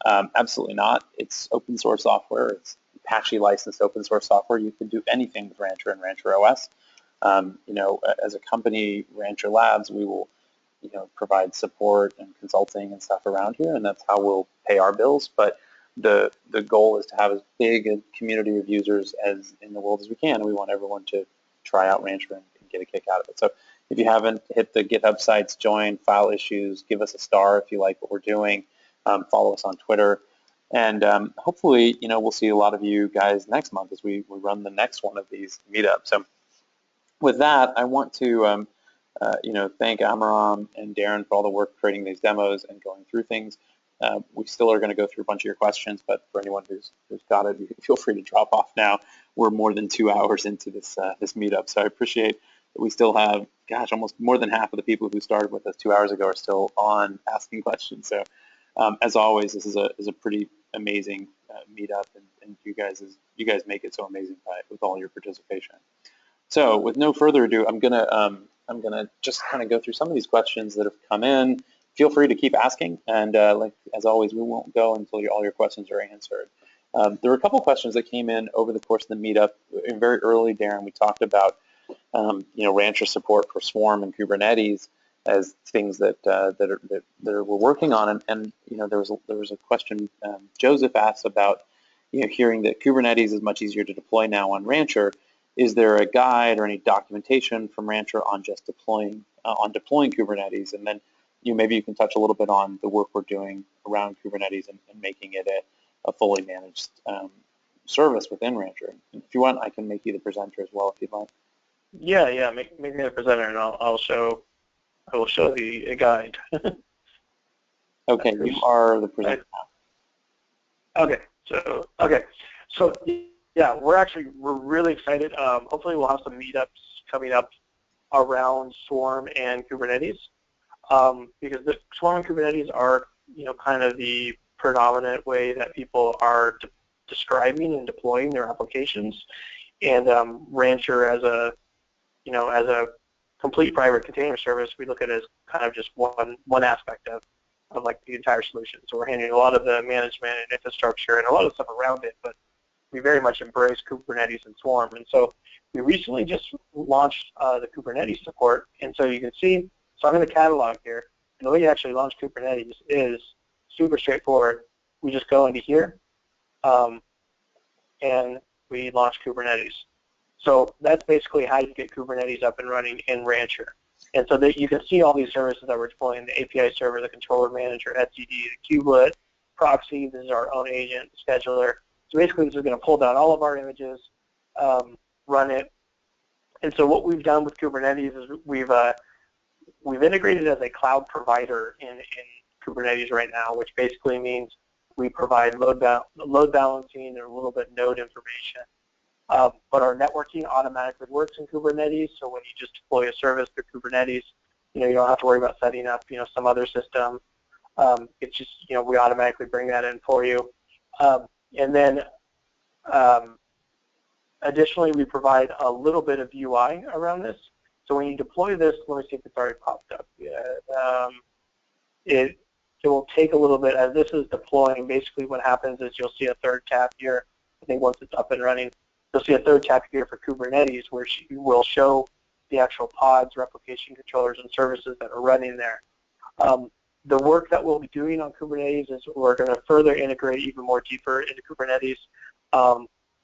Absolutely not. It's open source software. It's Apache licensed open source software. You can do anything with Rancher and Rancher OS. As a company, Rancher Labs, we will provide support and consulting and stuff around here, and that's how we'll pay our bills. But the goal is to have as big a community of users as in the world as we can, and we want everyone to try out Rancher and get a kick out of it. So if you haven't hit the GitHub sites, join, file issues, give us a star if you like what we're doing, follow us on Twitter, and hopefully we'll see a lot of you guys next month as we run the next one of these meetups. So with that, I want to thank Amiram and Darren for all the work creating these demos and going through things. We still are going to go through a bunch of your questions, but for anyone who's got it, feel free to drop off now. We're more than 2 hours into this meetup, so I appreciate that we still have, almost more than half of the people who started with us 2 hours ago are still on asking questions. So as always, this is a pretty amazing meetup, and you guys make it so amazing with all your participation. So with no further ado, I'm gonna just kind of go through some of these questions that have come in. feel free to keep asking, and like as always, we won't go until all your questions are answered. There were a couple questions that came in over the course of the meetup. Very early, Darren, we talked about Rancher support for Swarm and Kubernetes as things that we're working on, and there was a question Joseph asked about hearing that Kubernetes is much easier to deploy now on Rancher. Is there a guide or any documentation from Rancher on just deploying Kubernetes? And then maybe you can touch a little bit on the work we're doing around Kubernetes and making it a fully managed service within Rancher. If you want, I can make you the presenter as well if you'd like. Yeah, make me the presenter, and I will show the guide. Okay, you are the presenter now. Okay, so yeah, we're really excited. Hopefully, we'll have some meetups coming up around Swarm and Kubernetes, because the Swarm and Kubernetes are kind of the predominant way that people are describing and deploying their applications, and Rancher as a complete private container service, we look at it as kind of just one aspect of like the entire solution. So we're handling a lot of the management and infrastructure and a lot of stuff around it, but we very much embrace Kubernetes and Swarm. And so we recently just launched the Kubernetes support, and so you can see, so I'm in the catalog here, and the way you actually launch Kubernetes is super straightforward. We just go into here, and we launch Kubernetes. So that's basically how you get Kubernetes up and running in Rancher. And so that you can see all these services that we're deploying: the API server, the controller manager, etcd, the kubelet, proxy. This is our own agent, scheduler. So basically, this is going to pull down all of our images, run it. And so what we've done with Kubernetes is we've integrated as a cloud provider in Kubernetes right now, which basically means we provide load balancing and a little bit node information. But our networking automatically works in Kubernetes, so when you just deploy a service through Kubernetes, you don't have to worry about setting up, some other system. It's just, we automatically bring that in for you. And then additionally, we provide a little bit of UI around this. So when you deploy this, let me see if it's already popped up. It will take a little bit. As this is deploying, basically what happens is you'll see a third tab here. I think once it's up and running, you'll see a third tab here for Kubernetes, where you will show the actual pods, replication controllers, and services that are running there. The work that we'll be doing on Kubernetes is we're going to further integrate even more deeper into Kubernetes.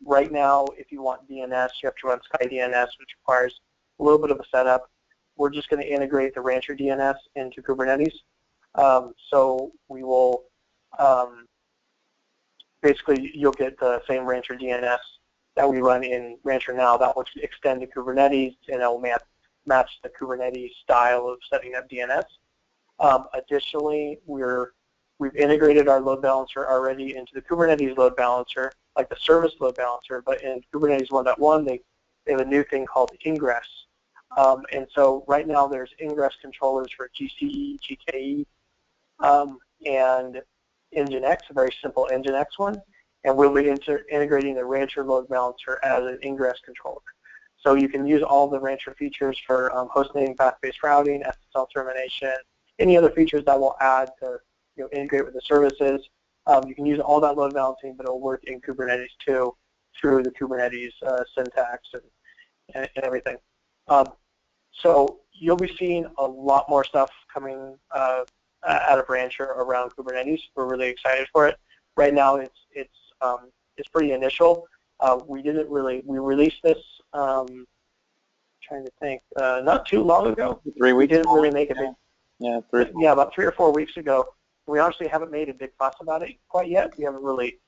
Right now, if you want DNS, you have to run SkyDNS, which requires a little bit of a setup. We're just going to integrate the Rancher DNS into Kubernetes. So we will basically, you'll get the same Rancher DNS that we run in Rancher now. That will extend to Kubernetes, and it will match the Kubernetes style of setting up DNS. Additionally, we've integrated our load balancer already into the Kubernetes load balancer, like the service load balancer, but in Kubernetes 1.1, they have a new thing called Ingress. And so right now there's Ingress controllers for GCE, GKE, and Nginx, a very simple Nginx one, and we'll be integrating the Rancher load balancer as an Ingress controller. So you can use all the Rancher features for hostname, path-based routing, SSL termination, any other features that will add to integrate with the services. You can use all that load balancing, but it will work in Kubernetes too through the Kubernetes syntax and everything. So you'll be seeing a lot more stuff coming out of Rancher around Kubernetes. We're really excited for it. Right now, it's pretty initial. We released this. Trying to think, not too long ago. 3 weeks. We didn't really make a big. Yeah, about 3 or 4 weeks ago. We honestly haven't made a big fuss about it quite yet. We haven't really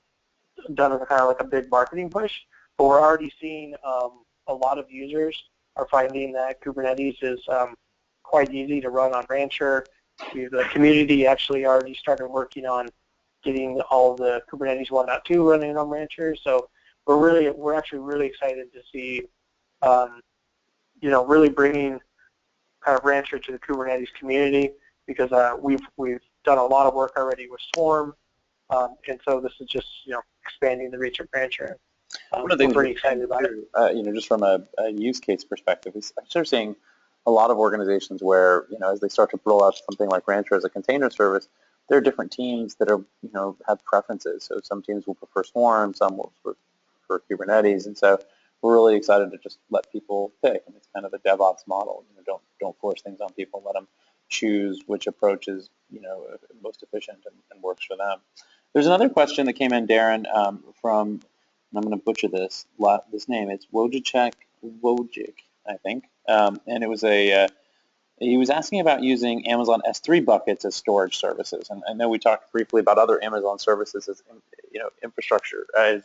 done a kind of like a big marketing push, but we're already seeing a lot of users are finding that Kubernetes is quite easy to run on Rancher. The community actually already started working on getting all the Kubernetes 1.2 running on Rancher. So we're actually really excited to see, really bringing kind of Rancher to the Kubernetes community, because we've done a lot of work already with Swarm, and so this is just expanding the reach of Rancher. One of the things we're pretty excited about it. Just from a use case perspective, is I start seeing a lot of organizations where, as they start to roll out something like Rancher as a container service, there are different teams that are, have preferences. So some teams will prefer Swarm, some will prefer Kubernetes, and so we're really excited to just let people pick. And it's kind of a DevOps model. Don't force things on people. Let them choose which approach is, most efficient and works for them. There's another question that came in, Darren, from, and I'm going to butcher this name. It's Wojciech, I think, and it was he was asking about using Amazon S3 buckets as storage services. And I know we talked briefly about other Amazon services as, infrastructure as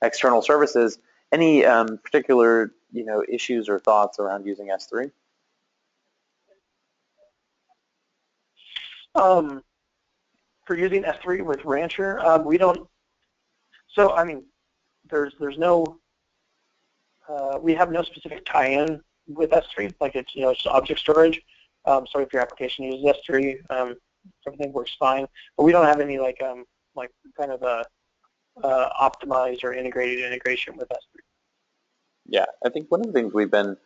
external services. Any particular, issues or thoughts around using S3? For using S3 with Rancher, we don't. So I mean, there's no. We have no specific tie-in with S3. Like it's it's object storage. So if your application uses S3, everything works fine. But we don't have any like kind of a optimized or integrated integration with S3. Yeah, I think one of the things we've been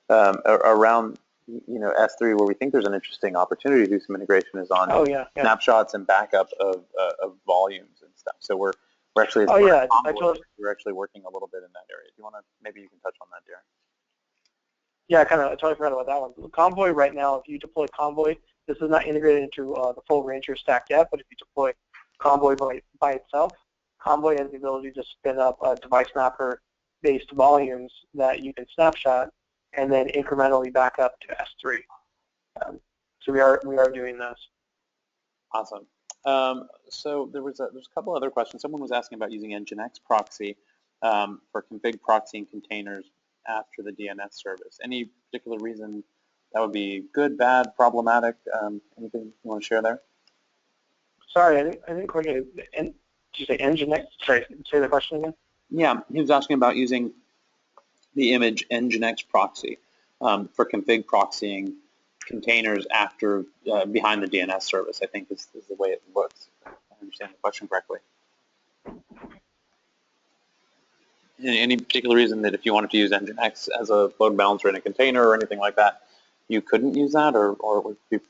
around S3 where we think there's an interesting opportunity to do some integration is on snapshots and backup of volumes and stuff. So we're actually we're actually working a little bit in that area. Do you want to maybe you can touch on that, Darren? Yeah, I totally forgot about that one. Convoy right now, if you deploy Convoy, this is not integrated into the full Rancher stack yet, but if you deploy Convoy by itself, Convoy has the ability to spin up device mapper based volumes that you can snapshot and then incrementally back up to S3. So we are doing this. Awesome. So there's a couple other questions. Someone was asking about using Nginx proxy for config proxying containers after the DNS service. Any particular reason that would be good, bad, problematic? Anything you want to share there? Sorry, I didn't quite get it. Did you say Nginx? Sorry, say the question again. Yeah, he was asking about using the image Nginx proxy for config proxying containers after behind the DNS service. I think is the way it looks. If I understand the question correctly. Any particular reason that if you wanted to use Nginx as a load balancer in a container or anything like that, you couldn't use that, or if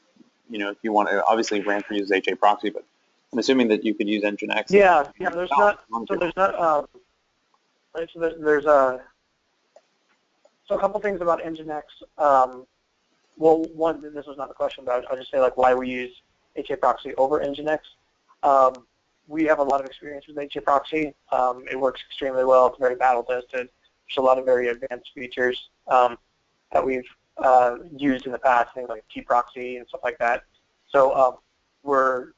you want to, obviously Rancher uses HA proxy, but I'm assuming that you could use Nginx. Yeah. There's not. So there's not. Right. So there's a. So a couple things about Nginx. Well, one, this was not the question, but I'll just say like why we use HA proxy over Nginx. We have a lot of experience with HA proxy. It works extremely well. It's very battle tested. There's a lot of very advanced features that we've used in the past, things like T-proxy and stuff like that. So we're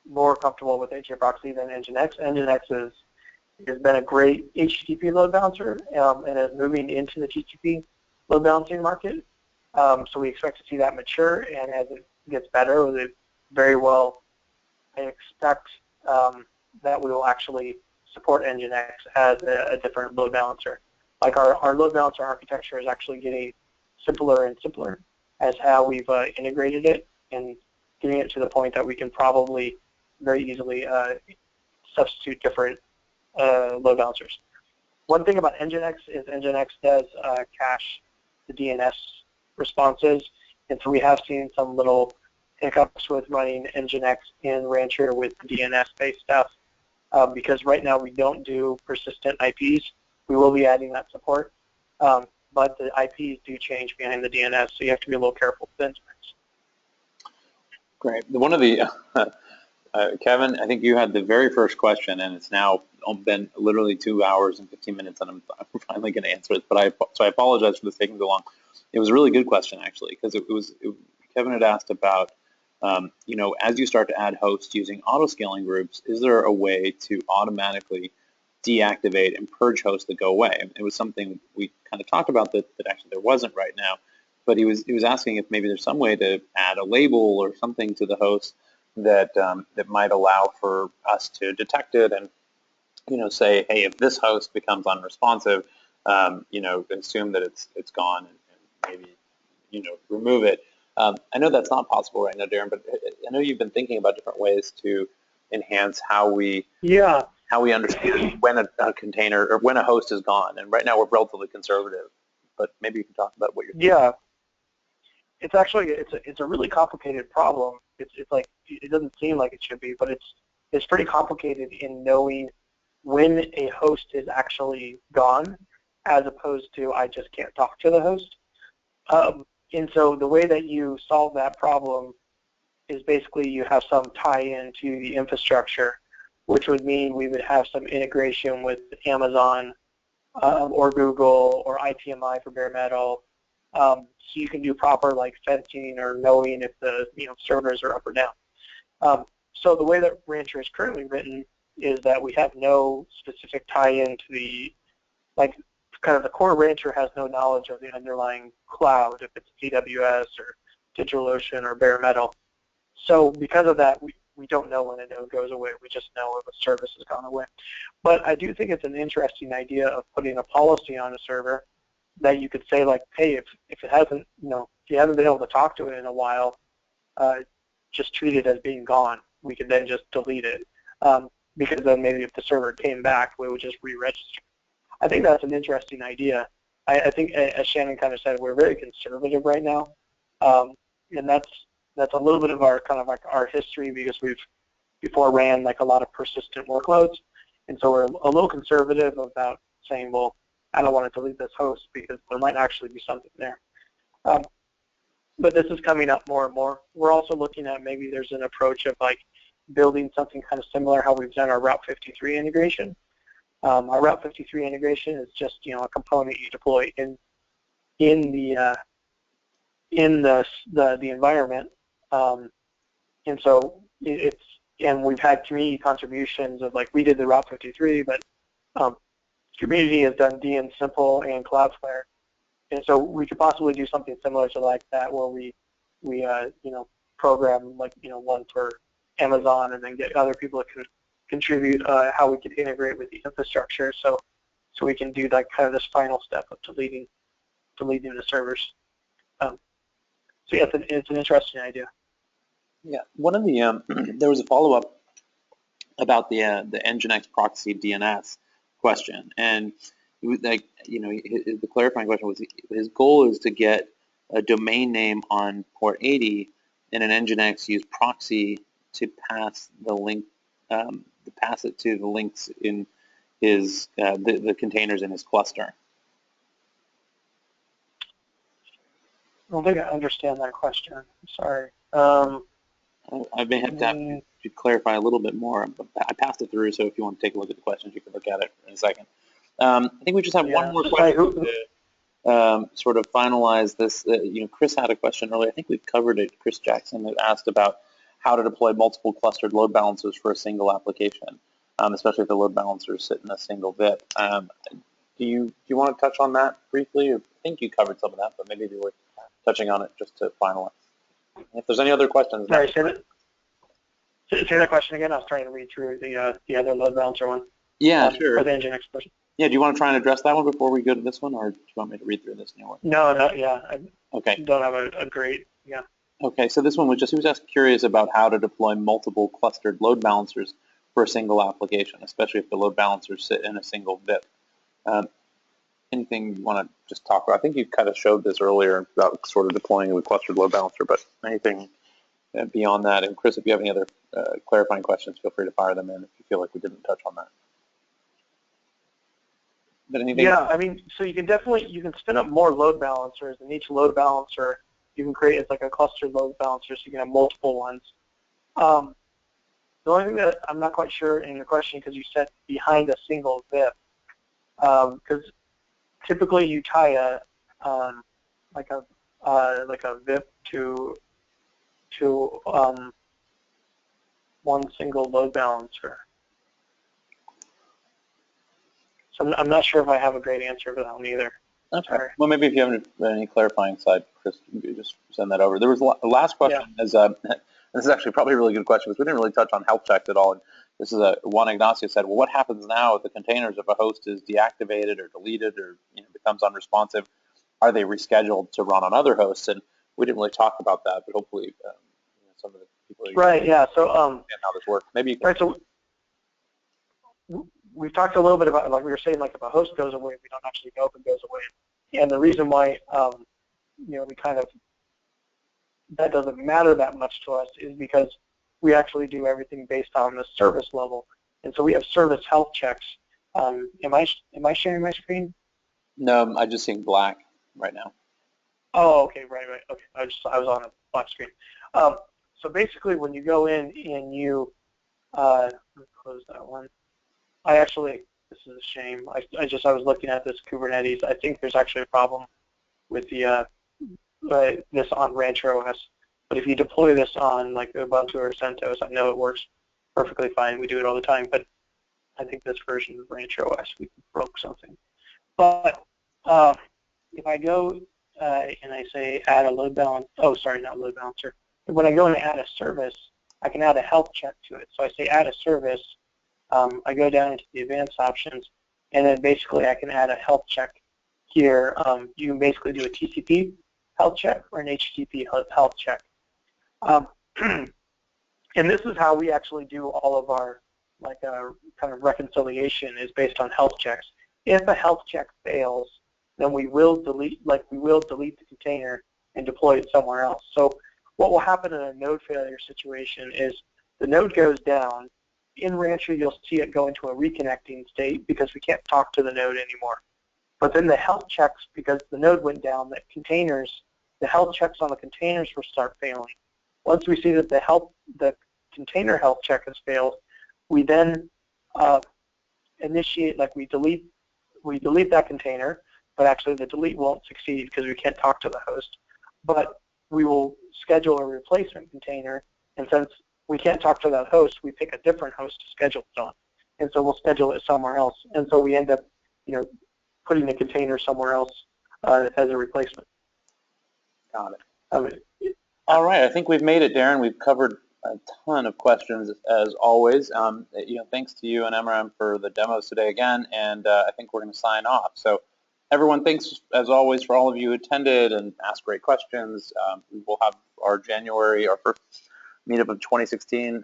more comfortable with HA proxy than Nginx. Nginx has been a great HTTP load balancer and is moving into the TCP load balancing market. So we expect to see that mature, and as it gets better, it very well, I expect that we will actually support Nginx as a different load balancer. Like our load balancer architecture is actually getting simpler and simpler as how we've integrated it and getting it to the point that we can probably very easily substitute different load balancers. One thing about Nginx is Nginx does cache the DNS responses, and so we have seen some little hiccups with running Nginx in Rancher with the DNS-based stuff because right now we don't do persistent IPs. We will be adding that support, but the IPs do change behind the DNS, so you have to be a little careful with Nginx. Great. One of the Kevin, I think you had the very first question, and it's now been literally 2 hours and 15 minutes, and I'm finally going to answer it. But I apologize for this taking so long. It was a really good question, actually, because Kevin had asked about, as you start to add hosts using auto-scaling groups, is there a way to automatically deactivate and purge hosts that go away? It was something we kind of talked about that actually there wasn't right now. But he was asking if maybe there's some way to add a label or something to the host that might allow for us to detect it and say, hey, if this host becomes unresponsive, assume that it's gone and maybe remove it. I know that's not possible right now, Darren, but I know you've been thinking about different ways to enhance how we understand when a container or when a host is gone. And right now we're relatively conservative, but maybe you can talk about what you're thinking. Yeah. it's actually it's a really complicated problem. It's like it doesn't seem like it should be, but it's pretty complicated in knowing when a host is actually gone, as opposed to I just can't talk to the host. And so the way that you solve that problem is basically you have some tie-in to the infrastructure, which would mean we would have some integration with Amazon or Google or ITMI for bare metal, so you can do proper like fencing or knowing if the servers are up or down. So the way that Rancher is currently written is that we have no specific tie-in to the kind of the core Rancher has no knowledge of the underlying cloud, if it's AWS or DigitalOcean or bare metal. So because of that, we don't know when a node goes away. We just know if a service has gone away. But I do think it's an interesting idea of putting a policy on a server that you could say like, hey, if it hasn't, if you haven't been able to talk to it in a while, just treat it as being gone. We could then just delete it. Because then maybe if the server came back, we would just re-register. I think that's an interesting idea. I think, as Shannon kind of said, we're very conservative right now, and that's a little bit of our kind of like our history, because we've before ran like a lot of persistent workloads, and so we're a little conservative about saying, well, I don't want to delete this host because there might actually be something there. But this is coming up more and more. We're also looking at maybe there's an approach of like building something kind of similar how we've done our Route 53 integration. Our Route 53 integration is just a component you deploy in the environment, and so and we've had community contributions of like we did the Route 53, but community has done DN Simple and Cloudflare, and so we could possibly do something similar to like that where we program like one for Amazon and then get other people to contribute how we could integrate with the infrastructure, so we can do like kind of this final step of deleting the servers. So yeah, it's an interesting idea. Yeah, one of the there was a follow-up about the Nginx proxy DNS question, and it was like the clarifying question was his goal is to get a domain name on port 80 and an Nginx use proxy to pass the link. To pass it to the links in his the containers in his cluster. I don't think I understand that question. I'm sorry. I may have to clarify a little bit more, but I passed it through, so if you want to take a look at the questions, you can look at it in a second. I think we just have one more question to sort of finalize this. Chris had a question earlier. I think we've covered it. Chris Jackson had asked about how to deploy multiple clustered load balancers for a single application, especially if the load balancers sit in a single VIP. Do you want to touch on that briefly? I think you covered some of that, but maybe you were touching on it just to finalize. If there's any other questions. Sorry, say that question again. I was trying to read through the other load balancer one. Yeah, sure. Or the Nginx question. Yeah, do you want to try and address that one before we go to this one, or do you want me to read through this new one? No, yeah. Okay. I don't have a great, yeah. Okay, so this one was he was just curious about how to deploy multiple clustered load balancers for a single application, especially if the load balancers sit in a single VIP. Anything you want to just talk about? I think you kind of showed this earlier about sort of deploying with clustered load balancer, but anything beyond that? And Chris, if you have any other clarifying questions, feel free to fire them in if you feel like we didn't touch on that. But anything? Yeah, I mean, so you can spin up more load balancers, and each load balancer you can create as like a clustered load balancer, so you can have multiple ones. The only thing that I'm not quite sure in the question, because you said behind a single VIP, because typically you tie a VIP to one single load balancer. So I'm not sure if I have a great answer for that one either. Okay. Sorry. Well, maybe if you have any clarifying side, Chris, you could just send that over. There was a last question. Yeah. This is actually probably a really good question because we didn't really touch on health checks at all. And this is Juan Ignacio said, well, what happens now if the containers of a host is deactivated or deleted or becomes unresponsive? Are they rescheduled to run on other hosts? And we didn't really talk about that, but hopefully some of the people right, yeah. So understand how this works. Maybe you can. Right, so we've talked a little bit about, like we were saying, like if a host goes away, we don't actually know if it goes away. And the reason why, we kind of that doesn't matter that much to us is because we actually do everything based on the service level. And so we have service health checks. Am I sharing my screen? No, I'm just seeing black right now. Oh, okay, right. Okay, I was on a black screen. So basically, when you go in and you let me close that one. This is a shame. I was looking at this Kubernetes. I think there's actually a problem with the this on Rancher OS. But if you deploy this on like Ubuntu or CentOS, I know it works perfectly fine. We do it all the time. But I think this version of Rancher OS, we broke something. But if I go and I say add a load balance, oh, sorry, not load balancer. When I go and add a service, I can add a health check to it. So I say add a service. I go down into the advanced options, and then basically I can add a health check here. You can basically do a TCP health check or an HTTP health check. And this is how we actually do all of our kind of reconciliation is based on health checks. If a health check fails, then we will delete the container and deploy it somewhere else. So what will happen in a node failure situation is the node goes down. In Rancher, you'll see it go into a reconnecting state because we can't talk to the node anymore. But then the health checks, because the node went down, the health checks on the containers will start failing. Once we see that the container health check has failed, we then initiate, we delete that container, but actually the delete won't succeed because we can't talk to the host. But we will schedule a replacement container, and since we can't talk to that host, we pick a different host to schedule it on. And so we'll schedule it somewhere else. And so we end up, putting the container somewhere else as a replacement. Got it. All right, I think we've made it, Darren. We've covered a ton of questions as always. Thanks to you and Amram for the demos today again, and I think we're going to sign off. So everyone, thanks as always for all of you who attended and asked great questions. We will have our first meetup of 2016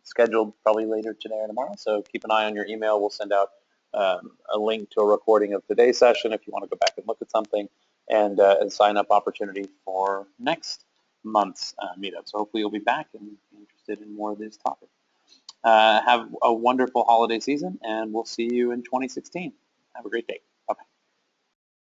scheduled probably later today or tomorrow, so keep an eye on your email. We'll send out a link to a recording of today's session if you want to go back and look at something, and sign up opportunity for next month's meetup. So hopefully you'll be back and interested in more of this topic. Have a wonderful holiday season, and we'll see you in 2016. Have a great day. Bye-bye.